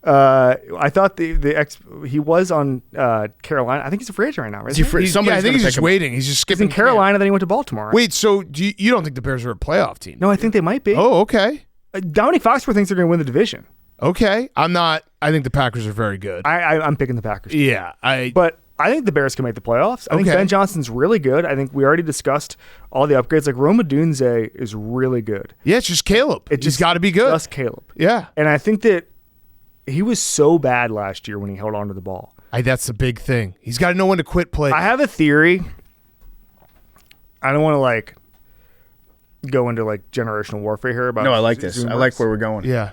I thought he was on Carolina. I think he's a free agent right now, right? Is he free? I think he's just waiting. He's just He's skipping in Carolina, then he went to Baltimore. Right? Wait, so you don't think the Bears are a playoff team? No, I think they might be. Oh, okay. Dominique Foxworth thinks they're going to win the division. Okay. I'm not. I think the Packers are very good. I'm picking the Packers. Yeah. But I think the Bears can make the playoffs. I think Okay. Ben Johnson's really good. I think we already discussed all the upgrades. Like Rome Odunze is really good. Yeah, it's just Caleb. It's He's got to be good. Just Caleb. Yeah. And I think that he was so bad last year when he held on to the ball. That's the big thing. He's got to know when to quit play. I have a theory. I don't want to like go into like generational warfare here about. No, I like this. Zoom I like works. where we're going. Yeah.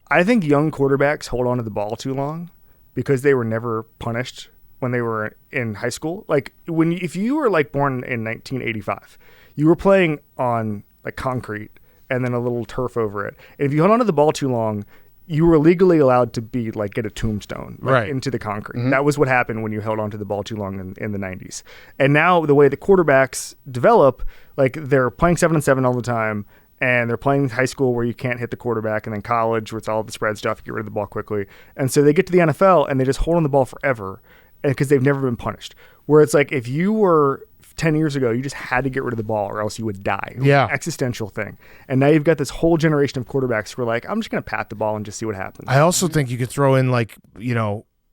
I think young quarterbacks hold on to the ball too long because they were never punished when they were in high school. Like if you were like born in 1985, you were playing on like concrete and then a little turf over it. And if you held onto the ball too long, you were legally allowed to be like get a tombstone into the concrete. Mm-hmm. That was what happened when you held onto the ball too long in the 90s. And now the way the quarterbacks develop, like they're playing 7-on-7 all the time, and they're playing high school where you can't hit the quarterback, and then college where it's all the spread stuff, you get rid of the ball quickly. And so they get to the NFL and they just hold on the ball forever, and because they've never been punished. Where it's like if you were 10 years ago, you just had to get rid of the ball or else you would die. Yeah. Existential thing. And now you've got this whole generation of quarterbacks who are like, I'm just going to pat the ball and just see what happens. I also think you could throw in like,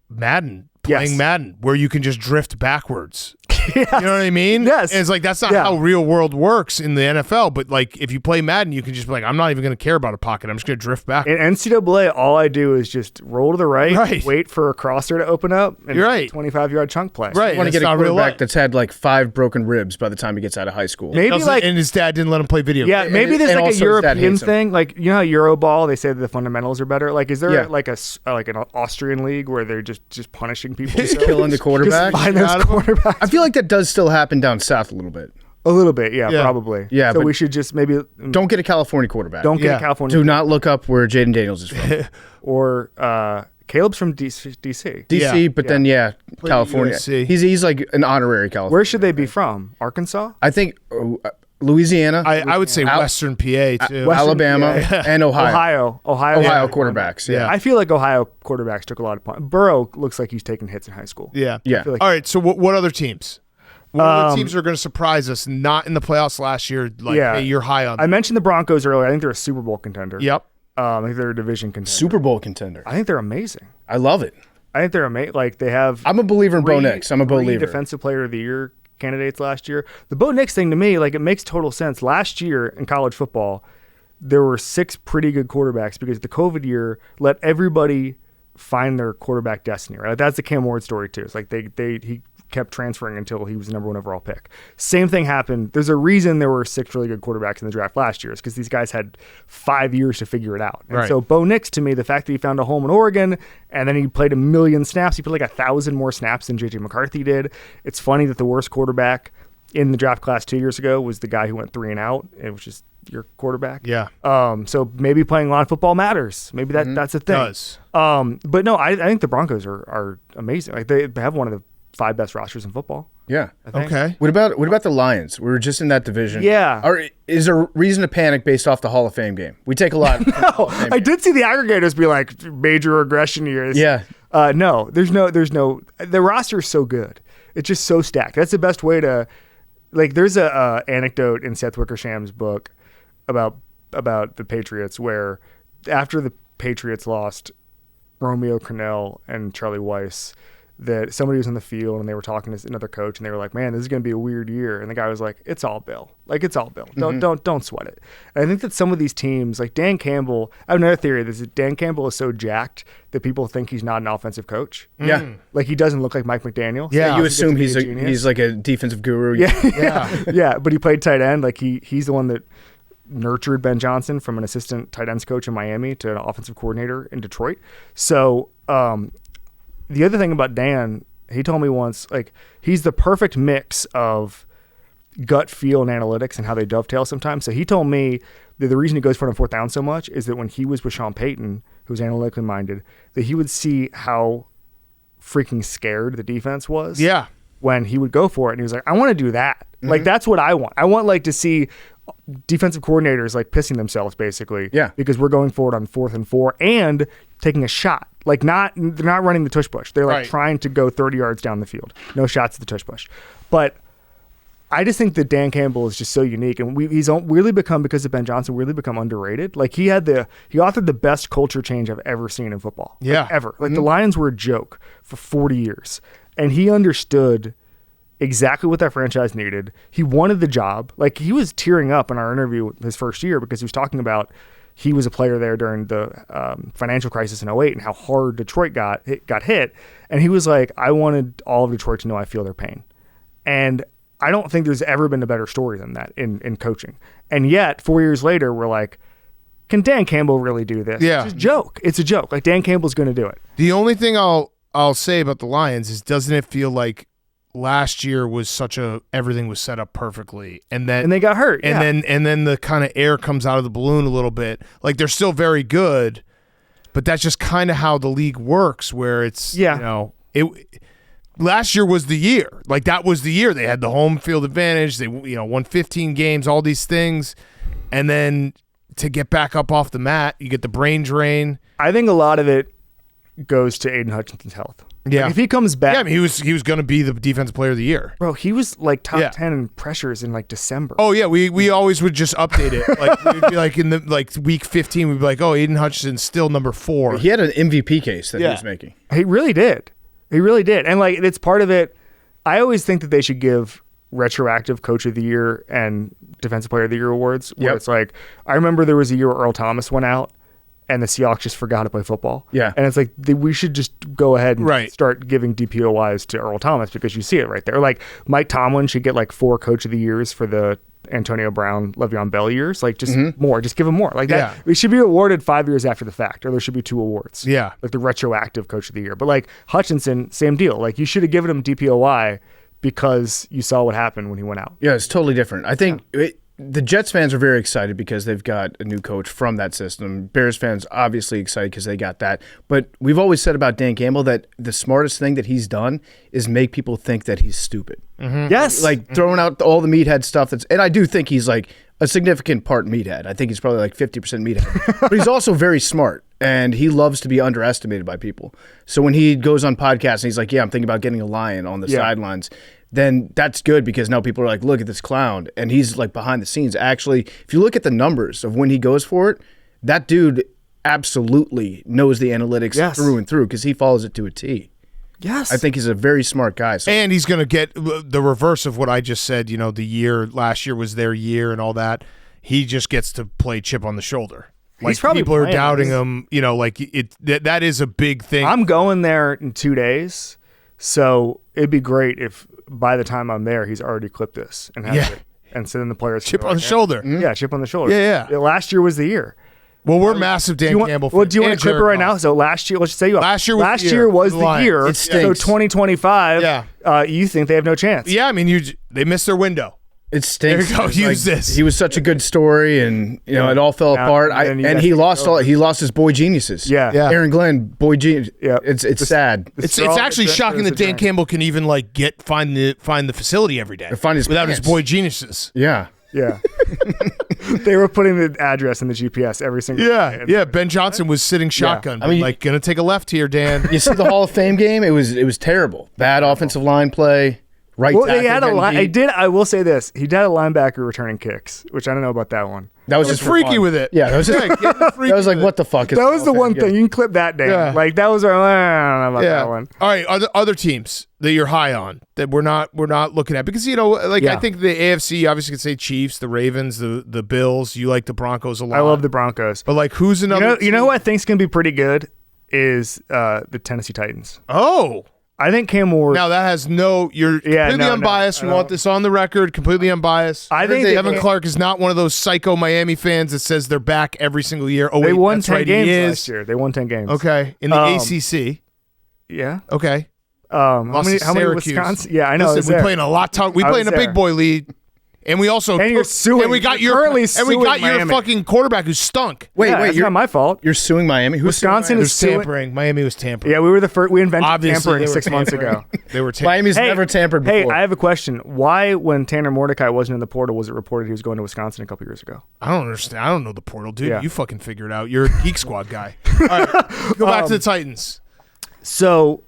Madden, playing Madden, where you can just drift backwards. Yes. You know what I mean? Yes. And it's like, that's not how real world works in the NFL. But like, if you play Madden, you can just be like, I'm not even going to care about a pocket. I'm just going to drift back. In NCAA, all I do is just roll to the right. Wait for a crosser to open up, and 25-yard chunk play. Right. You want to get a quarterback that's had like 5 broken ribs by the time he gets out of high school. Maybe and his dad didn't let him play video games. Yeah, maybe there's like a European thing. Like, you know how Euroball, they say that the fundamentals are better? Like, is there like an Austrian league where they're just punishing people? Just killing the quarterback? I feel like that does still happen down south a little bit. A little bit, probably. Yeah, so we should just maybe don't get a California quarterback. Don't get a California. Do not look up where Jaden Daniels is from. Or Caleb's from DC. DC, but then California. He's like an honorary California. Where should they be from? Arkansas? I think Louisiana. I would say Western PA too. Alabama and Ohio. Ohio quarterbacks. Yeah. I feel like Ohio quarterbacks took a lot of punts. Burrow looks like he's taking hits in high school. Yeah. Like all right. So what other teams? What other teams are going to surprise us? Not in the playoffs last year. Like, hey, you're high on them. I mentioned the Broncos earlier. I think they're a Super Bowl contender. Yep. I think they're a division contender. Super Bowl contender. I think they're amazing. I love it. I think they're amazing. Like they have. I'm a believer in Bo Nix. I'm a believer. Defensive Player of the Year candidates last year. The Bo Nix thing to me, like it makes total sense. Last year in college football, there were 6 pretty good quarterbacks because the COVID year let everybody find their quarterback destiny. Right, that's the Cam Ward story too. It's like he kept transferring until he was the number 1 overall pick. Same thing happened. There's a reason there were 6 really good quarterbacks in the draft last year. It's because these guys had 5 years to figure it out. And so Bo Nix, to me, the fact that he found a home in Oregon and then he played 1 million snaps, he played like 1,000 more snaps than J.J. McCarthy did. It's funny that the worst quarterback in the draft class 2 years ago was the guy who went 3 and out, which is your quarterback. Yeah. So maybe playing a lot of football matters. Maybe that's a thing. It does. But no, I think the Broncos are amazing. Like they have one of the 5 best rosters in football. Yeah. Okay. What about the Lions? We were just in that division. Yeah. Is there reason to panic based off the Hall of Fame game? We take a lot. No, I did see the aggregators be like major regression years. Yeah. No, there's no. The roster is so good. It's just so stacked. That's the best way to. Like, there's a anecdote in Seth Wickersham's book about the Patriots where after the Patriots lost Romeo Crennel and Charlie Weiss, that somebody was on the field and they were talking to another coach and they were like, man, this is going to be a weird year. And the guy was like, it's all Bill. Like, it's all Bill. Don't sweat it. And I think that some of these teams, like Dan Campbell, I have another theory that Dan Campbell is so jacked that people think he's not an offensive coach. Yeah. Like, he doesn't look like Mike McDaniel. Yeah. You assume he's like a defensive guru. Yeah. But he played tight end. Like, he's the one that nurtured Ben Johnson from an assistant tight ends coach in Miami to an offensive coordinator in Detroit. So, the other thing about Dan, he told me once, like, he's the perfect mix of gut feel and analytics and how they dovetail sometimes. So he told me that the reason he goes for it on 4th down so much is that when he was with Sean Payton, who's analytically minded, that he would see how freaking scared the defense was. Yeah. When he would go for it. And he was like, I want to do that. Mm-hmm. Like, that's what I want. I want, like, to see defensive coordinators, like, pissing themselves, basically. Yeah. Because we're going for it on 4th and 4 and taking a shot. Like, they're not running the tush push. They're, like, trying to go 30 yards down the field. No shots at the tush push. But I just think that Dan Campbell is just so unique. And he's really become, because of Ben Johnson, really become underrated. Like, he authored the best culture change I've ever seen in football. Yeah. Like, ever. Like, the Lions were a joke for 40 years. And he understood exactly what that franchise needed. He wanted the job. Like, he was tearing up in our interview his first year because he was talking about he was a player there during the financial crisis in 2008 and how hard Detroit got hit. And he was like, I wanted all of Detroit to know I feel their pain. And I don't think there's ever been a better story than that in coaching. And yet, 4 years later, we're like, can Dan Campbell really do this? Yeah. It's a joke. It's a joke. Like, Dan Campbell's going to do it. The only thing I'll say about the Lions is, doesn't it feel like last year was everything was set up perfectly, and they got hurt, and then the kind of air comes out of the balloon a little bit. Like they're still very good, but that's just kind of how the league works, where it's last year was the year. Like that was the year they had the home field advantage. They won 15 games, all these things, and then to get back up off the mat, you get the brain drain. I think a lot of it goes to Aiden Hutchinson's health. Yeah, like if he comes back, I mean, he was going to be the defensive player of the year, bro. He was like top 10 in pressures in like December. Oh yeah, we always would just update it. Like we'd be like in the week 15, we'd be like, oh, Aiden Hutchinson's still number 4. He had an MVP case that he was making. He really did. And like it's part of it. I always think that they should give retroactive Coach of the Year and Defensive Player of the Year awards. Where it's like, I remember there was a year where Earl Thomas went out, and the Seahawks just forgot to play football. Yeah. And it's like, we should just go ahead and start giving DPOYs to Earl Thomas because you see it right there. Like, Mike Tomlin should get like 4 Coach of the Years for the Antonio Brown, Le'Veon Bell years. Like, just more. Just give him more. Like that. It should be awarded 5 years after the fact, or there should be 2 awards. Yeah. Like the retroactive Coach of the Year. But like Hutchinson, same deal. Like, you should have given him DPOY because you saw what happened when he went out. Yeah, it's totally different. I think the Jets fans are very excited because they've got a new coach from that system. Bears fans obviously excited because they got that. But we've always said about Dan Campbell that the smartest thing that he's done is make people think that he's stupid. Yes. Like throwing out all the meathead stuff. And I do think he's like a significant part meathead. I think he's probably like 50% meathead. But he's also very smart. And he loves to be underestimated by people. So when he goes on podcasts and he's like, yeah, I'm thinking about getting a lion on the sidelines, then that's good because now people are like, look at this clown. And he's like behind the scenes. Actually, if you look at the numbers of when he goes for it, that dude absolutely knows the analytics through and through because he follows it to a T. Yes. I think he's a very smart guy. So. And he's going to get the reverse of what I just said. You know, last year was their year and all that. He just gets to play chip on the shoulder. Like people are doubting him, you know, like that is a big thing. I'm going there in 2 days, so it'd be great if by the time I'm there, he's already clipped this and has it. And so then the players chip on the shoulder. Yeah, chip on the shoulder. Yeah. Last year was the year. Well, we're massive Dan Campbell fans. Well, do you want to clip it right now? So last year, let's just say last year was the year. It stinks. So 2025, you think they have no chance? Yeah, I mean, they missed their window. It stinks. There you go. Use this. He was such a good story, and it all fell apart. And he lost his boy geniuses. Yeah. Aaron Glenn, boy genius. Yeah, it's sad. It's actually shocking that Dan Campbell can even like find the facility every day without his boy geniuses. Yeah. Yeah. They were putting the address in the GPS every single day. Yeah. Ben Johnson was sitting shotgun. Yeah. I mean, like, gonna take a left here, Dan. You see the Hall of Fame game? It was terrible. Bad offensive line play. Right. Well, they had a line. I will say this. He did a linebacker returning kicks, which I don't know about that one. That was just freaky with it. Yeah, that was just that was like, what the fuck? That was the one thing you can clip that day. Yeah. Like that was I don't know about that one. All right, other teams that you're high on that we're not looking at because I think the AFC obviously could say Chiefs, the Ravens, the Bills. You like the Broncos a lot. I love the Broncos, but like who's another? You know who I think's gonna be pretty good is the Tennessee Titans. Oh. I think Cam Ward. Now that has you're completely unbiased. We want this on the record, completely unbiased. I think Evan Clark is not one of those psycho Miami fans that says they're back every single year. Oh, they won 10 right, games last year. They won 10 games. Okay, in the ACC. Yeah. Okay. How many Wisconsin? Yeah, I know. Listen, we play in a lot. We play in a big boy league. And we also you're suing. And we got your fucking quarterback who stunk. Wait, it's not my fault. You're suing Miami. Wisconsin is tampering. Miami was tampering. Yeah, we were the first. We invented tampering 6 months ago. They were tampering. Miami's never tampered before. Hey, I have a question. Why, when Tanner Mordecai wasn't in the portal, was it reported he was going to Wisconsin a couple years ago? I don't understand. I don't know the portal, dude. Yeah. You fucking figure it out. You're a Geek Squad guy. All right, go back to the Titans. So.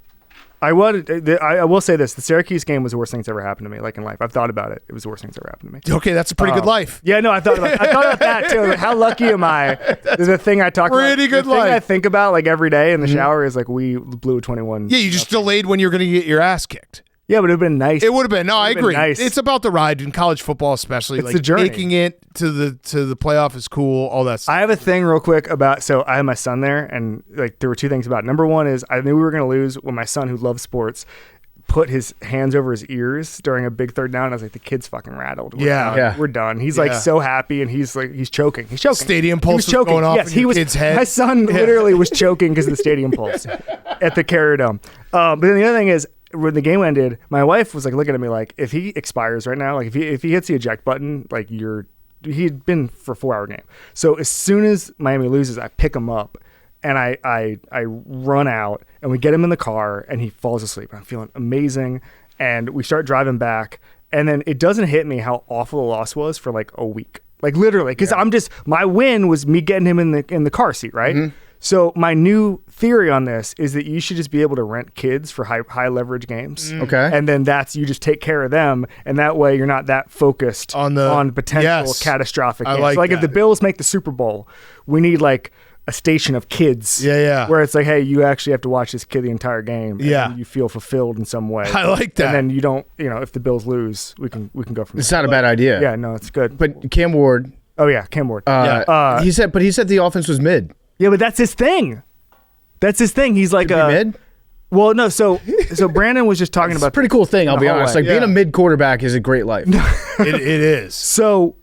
I will say this: the Syracuse game was the worst thing that's ever happened to me. Like in life, I've thought about it. It was the worst thing that's ever happened to me. Okay, that's a pretty good life. Yeah, no, I thought about that too. Like, how lucky am I? There's a thing I talk about. Pretty good life. Thing I think about like every day in the shower is like we blew a 21. Yeah, you just delayed when you're going to get your ass kicked. Yeah, but it would have been nice. It would have been. No, I agree. Nice. It's about the ride in college football, especially. It's the journey. Making it to the playoff is cool. All that stuff. I have a thing real quick about. So I had my son there, and like there were 2 things about it. Number one is I knew we were going to lose when my son, who loves sports, put his hands over his ears during a big third down. I was like, the kid's fucking rattled. We're done. He's like so happy, and he's choking. He's choking. Stadium pulse was going off in your kid's head. My son literally was choking because of the stadium pulse at the Carrier Dome. But then the other thing is, when the game ended, my wife was like looking at me like, if he expires right now, like if he hits the eject button, like he'd been for a 4-hour game. So as soon as Miami loses, I pick him up and I run out and we get him in the car and he falls asleep. I'm feeling amazing. And we start driving back. And then it doesn't hit me how awful the loss was for like a week. Like literally, because my win was me getting him in the car seat, right? Mm-hmm. So my new theory on this is that you should just be able to rent kids for high leverage games. Okay. And then you just take care of them, and that way you're not that focused on potential catastrophic games. Like so if the Bills make the Super Bowl, we need like a station of kids. Yeah. Where it's like, hey, you actually have to watch this kid the entire game. And you feel fulfilled in some way. I like that. And then you don't, if the Bills lose, we can go from there. It's not a bad idea. Yeah, no, it's good. But Cam Ward. Oh yeah, Cam Ward. He said the offense was mid. Yeah, but that's his thing. He's like mid. Well, no. So Brandon was just talking about a pretty cool thing. I'll be honest. Like being a mid quarterback is a great life. it is. So,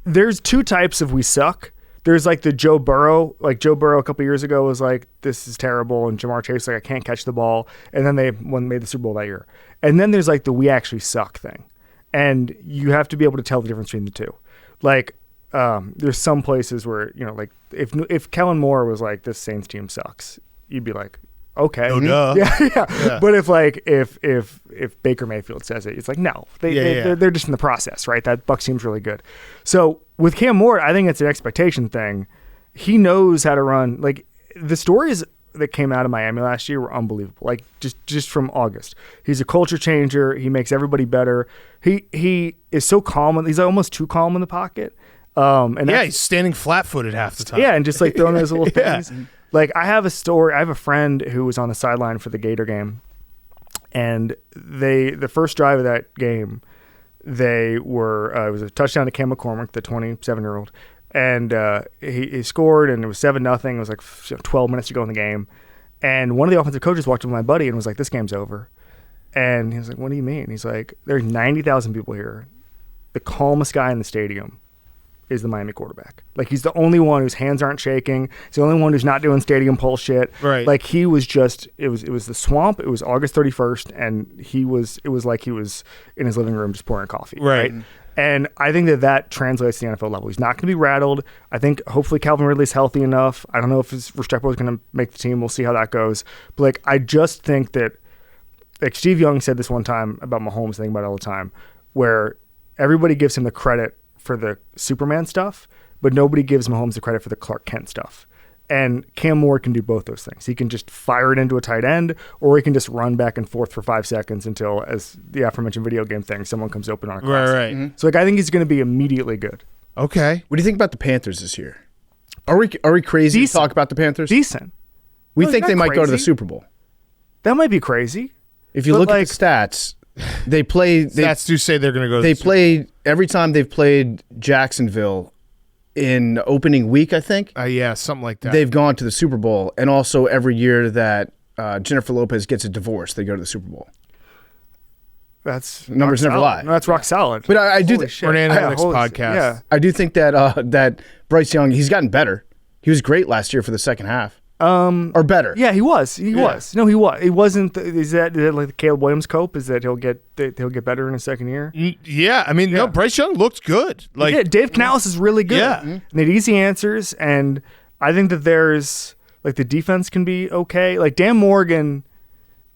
there's two types of we suck. There's like the Joe Burrow. Like Joe Burrow a couple years ago was like, this is terrible, and Jamar Chase like, I can't catch the ball, and then they made the Super Bowl that year. And then there's like the we actually suck thing, and you have to be able to tell the difference between the two. Like, there's some places where like if Kellen Moore was like, this Saints team sucks, you'd be like, okay, duh. Yeah. But if Baker Mayfield says it, it's like, no, they're just in the process, right? That Bucs team's really good. So with Cam Moore, I think it's an expectation thing. He knows how to run. Like the stories that came out of Miami last year were unbelievable. Like just from August, he's a culture changer. He makes everybody better. He is so calm. He's almost too calm in the pocket. And he's standing flat-footed half the time. Yeah, and just like throwing those little things. Like I have a friend who was on the sideline for the Gator game, and the first drive of that game, they were it was a touchdown to Cam McCormick, the 27-year-old, and he scored, and it was 7-0. It was like 12 minutes to go in the game, and one of the offensive coaches walked up to my buddy and was like, "This game's over," and he was like, "What do you mean?" He's like, "There's 90,000 people here. The calmest guy in the stadium is the Miami quarterback. Like he's the only one whose hands aren't shaking. He's the only one who's not doing stadium pulse shit. Right. Like he was just, it was the swamp. It was August 31st, and it was like he was in his living room just pouring coffee. Right. And I think that translates to the NFL level. He's not going to be rattled. I think hopefully Calvin Ridley's healthy enough. I don't know if Restrepo is going to make the team. We'll see how that goes. But like, I just think that, like Steve Young said this one time about Mahomes, thinking about it all the time, where everybody gives him the credit for the Superman stuff, but nobody gives Mahomes the credit for the Clark Kent stuff. And Cam Moore can do both those things. He can just fire it into a tight end, or he can just run back and forth for 5 seconds until, as the aforementioned video game thing, someone comes open on a cross. Right. Mm-hmm. So like, I think he's going to be immediately good. Okay. What do you think about the Panthers this year? Are we crazy to talk about the Panthers? Decent. We think they might go to the Super Bowl. That might be crazy. If you look at the stats, they play. Stats do say they're going to go. They played every time they've played Jacksonville in opening week, I think. Yeah, something like that. They've gone to the Super Bowl, and also every year that Jennifer Lopez gets a divorce, they go to the Super Bowl. That's numbers never lie. No, that's rock solid. But I do. Fernando Alex podcast. Yeah. I do think that that Bryce Young, he's gotten better. He was great last year for the second half. Or better. Yeah, he was. He was. No, he was. It wasn't. Is that like the Caleb Williams cope? Is that he'll get better in his second year? Yeah, I mean, no, Bryce Young looked good. Like Dave Canales is really good. Yeah, and they had easy answers, and I think that there's like the defense can be okay. Like Dan Morgan,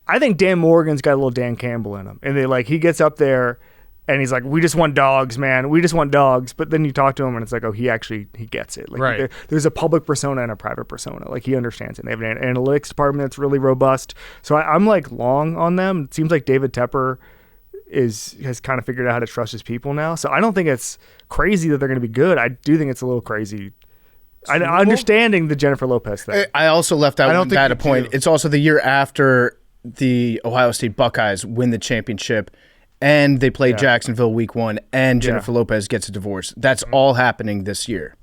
I think Dan Morgan's got a little Dan Campbell in him, and he gets up there. And he's like, we just want dogs, man. We just want dogs. But then you talk to him, and it's like, oh, he gets it. Like, right. There's a public persona and a private persona. Like, he understands it. They have an analytics department that's really robust. So I'm like long on them. It seems like David Tepper has kind of figured out how to trust his people now. So I don't think it's crazy that they're going to be good. I do think it's a little crazy. Understanding the Jennifer Lopez thing. I also left out one data point. do. It's also the year after the Ohio State Buckeyes win the championship. And they play Jacksonville week 1, and Jennifer Lopez gets a divorce. That's all happening this year.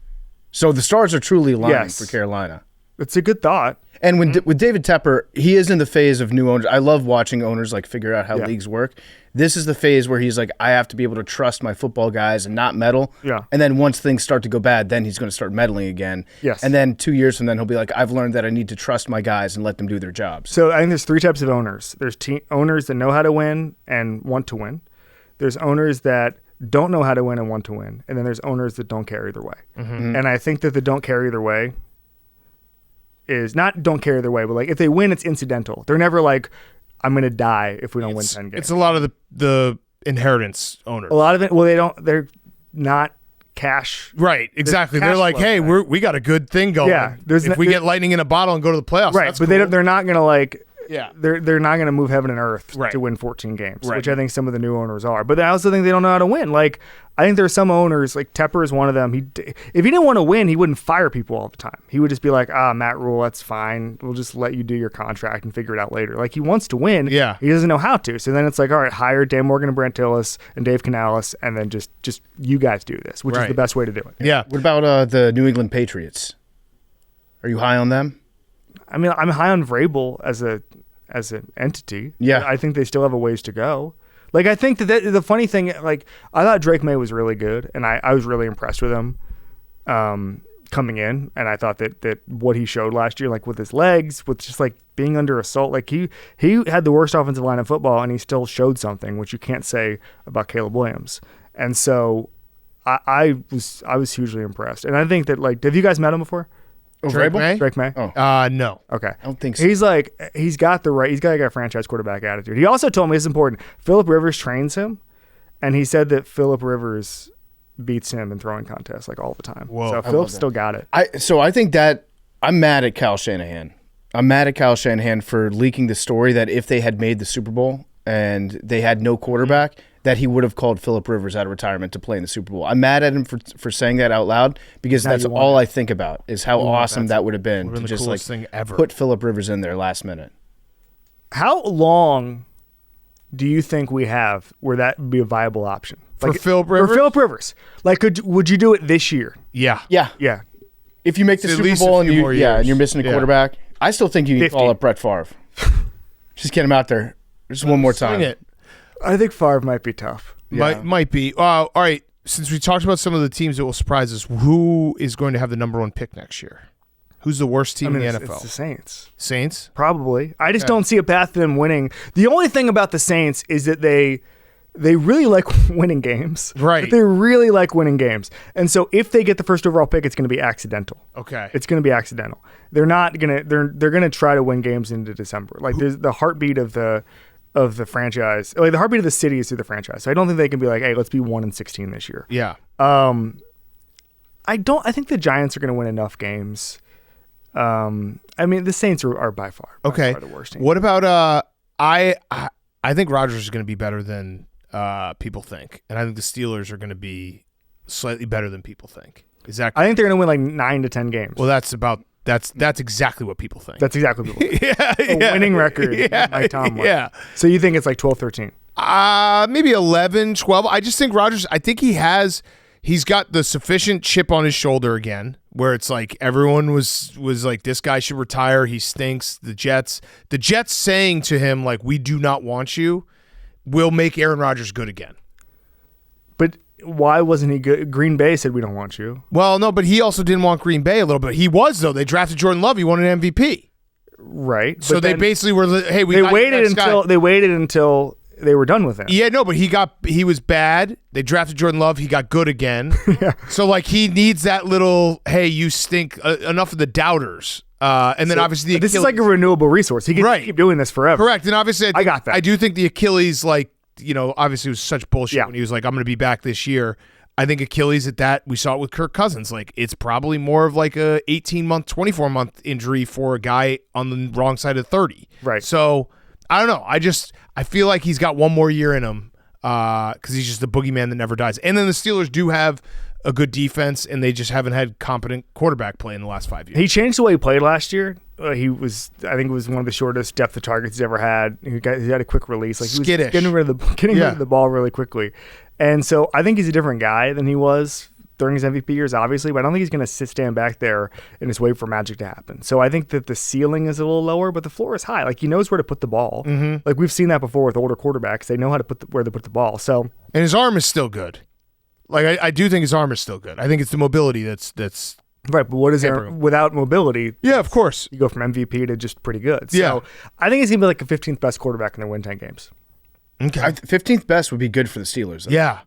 So the stars are truly aligning for Carolina. It's a good thought. And with David Tepper, he is in the phase of new owners. I love watching owners like figure out how leagues work. This is the phase where he's like, I have to be able to trust my football guys and not meddle. Yeah. And then once things start to go bad, then he's going to start meddling again. Yes. And then 2 years from then, he'll be like, I've learned that I need to trust my guys and let them do their jobs. So I think there's 3 types of owners. There's owners that know how to win and want to win. There's owners that don't know how to win and want to win. And then there's owners that don't care either way. Mm-hmm. And I think that the don't care either way is not don't care either way, but like if they win, it's incidental. They're never like, I'm going to die if we don't win 10 games. It's a lot of the inheritance owners. A lot of it, well, they're not cash. Right, exactly. They're cash like, flow, hey, right? we got a good thing going. Yeah, if we get lightning in a bottle and go to the playoffs, Right, that's but cool. they're not going to like, Yeah. they're not going to move heaven and earth Right. to win 14 games, Right. which I think some of the new owners are. But I also think they don't know how to win. Like, I think there's some owners, like Tepper is one of them. If he didn't want to win, he wouldn't fire people all the time. He would just be like, Matt Rule, that's fine. We'll just let you do your contract and figure it out later. Like, he wants to win. Yeah. He doesn't know how to. So then it's like, all right, hire Dan Morgan and Brent Tillis and Dave Canales, and then just you guys do this, which is Right. the best way to do it. Yeah. What about the New England Patriots? Are you high on them? I mean, I'm high on Vrabel as an entity. Yeah. I think they still have a ways to go. Like, I think that the funny thing, like, I thought Drake May was really good, and I was really impressed with him coming in, and I thought that what he showed last year, like with his legs, with just like being under assault, like he had the worst offensive line in football, and he still showed something, which you can't say about Caleb Williams. And so I was hugely impressed. And I think that, like, have you guys met him before? Drake May? Drake May? Oh. No. Okay. I don't think so. He's got a franchise quarterback attitude. He also told me, it's important, Phillip Rivers trains him, and he said that Phillip Rivers beats him in throwing contests like all the time. Whoa. So Phillip's still got it. So I think that I'm mad at Kyle Shanahan. I'm mad at Kyle Shanahan for leaking the story that if they had made the Super Bowl and they had no quarterback, that he would have called Phillip Rivers out of retirement to play in the Super Bowl. I'm mad at him for saying that out loud because Now that's you want all it. I think about is how awesome that would have been Would've to been the just like coolest thing ever. put Phillip Rivers in there last minute. How long do you think we have where that would be a viable option? For Phillip Rivers? For Phillip Rivers. Like, would you do it this year? Yeah. Yeah. Yeah. If you make the It's at Super least a Bowl and few more years. and you're missing a Yeah. quarterback, I still think you can 50. call up Brett Favre. Just get him out there. Just one more time. Swing it. I think Favre might be tough. Might be. All right. Since we talked about some of the teams that will surprise us, who is going to have the number 1 pick next year? Who's the worst team in the NFL? It's the Saints. Saints? Probably. I just don't see a path to them winning. The only thing about the Saints is that they really like winning games. Right. But they really like winning games. And so if they get the first overall pick, it's going to be accidental. Okay. It's going to be accidental. They're not going to they're going to try to win games into December. Like, there's the heartbeat of the franchise. Like, the heartbeat of the city is through the franchise. So I don't think they can be like, "Hey, let's be 1-16 this year." Yeah. I think the Giants are going to win enough games. I mean, the Saints are by far Okay. the worst team. What about I think Rodgers is going to be better than people think, and I think the Steelers are going to be slightly better than people think. Is that? I think they're going to win like 9 to 10 games. Well, that's exactly what people think. That's exactly what people think. yeah, Winning record. Yeah, Mike Tomlin. yeah. So you think it's like 12-13? Maybe 11, 12. I just think Rodgers. I think he's got the sufficient chip on his shoulder again, where it's like everyone was like, this guy should retire. He stinks. The Jets saying to him, like, we do not want you, will make Aaron Rodgers good again. But why wasn't he good? Green Bay said we don't want you. Well, no, but he also didn't want Green Bay a little bit. He was, though. They drafted Jordan Love. He won an MVP. Right. So but they then basically were, hey, we they got waited your next until guy. they waited until they were done with him. Yeah, no, but he was bad. They drafted Jordan Love. He got good again. Yeah. So, like, he needs that little, hey, you stink, enough of the doubters. And then obviously this is like a renewable resource. He can keep doing this forever. Correct. And obviously I got that. I do think the Achilles, like, obviously was such bullshit Yeah. when he was like, I'm going to be back this year. I think Achilles at that, we saw it with Kirk Cousins. Like, it's probably more of like a 18-month, 24-month injury for a guy on the wrong side of 30. Right. So, I don't know. I feel like he's got one more year in him because he's just the boogeyman that never dies. And then the Steelers do have a good defense, and they just haven't had competent quarterback play in the last 5 years. He changed the way he played last year. I think it was one of the shortest depth of targets he's ever had. He had a quick release. Like, he was Skittish. getting rid of the ball really quickly. And so I think he's a different guy than he was during his MVP years, obviously, but I don't think he's going to stand back there and just wait for magic to happen. So I think that the ceiling is a little lower, but the floor is high. Like, he knows where to put the ball. Mhm. Like, we've seen that before with older quarterbacks. They know how to where to put the ball. So, and his arm is still good. Like, I do think his arm is still good. I think it's the mobility that's right. But what is there without mobility? Yeah, of course. You go from MVP to just pretty good. So Yeah. I think he's going to be like a 15th best quarterback and they win 10 games. Okay. 15th best would be good for the Steelers, though. Yeah.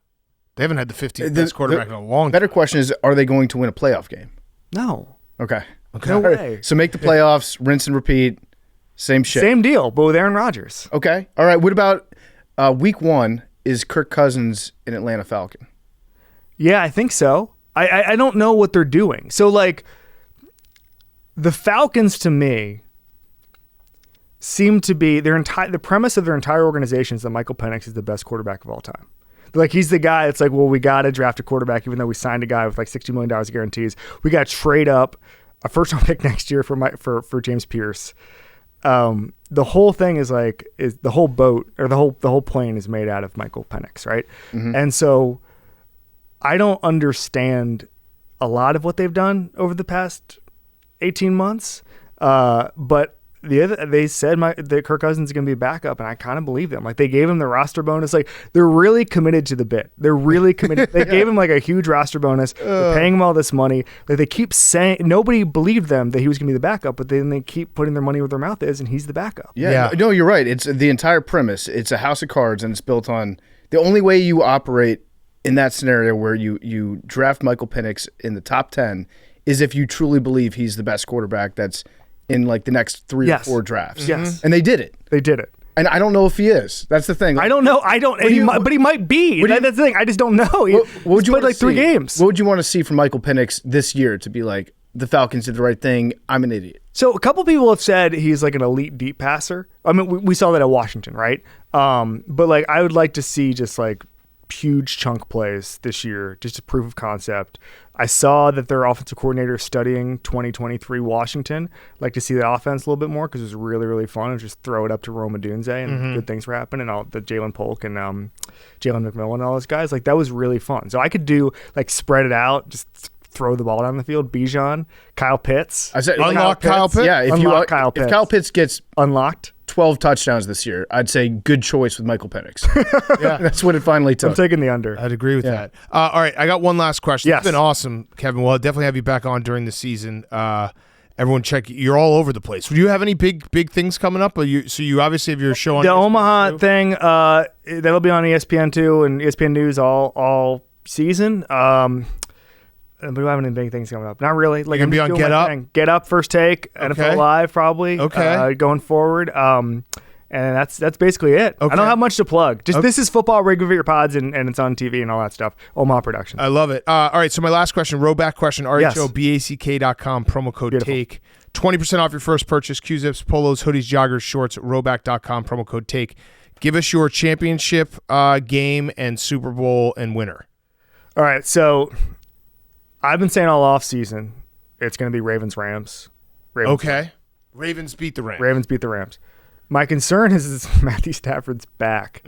They haven't had the 15th best quarterback in a long time. Better question is, are they going to win a playoff game? No. Okay. No All right. way. So make the playoffs, rinse and repeat, same shit. Same deal, but with Aaron Rodgers. Okay. All right. What about week 1 is Kirk Cousins in Atlanta Falcon? Yeah, I think so. I don't know what they're doing. So, like, the Falcons, to me, seem to be the premise of their entire organization is that Michael Penix is the best quarterback of all time. Like, he's the guy. It's like, well, we got to draft a quarterback, even though we signed a guy with like $60 million guarantees. We got to trade up a first-round pick next year for James Pierce. The whole thing is the whole boat or the whole plane is made out of Michael Penix, right? Mm-hmm. And so I don't understand a lot of what they've done over the past 18 months, but they said that Kirk Cousins is going to be a backup, and I kind of believe them. Like, they gave him the roster bonus. Like, they're really committed to the bit. They're really committed. They gave him like a huge roster bonus. They're paying him all this money. Like, they keep saying nobody believed them that he was going to be the backup, but then they keep putting their money where their mouth is, and he's the backup. Yeah. No, you're right. It's the entire premise. It's a house of cards, and it's built on the only way you operate in that scenario where you draft Michael Penix in the top 10 is if you truly believe he's the best quarterback that's in like the next 3 or 4 drafts. Yes. And they did it. They did it. And I don't know if he is. That's the thing. I don't know. But he might be. That's the thing. I just don't know. What would you played want like 3 games. What would you want to see from Michael Penix this year to be like, the Falcons did the right thing, I'm an idiot? So a couple people have said he's like an elite deep passer. I mean, we saw that at Washington, right? But like, I would like to see just like huge chunk plays this year, just a proof of concept. I saw that their offensive coordinator is studying 2023 Washington. Like to see that offense a little bit more because it was really, really fun. It was just throw it up to Rome Odunze and good things were happening. And all the Jalen Polk and Jalen McMillan and all those guys. Like, that was really fun. So I could do like spread it out, just throw the ball down the field. Bijan, Kyle Pitts. I said unlock Kyle Pitts. Yeah, if Kyle Pitts gets unlocked 12 touchdowns this year, I'd say good choice with Michael Penix. Yeah, that's what it finally took. I'm taking the under. I'd agree with that. All right, I got one last question. Yes. It's been awesome, Kevin. Well, I'll definitely have you back on during the season. Everyone check. You're all over the place. Do you have any big things coming up? So you obviously have your show on the ESPN Omaha too? thing. That'll be on ESPN too and ESPN News all season. But do I have any big things coming up? Not really. Like, You're gonna be on doing Get my Up? thing. Get Up, First Take, NFL Live probably. Okay. Going forward. And that's basically it. Okay. I don't have much to plug. Just This is football, regular your pods, and it's on TV and all that stuff. Omaha Productions. I love it. All right, so my last question, rowback question, RHOBACK.com, promo code TAKE. 20% off your first purchase, Q-Zips, polos, hoodies, joggers, shorts, rowback.com, promo code TAKE. Give us your championship game and Super Bowl and winner. All right, so I've been saying all off season it's going to be Ravens-Rams. Okay. Ravens beat the Rams. Ravens beat the Rams. My concern is Matthew Stafford's back.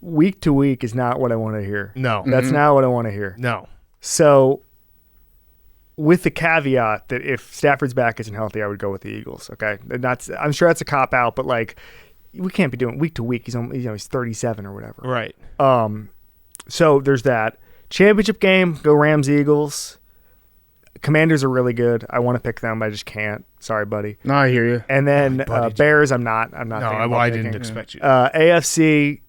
Week to week is not what I want to hear. No. That's not what I want to hear. No. So, with the caveat that if Stafford's back isn't healthy, I would go with the Eagles. Okay, I'm sure that's a cop out, but like, we can't be doing week to week. He's 37 or whatever. Right. So there's that championship game. Go Rams Eagles. Commanders are really good. I want to pick them, but I just can't. Sorry, buddy. No, I hear you. And then Bears, I'm not. No, I didn't expect you. AFC.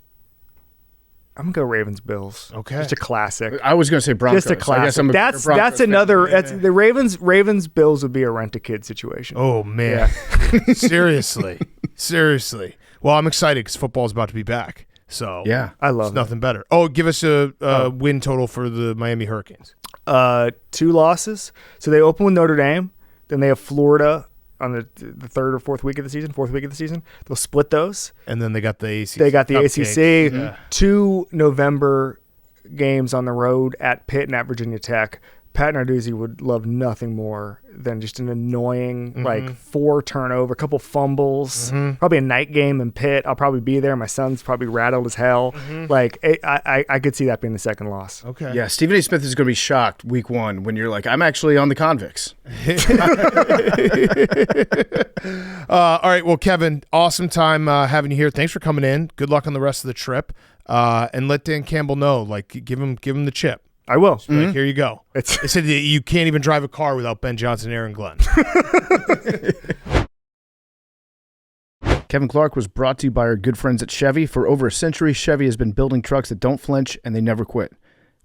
I'm gonna go Ravens Bills. Okay, just a classic. I was gonna say Broncos. Just a classic. I guess I'm that's another. That's the Ravens Bills would be a rent-a-kid situation. Oh man, yeah. Seriously. Well, I'm excited because football's about to be back. So yeah, I love nothing better. Oh, give us a win total for the Miami Hurricanes. 2 losses. So they open with Notre Dame, then they have Florida on the third or fourth week of the season. They'll split those, and then they got the ACC. They got the ACC. Yeah. 2 November games on the road at Pitt and at Virginia Tech. Pat Narduzzi would love nothing more than just an annoying, like 4 turnover, a couple fumbles, probably a night game in Pitt. I'll probably be there. My son's probably rattled as hell. Like, I could see that being the second loss. Okay. Yeah, Stephen A. Smith is going to be shocked week 1 when you're like, I'm actually on the convicts. All right. Well, Kevin, awesome time having you here. Thanks for coming in. Good luck on the rest of the trip. And let Dan Campbell know, like, give him the chip. I will. Like, here you go. They said that you can't even drive a car without Ben Johnson, Aaron Glenn. Kevin Clark was brought to you by our good friends at Chevy. For over a century, Chevy has been building trucks that don't flinch and they never quit.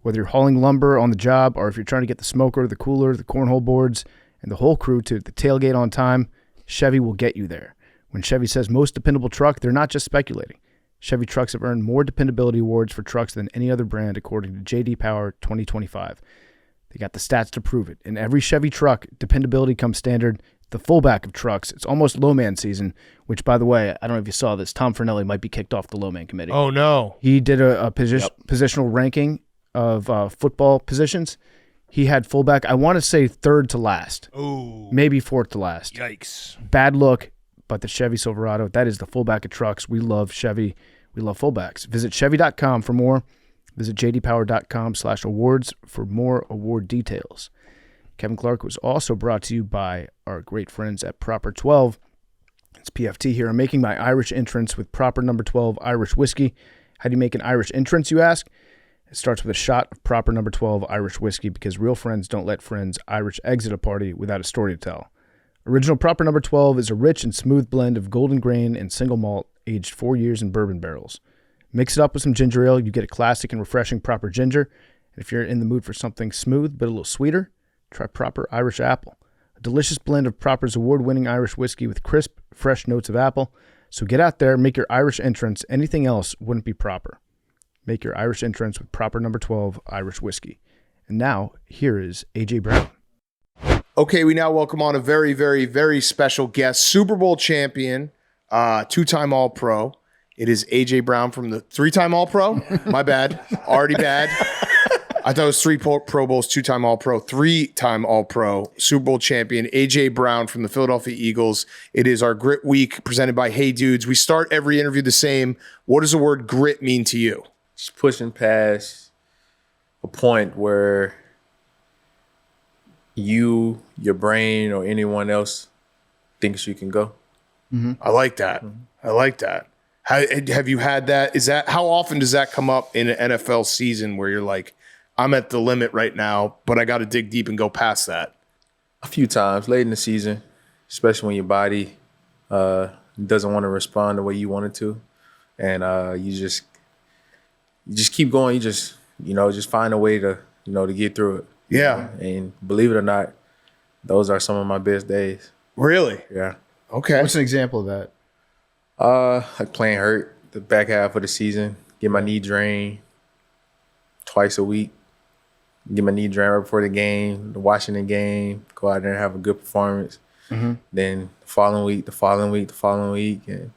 Whether you're hauling lumber on the job or if you're trying to get the smoker, the cooler, the cornhole boards, and the whole crew to the tailgate on time, Chevy will get you there. When Chevy says most dependable truck, they're not just speculating. Chevy trucks have earned more dependability awards for trucks than any other brand, according to J.D. Power 2025. They got the stats to prove it. In every Chevy truck, dependability comes standard. The fullback of trucks, it's almost low man season, which, by the way, I don't know if you saw this, Tom Fornelli might be kicked off the low man committee. Oh, no. He did a positional ranking of football positions. He had fullback, I want to say third to last. Ooh. Maybe fourth to last. Yikes. Bad look, but the Chevy Silverado, that is the fullback of trucks. We love Chevy. We love fullbacks. Visit Chevy.com for more. Visit jdpower.com/awards for more award details. Kevin Clark was also brought to you by our great friends at Proper 12. It's PFT here. I'm making my Irish entrance with Proper number 12 Irish whiskey. How do you make an Irish entrance, you ask? It starts with a shot of Proper number 12 Irish whiskey because real friends don't let friends Irish exit a party without a story to tell. Original Proper number 12 is a rich and smooth blend of golden grain and single malt aged 4 years in bourbon barrels. Mix it up with some ginger ale, you get a classic and refreshing Proper ginger. And if you're in the mood for something smooth but a little sweeter, try Proper Irish Apple. A delicious blend of Proper's award-winning Irish whiskey with crisp, fresh notes of apple. So get out there, make your Irish entrance. Anything else wouldn't be proper. Make your Irish entrance with Proper number 12 Irish whiskey. And now, here is A.J. Brown. Okay, we now welcome on a very, very, very special guest, Super Bowl champion, 2-time All-Pro. It is A.J. Brown from the 3-time All-Pro. My bad. Already bad. I thought it was 3 Pro Bowls, 2-time All-Pro, 3-time All-Pro, Super Bowl champion, A.J. Brown from the Philadelphia Eagles. It is our Grit Week presented by Hey Dudes. We start every interview the same. What does the word grit mean to you? Just pushing past a point where you, your brain, or anyone else thinks you can go. Mm-hmm. I like that. I like that. Have you had that? How often does that come up in an NFL season where you're like, I'm at the limit right now, but I got to dig deep and go past that? A few times late in the season, especially when your body doesn't want to respond the way you want it to, and you just keep going. You just find a way to to get through it. Yeah. And believe it or not, those are some of my best days. Really? Yeah. Okay. What's an example of that? Like playing hurt the back half of the season, get my knee drained twice a week, get my knee drained right before the game, the Washington game, go out there and have a good performance. Mm-hmm. Then the following week, and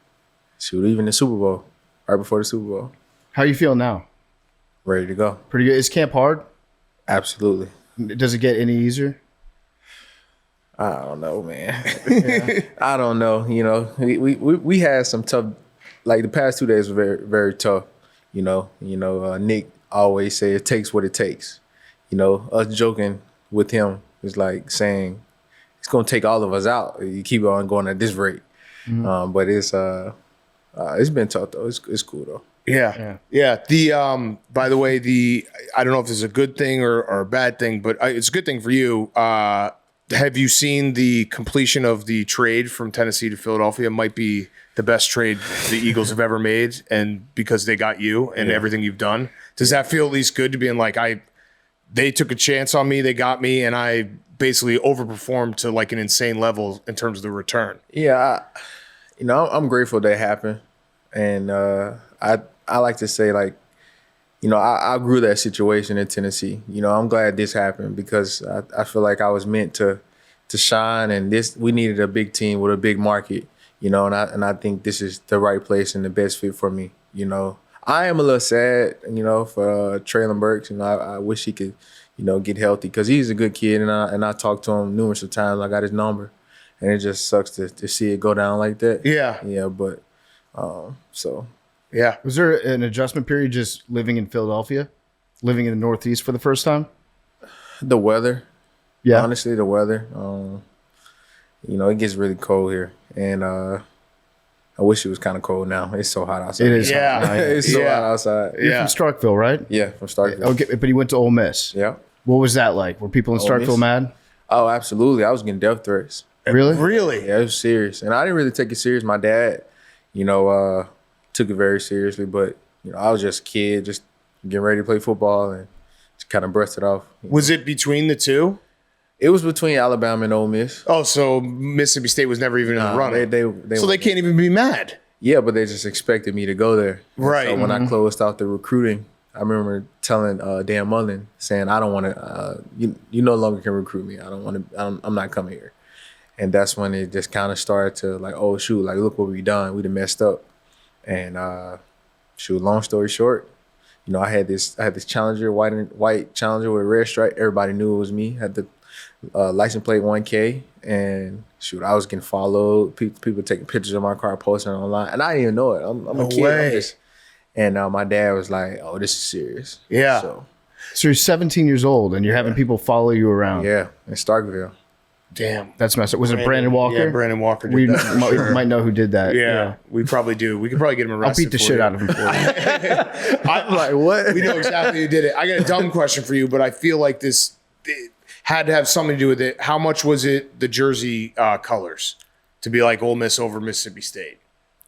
shoot, even the Super Bowl, right before the Super Bowl. How you feel now? Ready to go. Pretty good. Is camp hard? Absolutely. Does it get any easier? I don't know, man. Yeah. I don't know. We had some tough, like the past 2 days were very, very tough. Nick always say it takes what it takes. Us joking with him is like saying it's gonna take all of us out. You keep on going at this rate. Mm-hmm. But it's been tough though. It's cool though. Yeah. The by the way, I don't know if it's a good thing or a bad thing, but it's a good thing for you. Have you seen the completion of the trade from Tennessee to Philadelphia? It might be the best trade the Eagles have ever made, and because they got you and everything you've done. Does that feel at least good to being like, they took a chance on me, they got me, and I basically overperformed to like an insane level in terms of the return? Yeah, I'm grateful that happened, and I like to say like, I grew that situation in Tennessee. I'm glad this happened because I feel like I was meant to shine, and we needed a big team with a big market, and I think this is the right place and the best fit for me. I am a little sad, for Traylon Burks. I wish he could, get healthy because he's a good kid, and I talked to him numerous of times. I got his number, and it just sucks to see it go down like that. Yeah, but so. Yeah. Was there an adjustment period just living in Philadelphia, living in the Northeast for the first time? The weather. Yeah. Honestly, the weather. It gets really cold here, and I wish it was kind of cold now. It's so hot outside. It is. Yeah. Hot. It's so hot outside. You're from Starkville, right? Yeah, from Starkville. Okay, but you went to Ole Miss. Yeah. What was that like? Were people in Ole Starkville Miss? mad? Oh, absolutely. I was getting death threats. Really? Yeah, it was serious. And I didn't really take it serious. My dad, took it very seriously. But, I was just a kid, just getting ready to play football and just kind of brushed it off. Was it between the two? It was between Alabama and Ole Miss. Oh, so Mississippi State was never even in the running. So they can't even be mad. Yeah, but they just expected me to go there. Right. So when I closed out the recruiting, I remember telling Dan Mullen, saying, I don't want to, you no longer can recruit me. I don't want to, I'm not coming here. And that's when it just kind of started to like, oh, shoot, like, look what we done. We done messed up. And long story short, I had this Challenger, white Challenger with a red stripe. Everybody knew it was me. Had the license plate 1K. And I was getting followed. People taking pictures of my car, posting it online. And I didn't even know it. I'm a kid. And my dad was like, oh, this is serious. Yeah. So you're 17 years old and you're having people follow you around. Yeah, in Starkville. Damn. That's messed up. Was it Brandon Walker? Yeah, Brandon Walker did we that. might know who did that. Yeah, we probably do. We could probably get him arrested. I'll beat the shit out of him for you. I'm like, what? We know exactly who did it. I got a dumb question for you, but I feel like this had to have something to do with it. How much was it the jersey colors to be like Ole Miss over Mississippi State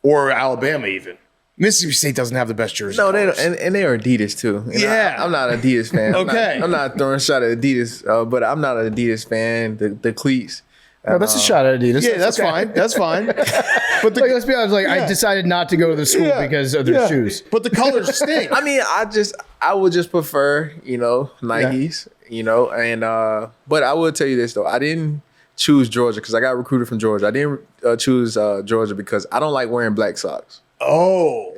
or Alabama even? Mississippi State doesn't have the best jersey. No, they don't, and they are Adidas too. Yeah, I'm not an Adidas fan. Okay, I'm not throwing a shot at Adidas, but I'm not an Adidas fan. The cleats. No, that's a shot at Adidas. Yeah, that's okay. fine. That's fine. But let's be honest. I decided not to go to the school because of their shoes. But the colors stink. I mean, I would just prefer, Nikes, and but I will tell you this though, I didn't choose Georgia because I got recruited from Georgia. I didn't choose Georgia because I don't like wearing black socks. Oh,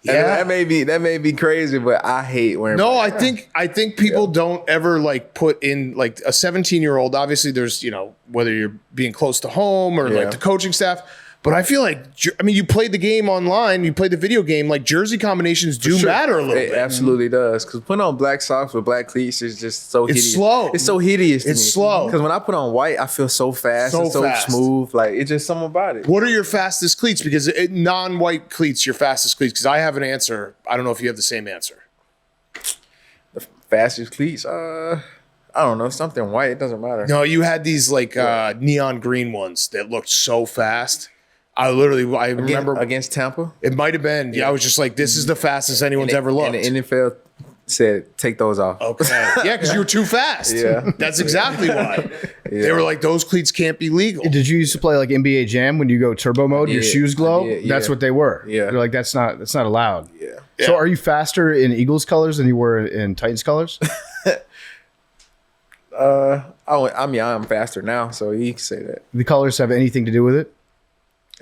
yeah. That may be crazy, but I hate wearing. No, black. I think people don't ever like put in like a 17-year-old. Obviously, there's whether you're being close to home or like the coaching staff. But I feel like you played the game online, you played the video game. Like jersey combinations do matter a little bit. It absolutely does. Because putting on black socks with black cleats is just so hideous. It's slow. It's so hideous. To me. Slow. Because when I put on white, I feel so fast and so smooth. Like it's just something about it. What are your fastest cleats? Because non-white cleats, your fastest cleats. Because I have an answer. I don't know if you have the same answer. The fastest cleats, I don't know, something white. It doesn't matter. No, you had these like neon green ones that looked so fast. I remember against Tampa. It might have been. Yeah, I was just like, this is the fastest anyone's ever looked. And the NFL said, take those off. Okay. Yeah, because you were too fast. Yeah. That's exactly why. Yeah. They were like, those cleats can't be legal. Did you used to play like NBA Jam when you go turbo mode, your shoes glow? That's what they were. Yeah. You're like, that's not allowed. Yeah. So are you faster in Eagles colors than you were in Titans colors? I'm faster now, so you can say that. The colors have anything to do with it?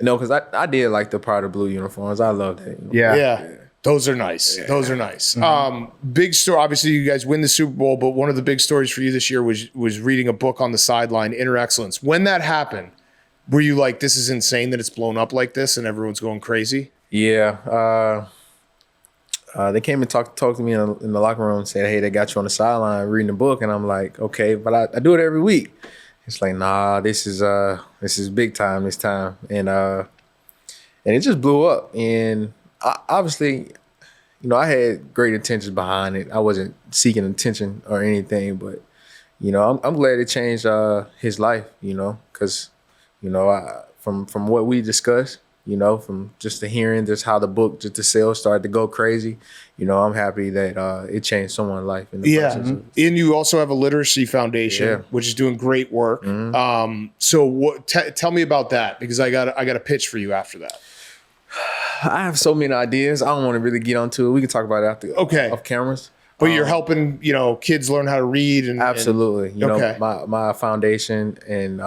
No, because I did like the powder blue uniforms. I loved it. Yeah. Those are nice. Yeah. Those are nice. Mm-hmm. Big story. Obviously, you guys win the Super Bowl, but one of the big stories for you this year was reading a book on the sideline, Inner Excellence. When that happened, were you like, this is insane that it's blown up like this and everyone's going crazy? Yeah. They came and talked to me in the locker room and said, hey, they got you on the sideline reading the book. And I'm like, okay, but I do it every week. It's like, nah, this is big time this time. And it just blew up. And obviously, I had great intentions behind it. I wasn't seeking attention or anything, but, I'm glad it changed his life, because, from what we discussed, from just the hearing, just how the book, just the sales started to go crazy. I'm happy that it changed someone's life. In the process. And you also have a literacy foundation, which is doing great work. Mm-hmm. So tell me about that, because I got a pitch for you after that. I have so many ideas. I don't want to really get onto it. We can talk about it after off cameras. But you're helping, kids learn how to read. Absolutely. My foundation and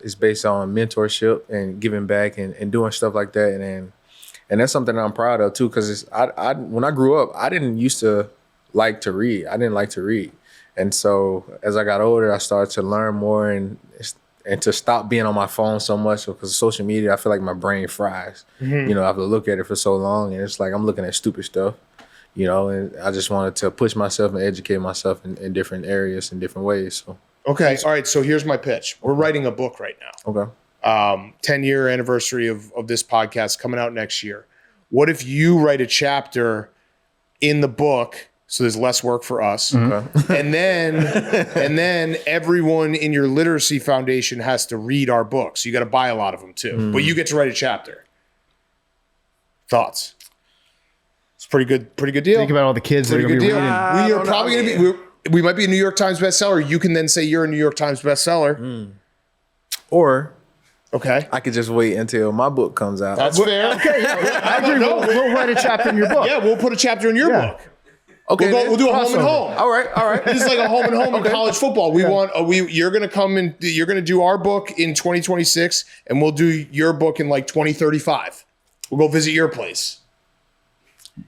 is based on mentorship and giving back and doing stuff like that. And And that's something that I'm proud of too, because I when I grew up, I didn't used to like to read. I didn't like to read. And so as I got older, I started to learn more and to stop being on my phone so much, because social media, I feel like my brain fries. Mhm. You know, I have to look at it for so long, and it's like I'm looking at stupid stuff, you know, and I just wanted to push myself and educate myself in different areas in different ways. So Okay. All right. So here's my pitch. We're writing a book right now. okay. 10-year anniversary of this podcast coming out next year. What if you write a chapter in the book, so there's less work for us, and then everyone in your literacy foundation has to read our books. You got to buy a lot of them too, but you get to write a chapter. Thoughts? It's pretty good deal. Think about all the kids that are Pretty going to good be deal. reading. We are probably going to be. We might be a New York Times bestseller. You can then say you're a New York Times bestseller. Or okay, I could just wait until my book comes out. That's fair. Okay, yeah, I agree. We'll write a chapter in your book. Yeah, we'll put a chapter in your book. Okay, we'll do a home and home. All right. This is like a home and home in college football. We want you're going to come and you're going to do our book in 2026, and we'll do your book in like 2035. We'll go visit your place.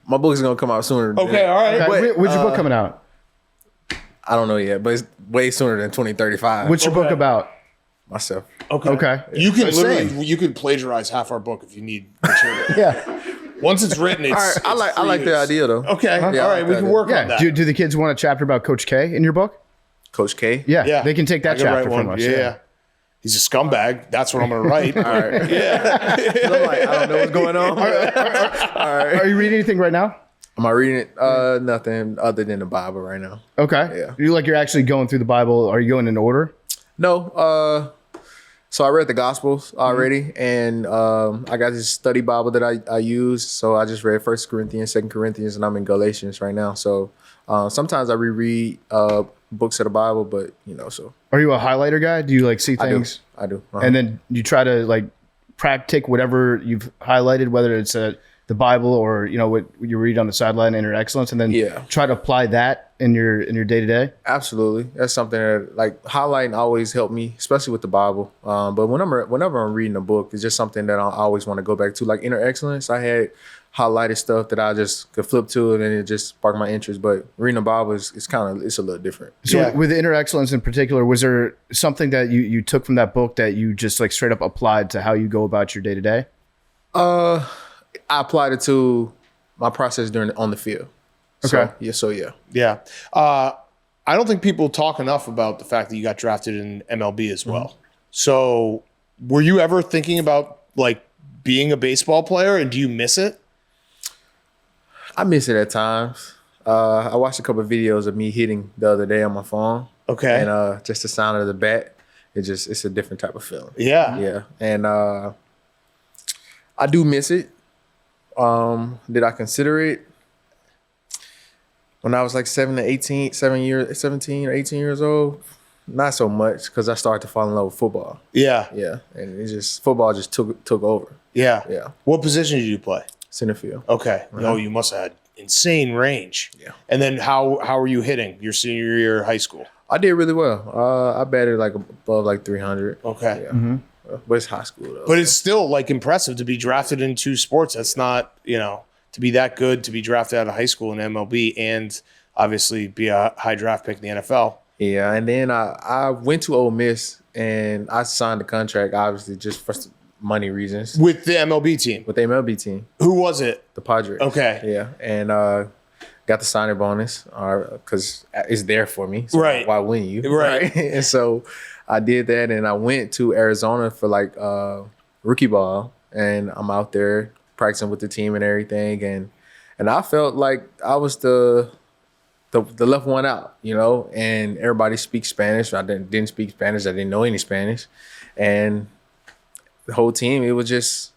My book is gonna come out sooner. Okay, all right. Okay, when's your book coming out? I don't know yet, but it's way sooner than 2035. What's your book about? Myself. Okay. You can Same. literally plagiarize half our book if you need material. Yeah. Once it's written, it's. All right, I like the idea though. Okay, Yeah, all I right, like we that can idea. work on that. Do the kids want a chapter about Coach K in your book? Coach K. Yeah, they can take I that can write chapter from one. us. Yeah. He's a scumbag. That's what I'm going to write. All right. Yeah. I'm like, I don't know what's going on. All right. Are you reading anything right now? Am I reading it? Nothing other than the Bible right now. Okay. Yeah. You're actually going through the Bible. Are you going in order? No. So I read the Gospels already, and I got this study Bible that I use. So I just read 1 Corinthians, 2 Corinthians, and I'm in Galatians right now. So sometimes I reread books of the Bible, but so. Are you a highlighter guy? Do you see things? I do. And then you try to take whatever you've highlighted, whether it's the Bible or what you read on the sideline, Inner Excellence, and then try to apply that in your day to day. Absolutely, that's something that highlighting always helped me, especially with the Bible. But whenever I'm reading a book, it's just something that I always want to go back to. Like Inner Excellence, I had highlighted stuff that I just could flip to, and then it just sparked my interest. But reading the Bible it's a little different. So with Inner Excellence in particular, was there something that you took from that book that you just straight up applied to how you go about your day to day? I applied it to my process on the field. Okay. Yeah. I don't think people talk enough about the fact that you got drafted in MLB as well. So were you ever thinking about being a baseball player, and do you miss it? I miss it at times. I watched a couple of videos of me hitting the other day on my phone. Okay. And just the sound of the bat, it's a different type of feeling. Yeah. Yeah. And I do miss it. Did I consider it when I was 17 or 18 years old? Not so much, because I started to fall in love with football. Yeah. Yeah. And football just took over. Yeah. Yeah. What position did you play? Center field. Okay. No, you must have had insane range. Yeah. And then how were you hitting your senior year of high school? I did really well. I batted above 300. Okay. Yeah. But it's high school though. But it's still impressive to be drafted in two sports. That's not, to be that good, to be drafted out of high school in MLB and obviously be a high draft pick in the NFL. Yeah, and then I went to Ole Miss and I signed the contract, obviously just for money reasons. With the MLB team? With the MLB team. Who was it? The Padres. Okay. Yeah, and got the signing bonus because it's there for me. So right. Why wouldn't you? Right. And so I did that, and I went to Arizona for rookie ball, and I'm out there practicing with the team and everything, and I felt like I was the left one out, and everybody speaks Spanish. I didn't speak Spanish. I didn't know any Spanish, and the whole team, it was just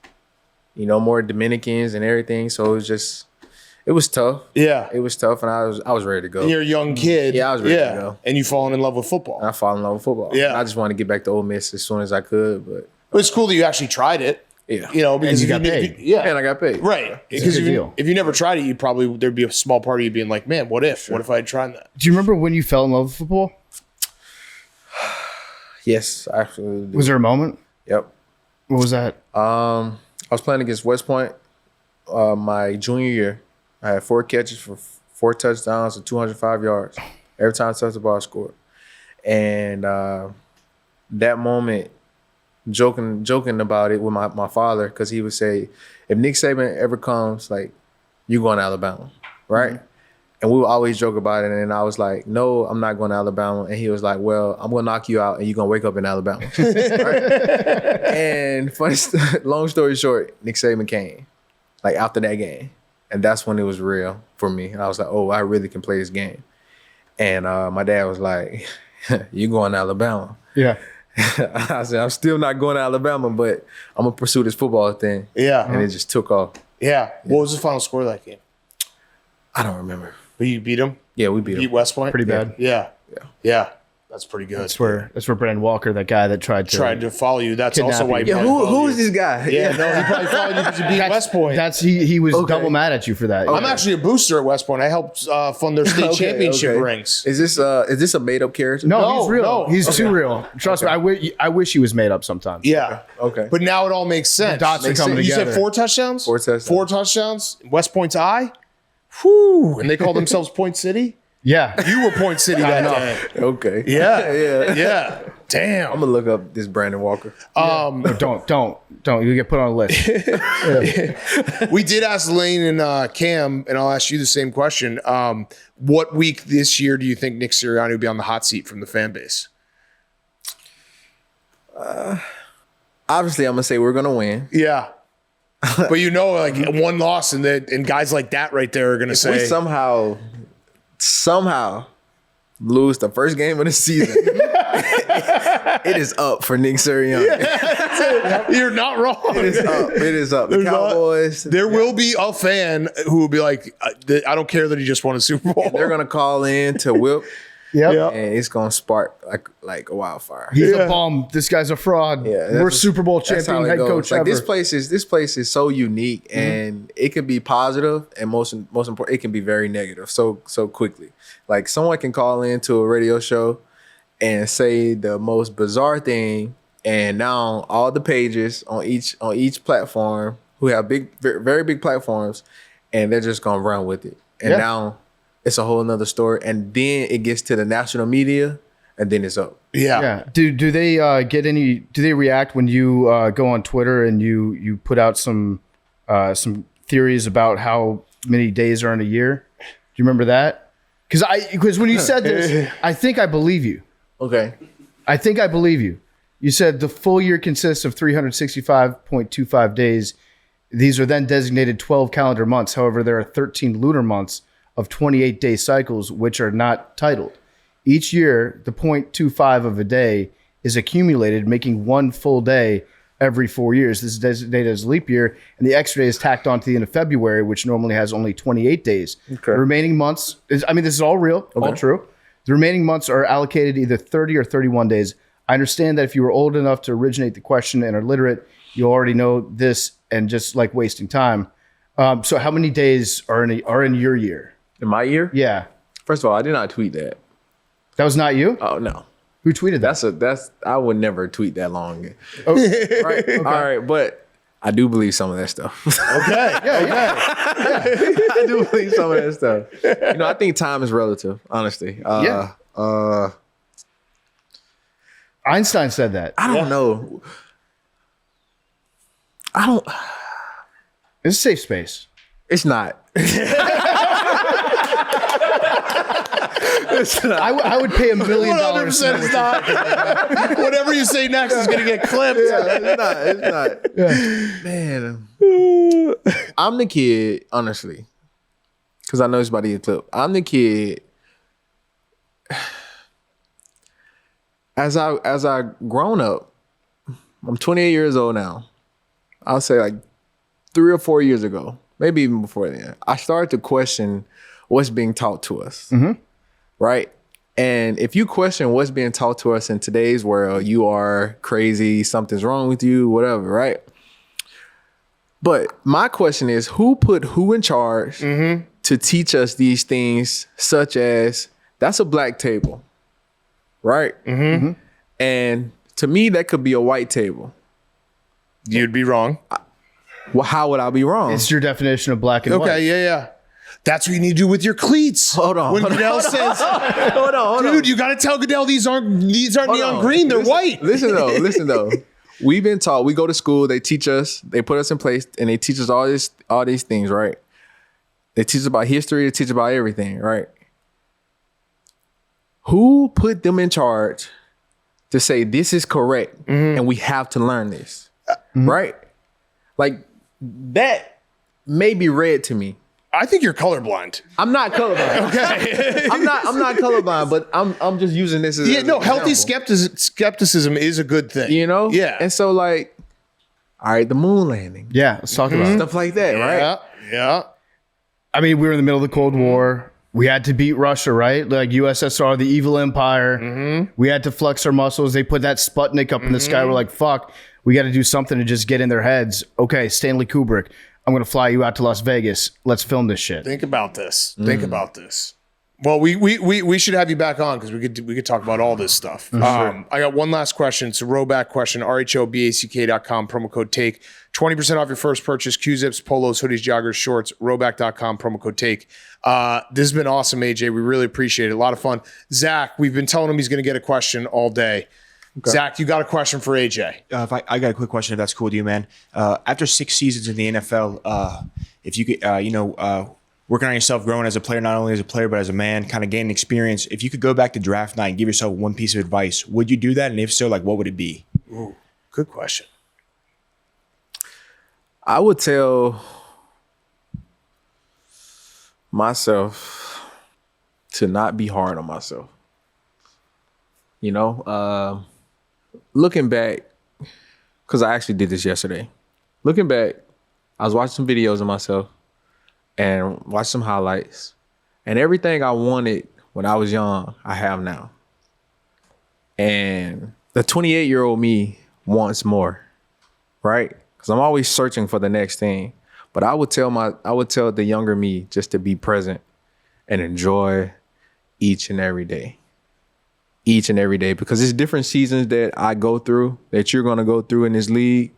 more Dominicans and everything. So it was tough. Yeah, it was tough, and I was ready to go. And you're a young kid. Yeah, I was ready to go. And you fallen in love with football. And I fall in love with football. Yeah, I just wanted to get back to Ole Miss as soon as I could. But it's cool that you actually tried it. Yeah, because you got paid. And I got paid. Right, because if you never tried it, there'd be a small part of you being like, man, what if I had tried that? Do you remember when you fell in love with football? Yes, I absolutely do. Was there a moment? Yep. What was that? I was playing against West Point, my junior year. I had 4 catches for 4 touchdowns and 205 yards. Every time I touched the ball, I scored. And that moment, joking about it with my father, because he would say, if Nick Saban ever comes, like, you going to Alabama, right? Mm-hmm. And we would always joke about it. And I was like, no, I'm not going to Alabama. And he was like, well, I'm going to knock you out and you're going to wake up in Alabama. Right? And long story short, Nick Saban came, like, after that game. And that's when it was real for me. I was like, oh, I really can play this game. And my dad was like, you going to Alabama. Yeah. I said, I'm still not going to Alabama, but I'm going to pursue this football thing. Yeah. And it just took off. Yeah. What was the final score of that game? I don't remember. But you beat them? Yeah, we beat them. Beat West Point? Pretty bad. Yeah. That's pretty good. That's where Brandon Walker, that guy that tried to follow you. That's also why. Yeah, who is this guy? Yeah, no, he probably followed you because you beat West Point. He was double mad at you for that. I'm actually a booster at West Point. I helped fund their state championship rings. Is this a made up character? No, he's real. No. He's too real. Trust me. I wish he was made up sometimes. Yeah. Okay. But now it all makes sense. The dots are coming together. You said 4 touchdowns? 4 touchdowns. 4 touchdowns. West Point's eye. Whew. And they call themselves Point City? Yeah. You were Point City that day. Okay. Yeah. Damn. I'm gonna look up this Brandon Walker. No, don't. You get put on a list. We did ask Lane and Cam, and I'll ask you the same question. What week this year do you think Nick Sirianni would be on the hot seat from the fan base? Obviously, I'm gonna say we're gonna win. Yeah. But like one loss and guys like that right there are gonna say we somehow lose the first game of the season. It is up for Nick Sirianni. Yeah, you're not wrong. It is up. The Cowboys. There will be a fan who will be like, I don't care that he just won a Super Bowl. And they're gonna call in to whip. Yep. And it's gonna spark like a wildfire. He's a bum. This guy's a fraud. Yeah, we're Super Bowl champion head coach like ever. this place is so unique, and it can be positive, and most important, it can be very negative so quickly. Like someone can call into a radio show and say the most bizarre thing, and now all the pages on each platform who have very big platforms, and they're just gonna run with it. And now it's a whole nother story. And then it gets to the national media, and then it's up. Yeah. Do they do they react when you go on Twitter and you put out some theories about how many days are in a year? Do you remember that? Because when you said this, I think I believe you. Okay. I think I believe you. You said the full year consists of 365.25 days. These are then designated 12 calendar months. However, there are 13 lunar months of 28-day cycles, which are not titled. Each year, the 0.25 of a day is accumulated, making one full day every 4 years. This is designated as leap year, and the extra day is tacked on to the end of February, which normally has only 28 days. Okay. The remaining months, this is all real, all true. The remaining months are allocated either 30 or 31 days. I understand that if you were old enough to originate the question and are literate, you already know this and just like wasting time. So how many days are in your year? In my year? Yeah. First of all, I did not tweet that. That was not you? Oh no. Who tweeted that? I would never tweet that long. Oh, right. Okay. All right, but I do believe some of that stuff. Okay. Yeah. I do believe some of that stuff. I think time is relative, honestly. Einstein said that. I don't know. It's a safe space. It's not. I would pay $1 million. 100% it's not. Whatever you say next is going to get clipped. Yeah, it's not. Yeah. Man, I'm the kid, honestly, because I know it's about to get clipped. I'm the kid. As I grown up, I'm 28 years old now. I'll say like 3 or 4 years ago, maybe even before then, I started to question what's being taught to us. Mm-hmm. Right? And if you question what's being taught to us in today's world, you are crazy, something's wrong with you, whatever, right? But my question is, who put who in charge to teach us these things, such as that's a black table, right? Mm-hmm. And to me, that could be a white table. You'd be wrong. Well, how would I be wrong? It's your definition of black and white. Okay, yeah. That's what you need to do with your cleats. Hold on. When Goodell says, hold on. dude, you got to tell Goodell these aren't neon green. They're white. Listen though. We've been taught. We go to school. They teach us. They put us in place, and they teach us all these things, right? They teach us about history. They teach us about everything, right? Who put them in charge to say this is correct and we have to learn this, right? Like that may be read to me. I think you're colorblind. I'm not colorblind. Okay. I'm not colorblind, but I'm just using this as healthy skepticism is a good thing. You know? Yeah. And so like, all right, the moon landing. Yeah, let's talk about it. Stuff like that, right? Yeah. I mean, we were in the middle of the Cold War. We had to beat Russia, right? Like USSR, the evil empire. We had to flex our muscles. They put that Sputnik up in the sky. We're like, fuck, we got to do something to just get in their heads. Okay, Stanley Kubrick, I'm going to fly you out to Las Vegas. Let's film this shit. Think about this. Think about this. Well, we should have you back on because we could talk about all this stuff. I got one last question. It's a Roback question. RHOBACK.com, promo code TAKE. 20% off your first purchase. Q-zips, polos, hoodies, joggers, shorts. Roback.com, promo code TAKE. This has been awesome, AJ. We really appreciate it. A lot of fun. Zach, we've been telling him he's going to get a question all day. Okay. Zach, you got a question for AJ? If I got a quick question, if that's cool with you, man. After 6 seasons in the NFL, if you could, working on yourself, growing as a player, not only as a player, but as a man, kind of gaining experience. If you could go back to draft night and give yourself one piece of advice, would you do that? And if so, like, what would it be? Ooh, good question. I would tell myself to not be hard on myself. You know, looking back, because I actually did this yesterday. Looking back, I was watching some videos of myself and watched some highlights. And everything I wanted when I was young, I have now. And the 28-year-old me wants more, right? Because I'm always searching for the next thing. But I would tell the younger me just to be present and enjoy each and every day. Each and every day. Because it's different seasons that I go through, that you're going to go through in this league.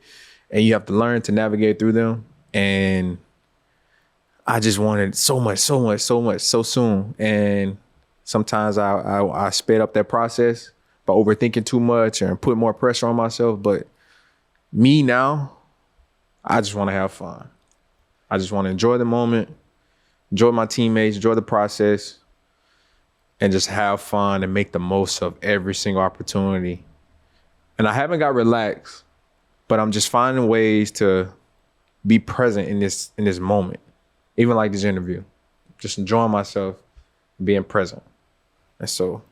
And you have to learn to navigate through them. And I just wanted so much, so soon. And sometimes I sped up that process by overthinking too much and put more pressure on myself. But me now, I just want to have fun. I just want to enjoy the moment, enjoy my teammates, enjoy the process, and just have fun and make the most of every single opportunity. And I haven't got relaxed, but I'm just finding ways to be present in this moment. Even like this interview, just enjoying myself, being present. And so,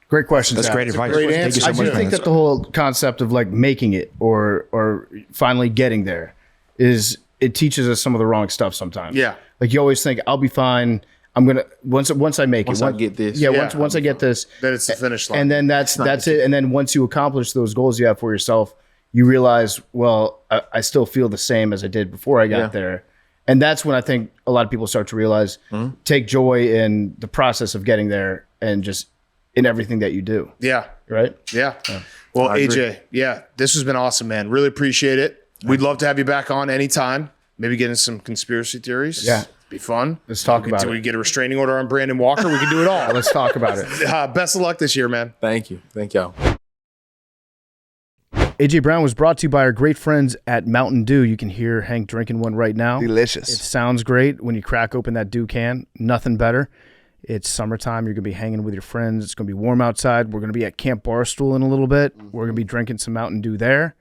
great question. That's great advice. Great Thank you so I much. do think that the whole concept of like making it or finally getting there is it teaches us some of the wrong stuff sometimes. Yeah, like you always think I'll be fine. I'm gonna once I make once it. I get this. Yeah, once I get this, then it's the finish line. and then that's it. And then once you accomplish those goals you have for yourself, you realize, well, I still feel the same as I did before I got there. And that's when I think a lot of people start to realize, take joy in the process of getting there and just in everything that you do. Yeah. Right? Yeah. Well, AJ, this has been awesome, man. Really appreciate it. We'd love to have you back on anytime. Maybe get into some conspiracy theories. Yeah. Be fun. Let's talk about it. We get a restraining order on Brandon Walker. We can do it all. Let's talk about it. Best of luck this year, man. Thank you. Thank y'all. AJ Brown was brought to you by our great friends at Mountain Dew. You can hear Hank drinking one right now. Delicious. It sounds great when you crack open that Dew can. Nothing better. It's summertime. You're going to be hanging with your friends. It's going to be warm outside. We're going to be at Camp Barstool in a little bit. We're going to be drinking some Mountain Dew there.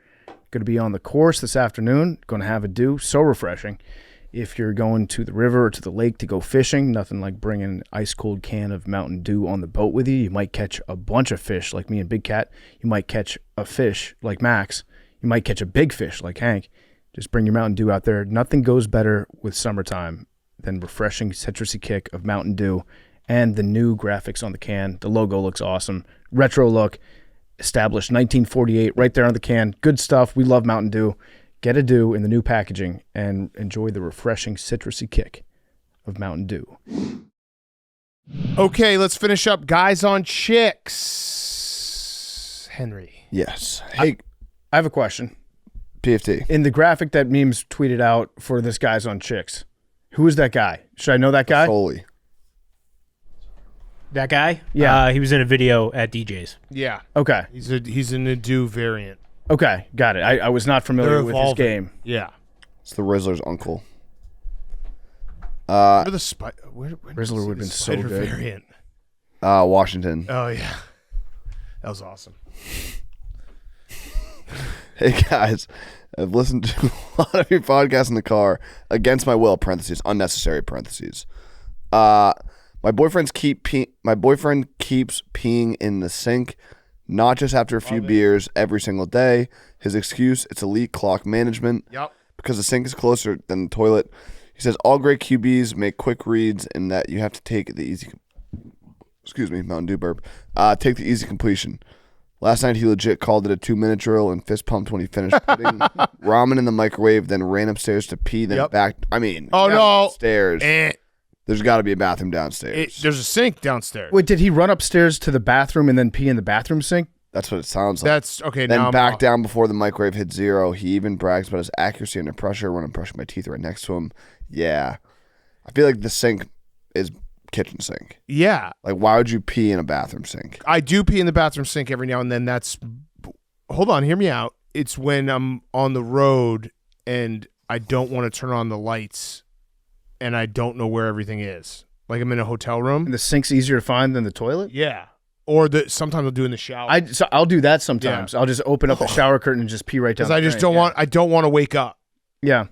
Going to be on the course this afternoon. Going to have a Dew. So refreshing. If you're going to the river or to the lake to go fishing, nothing like bringing an ice-cold can of Mountain Dew on the boat with you. You might catch a bunch of fish like me and Big Cat. You might catch a fish like Max. You might catch a big fish like Hank. Just bring your Mountain Dew out there. Nothing goes better with summertime than refreshing citrusy kick of Mountain Dew and the new graphics on the can. The logo looks awesome. Retro look. Established 1948 right there on the can. Good stuff. We love Mountain Dew. Get a Dew in the new packaging and enjoy the refreshing citrusy kick of Mountain Dew. Okay, let's finish up Guys on Chicks. Henry. Yes. Hey, I have a question. PFT. In the graphic that memes tweeted out for this guy's on Chicks, who is that guy? Should I know that guy? Foley. That guy? Yeah. He was in a video at DJ's. Yeah. Okay. He's a Nadu variant. Okay, got it. I was not familiar with his game. Yeah. It's the Rizzler's uncle. Where Rizzler would have been so Spider good. variant. Washington. Oh yeah, that was awesome. Hey guys, I've listened to a lot of your podcasts in the car against my will. Parentheses, unnecessary parentheses. My boyfriend keeps peeing in the sink, not just after a few beers, every single day. His excuse: it's elite clock management. Yep. Because the sink is closer than the toilet. He says all great QBs make quick reads, and that you have to take the easy. Excuse me, Mountain Dew burp. Take the easy completion. Last night he legit called it a 2-minute drill and fist pumped when he finished putting ramen in the microwave, then ran upstairs to pee, then back. I mean, upstairs. There's got to be a bathroom downstairs. There's a sink downstairs. Wait, did he run upstairs to the bathroom and then pee in the bathroom sink? That's what it sounds like. That's okay. Then now back down before the microwave hit 0. He even brags about his accuracy under pressure when I'm brushing my teeth right next to him. Yeah. I feel like the sink is kitchen sink. Yeah. Like, why would you pee in a bathroom sink? I do pee in the bathroom sink every now and then. Hold on, hear me out. It's when I'm on the road and I don't want to turn on the lights and I don't know where everything is. Like I'm in a hotel room. And the sink's easier to find than the toilet? Yeah. Or sometimes I'll do in the shower. I'll do that sometimes. Yeah. I'll just open up the shower curtain and just pee right down. Because I just don't want. I don't want to wake up. Yeah,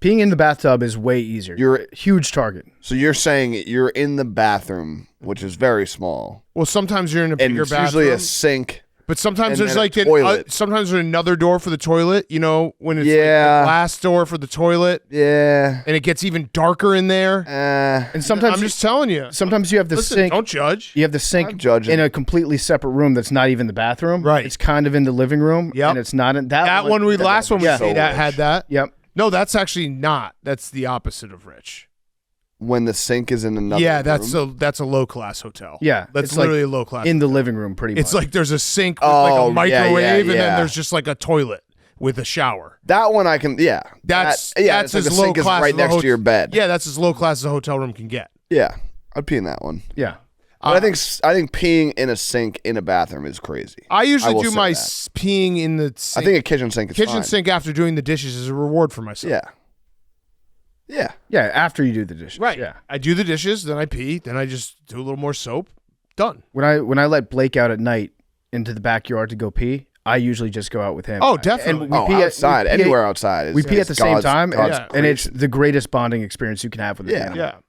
peeing in the bathtub is way easier. You're a huge target. So you're saying you're in the bathroom, which is very small. Well, sometimes you're in a bigger bathroom. Usually a sink. But sometimes there's like sometimes there's another door for the toilet. You know, when it's like the glass door for the toilet. Yeah. And it gets even darker in there. And sometimes I'm just telling you. Sometimes you have the sink. Don't judge. You have the sink in a completely separate room that's not even the bathroom. Right. It's kind of in the living room. Yep. And it's not in that one. Last one we stayed at had that. Yep. No, that's actually not. That's the opposite of rich. When the sink is in another room? That's a low class hotel. Yeah. That's literally a low class in the living room pretty much. It's like there's a sink with like a microwave and then there's just like a toilet with a shower. That one I can That's like as the low sink is class right next to your bed. Yeah, that's as low class as a hotel room can get. Yeah. I'd pee in that one. Yeah. But I think peeing in a sink in a bathroom is crazy. I usually do my peeing in the sink. I think a kitchen sink is fine. Sink after doing the dishes is a reward for myself. Yeah. Yeah. Yeah, after you do the dishes. Right. Yeah. I do the dishes, then I pee, then I just do a little more soap. Done. When I let Blake out at night into the backyard to go pee, I usually just go out with him. Oh, definitely. And we pee outside, anywhere outside. We pee at the same time, and it's creation. the greatest bonding experience you can have with a family. Yeah.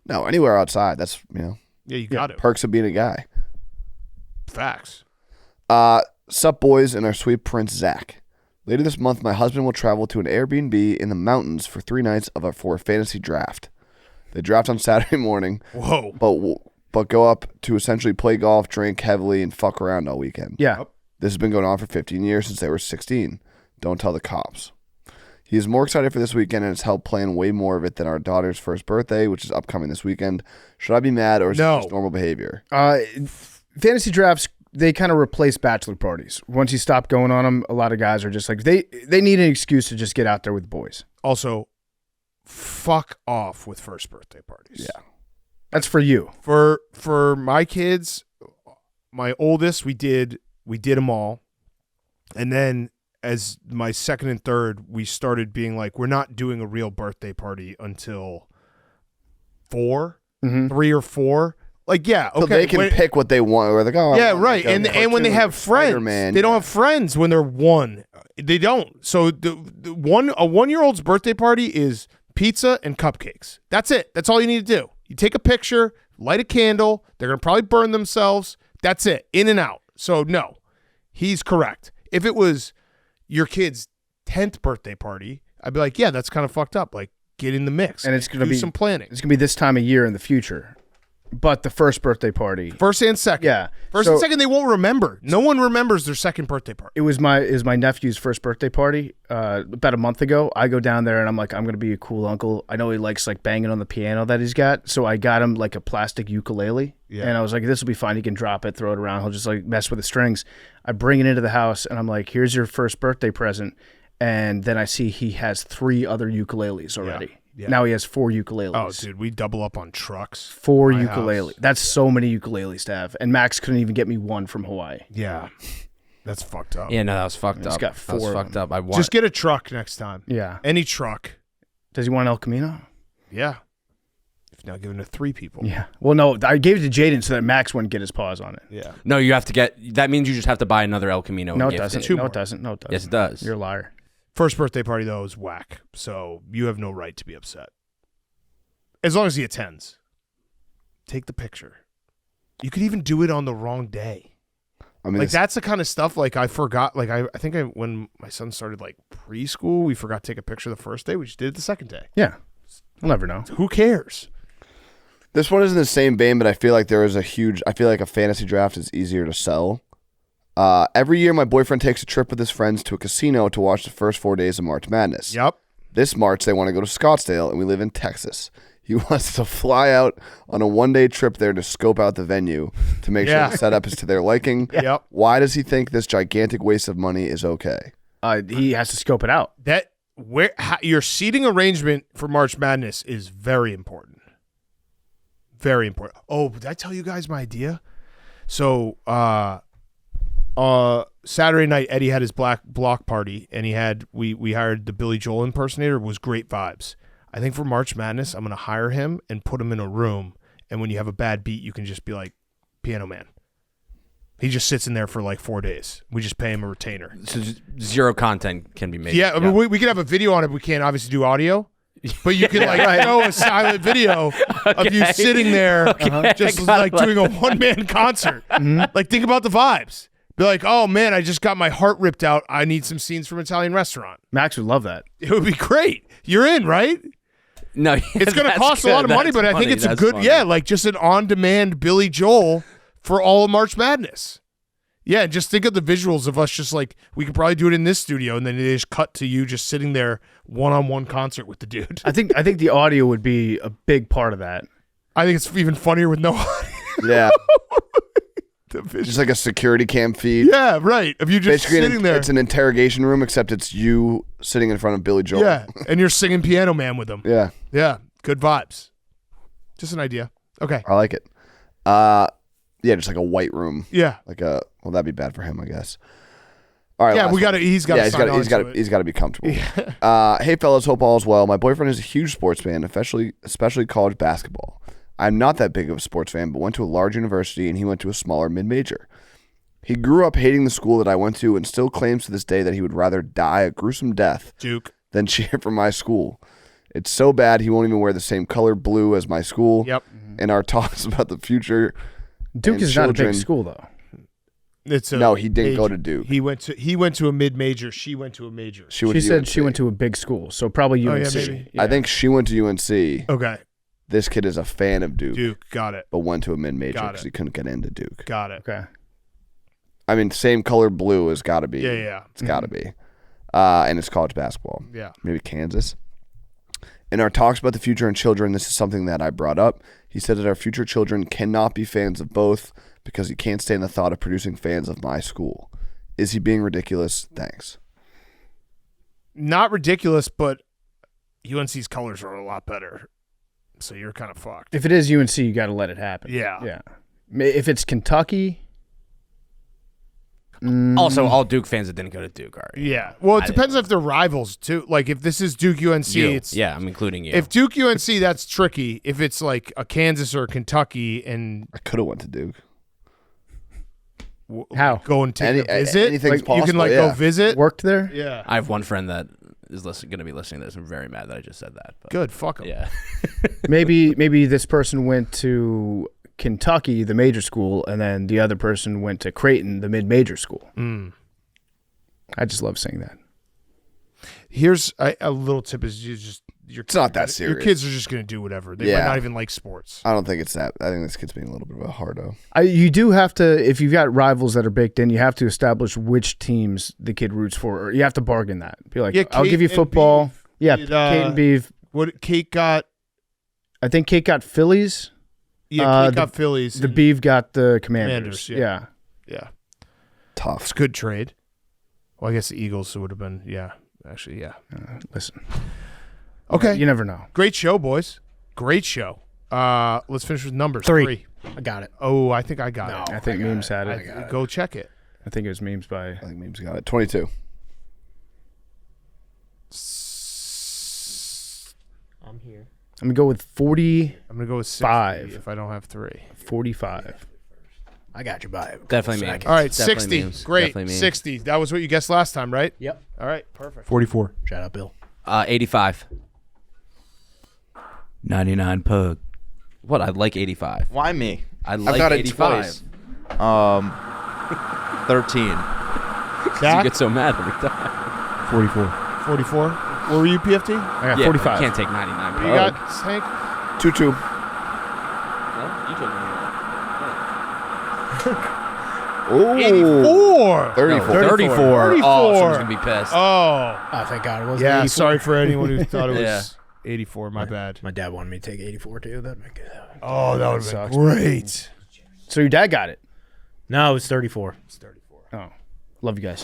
No, anywhere outside. That's, Yeah, you got it. perks of being a guy. Facts. Sup, boys, and our sweet prince, Zach. Later this month, my husband will travel to an Airbnb in the mountains for 3 nights for a fantasy draft. They draft on Saturday morning. Whoa. But go up to essentially play golf, drink heavily, and fuck around all weekend. Yeah. This has been going on for 15 years since they were 16. Don't tell the cops. He is more excited for this weekend and has helped plan way more of it than our daughter's first birthday, which is upcoming this weekend. Should I be mad or is it just normal behavior? Fantasy drafts, they kind of replace bachelor parties. Once you stop going on them, a lot of guys are just like, they need an excuse to just get out there with boys. Also, fuck off with first birthday parties. Yeah. That's for you. For my kids, my oldest, we did them all. And then as my second and third, we started being like, we're not doing a real birthday party until 3 or 4. Like, yeah, okay. So they can pick what they want. Or right. And when they have friends, they don't have friends when they're 1. They don't. So a 1-year-old's birthday party is pizza and cupcakes. That's it. That's all you need to do. You take a picture, light a candle. They're going to probably burn themselves. That's it. In and out. So, no, he's correct. If it was your kid's 10th birthday party, I'd be like, yeah, that's kind of fucked up. Like, get in the mix. And it's going to be some planning. It's going to be this time of year in the future. But the first birthday party. First and second. Yeah. First and second, they won't remember. No one remembers their second birthday party. It was my nephew's first birthday party about a month ago. I go down there and I'm like, I'm going to be a cool uncle. I know he likes like banging on the piano that he's got. So I got him like a plastic ukulele. Yeah. And I was like, this will be fine. He can drop it, throw it around. He'll just like mess with the strings. I bring it into the house and I'm like, here's your first birthday present. and then I see he has 3 other ukuleles already. Yeah. Now he has 4 ukuleles. Oh, dude, we double up on trucks. 4 My ukuleles. house. That's so many ukuleles to have. And Max couldn't even get me one from Hawaii. Yeah. That's fucked up. Yeah, no, that was fucked He's up. got That was 4 of fucked them. up. I want Just get a truck next time. Yeah. Any truck. Does he want El Camino? Yeah. If not giving it to 3 people. Yeah. Well, no, I gave it to Jaden so that Max wouldn't get his paws on it. Yeah. No, you have to get. That means you just have to buy another El Camino. No, and it gift doesn't. it. No, it doesn't. No, it doesn't. Yes, it does. You're a liar. First birthday party, though, is whack. So you have no right to be upset. As long as he attends. Take the picture. You could even do it on the wrong day. I mean, like that's the kind of stuff like I forgot. Like I think when my son started like preschool, we forgot to take a picture the first day. We just did it the second day. Yeah. We'll never know. Who cares? This one is in the same vein, but I feel like I feel like a fantasy draft is easier to sell. Every year, my boyfriend takes a trip with his friends to a casino to watch the first 4 days of March Madness. Yep. This March, they want to go to Scottsdale, and we live in Texas. He wants to fly out on a one-day trip there to scope out the venue to make sure the setup is to their liking. Yep. Why does he think this gigantic waste of money is okay? He has to scope it out. Your seating arrangement for March Madness is very important. Very important. Oh, did I tell you guys my idea? So, Saturday night, Eddie had his black block party, and we hired the Billy Joel impersonator. It was great vibes. I think for March Madness, I'm going to hire him and put him in a room, and when you have a bad beat, you can just be like, Piano Man. He just sits in there for like 4 days. We just pay him a retainer. So zero content can be made. Yeah, I mean, we can have a video on it. We can't obviously do audio. But you can show a silent video of you sitting there just like doing a one-man concert. Like, think about the vibes. Be like, oh, man, I just got my heart ripped out. I need some scenes from Italian Restaurant. Max would love that. It would be great. You're in, right? No, it's going to cost a lot of money, but I think it's a good, like just an on-demand Billy Joel for all of March Madness. Yeah, just think of the visuals of us just like, we could probably do it in this studio, and then they just cut to you just sitting there one-on-one concert with the dude. I think the audio would be a big part of that. I think it's even funnier with no audio. Yeah. Just like a security cam feed. Yeah, right. Of you just basically sitting there. It's an interrogation room, except it's you sitting in front of Billy Joel. Yeah, and you're singing Piano Man with him. Yeah. Yeah, good vibes. Just an idea. Okay. I like it. Yeah, just like a white room. Yeah. Well, that'd be bad for him, I guess. All right. Yeah, last one. he's got to he's got to be comfortable. Hey fellas, hope all is well. My boyfriend is a huge sports fan, especially college basketball. I'm not that big of a sports fan, but went to a large university and he went to a smaller mid-major. He grew up hating the school that I went to and still claims to this day that he would rather die a gruesome death Duke than cheer for my school. It's so bad he won't even wear the same color blue as my school. Yep. And our talks about the future. Duke is not a big school though. No, he didn't go to Duke. He went to a mid-major. She went to a major. She said she went to a big school, so probably UNC. Oh, yeah, maybe. I think she went to UNC. Okay. This kid is a fan of Duke. Duke, got it. But went to a mid-major Got because it. he couldn't get into Duke. Got it. Okay. I mean, same color blue has got to be. Yeah. It's got to be. And it's college basketball. Yeah. Maybe Kansas. In our talks about the future and children, this is something that I brought up. He said that our future children cannot be fans of both because he can't stand the thought of producing fans of my school. Is he being ridiculous? Thanks. Not ridiculous, but UNC's colors are a lot better. So you're kind of fucked. If it is UNC, you got to let it happen. Yeah. Yeah. If it's Kentucky. Also, all Duke fans that didn't go to Duke are. Yeah. Well, it depends if they're rivals, too. Like, if this is Duke UNC, it's. Yeah, I'm including you. If Duke UNC, that's tricky. If it's like a Kansas or a Kentucky and. I could have went to Duke. How? Go and take a visit? Anything's You can, possible, go visit? Worked there? Yeah. I have one friend that is going to be listening to this. I'm very mad that I just said that. But Good. Fuck him. Yeah. maybe this person went to Kentucky, the major school, and then the other person went to Creighton, the mid-major school. I just love saying that. Here's a little tip: is it's not that serious. Your kids are just going to do whatever. They might not even like sports. I don't think it's that. I think this kid's being a little bit of a hardo. You do have to, if you've got rivals that are baked in, you have to establish which teams the kid roots for. Or you have to bargain that. Be like, I'll give you football. Kate and Beeve. What Kate got? I think Kate got Phillies. Yeah, Kate got Phillies. The Beeve got the Commanders. Yeah. Tough. It's a good trade. Well, I guess the Eagles would have been, Actually, yeah. Listen. Okay. You never know. Great show, boys. Great show. Let's finish with numbers. Three. I got it. Oh, I think I got it. I think Memes had it. Go check it. I think it was Memes by. I think Memes got it. 22. I'm here. I'm going to go with 40. I'm going to go with 60 if I don't have 3. 45. I got you by Definitely Memes. All right, Definitely 60. Memes. Great. Definitely Memes. 60. That was what you guessed last time, right? Yep. All right, perfect. 44. Shout out, Bill. 85. 99 Pug. What? I like 85. Why me? I like got it 85. twice. 13. You get so mad every time. 44. 44. What were you, PFT? I got Yeah, 45. You can't take 99 Pug. You got Hank? 2-2. You took 99. Oh. 84. 34. 34. 34. Oh, someone's going to be pissed. Oh. Oh, thank God it wasn't Yeah, 84. sorry for anyone who thought it was Yeah. 84. My bad. My dad wanted me to take 84 too. That'd make it. Oh, that would have sucks. been great. So your dad got it. No, it was 34. Oh, love you guys.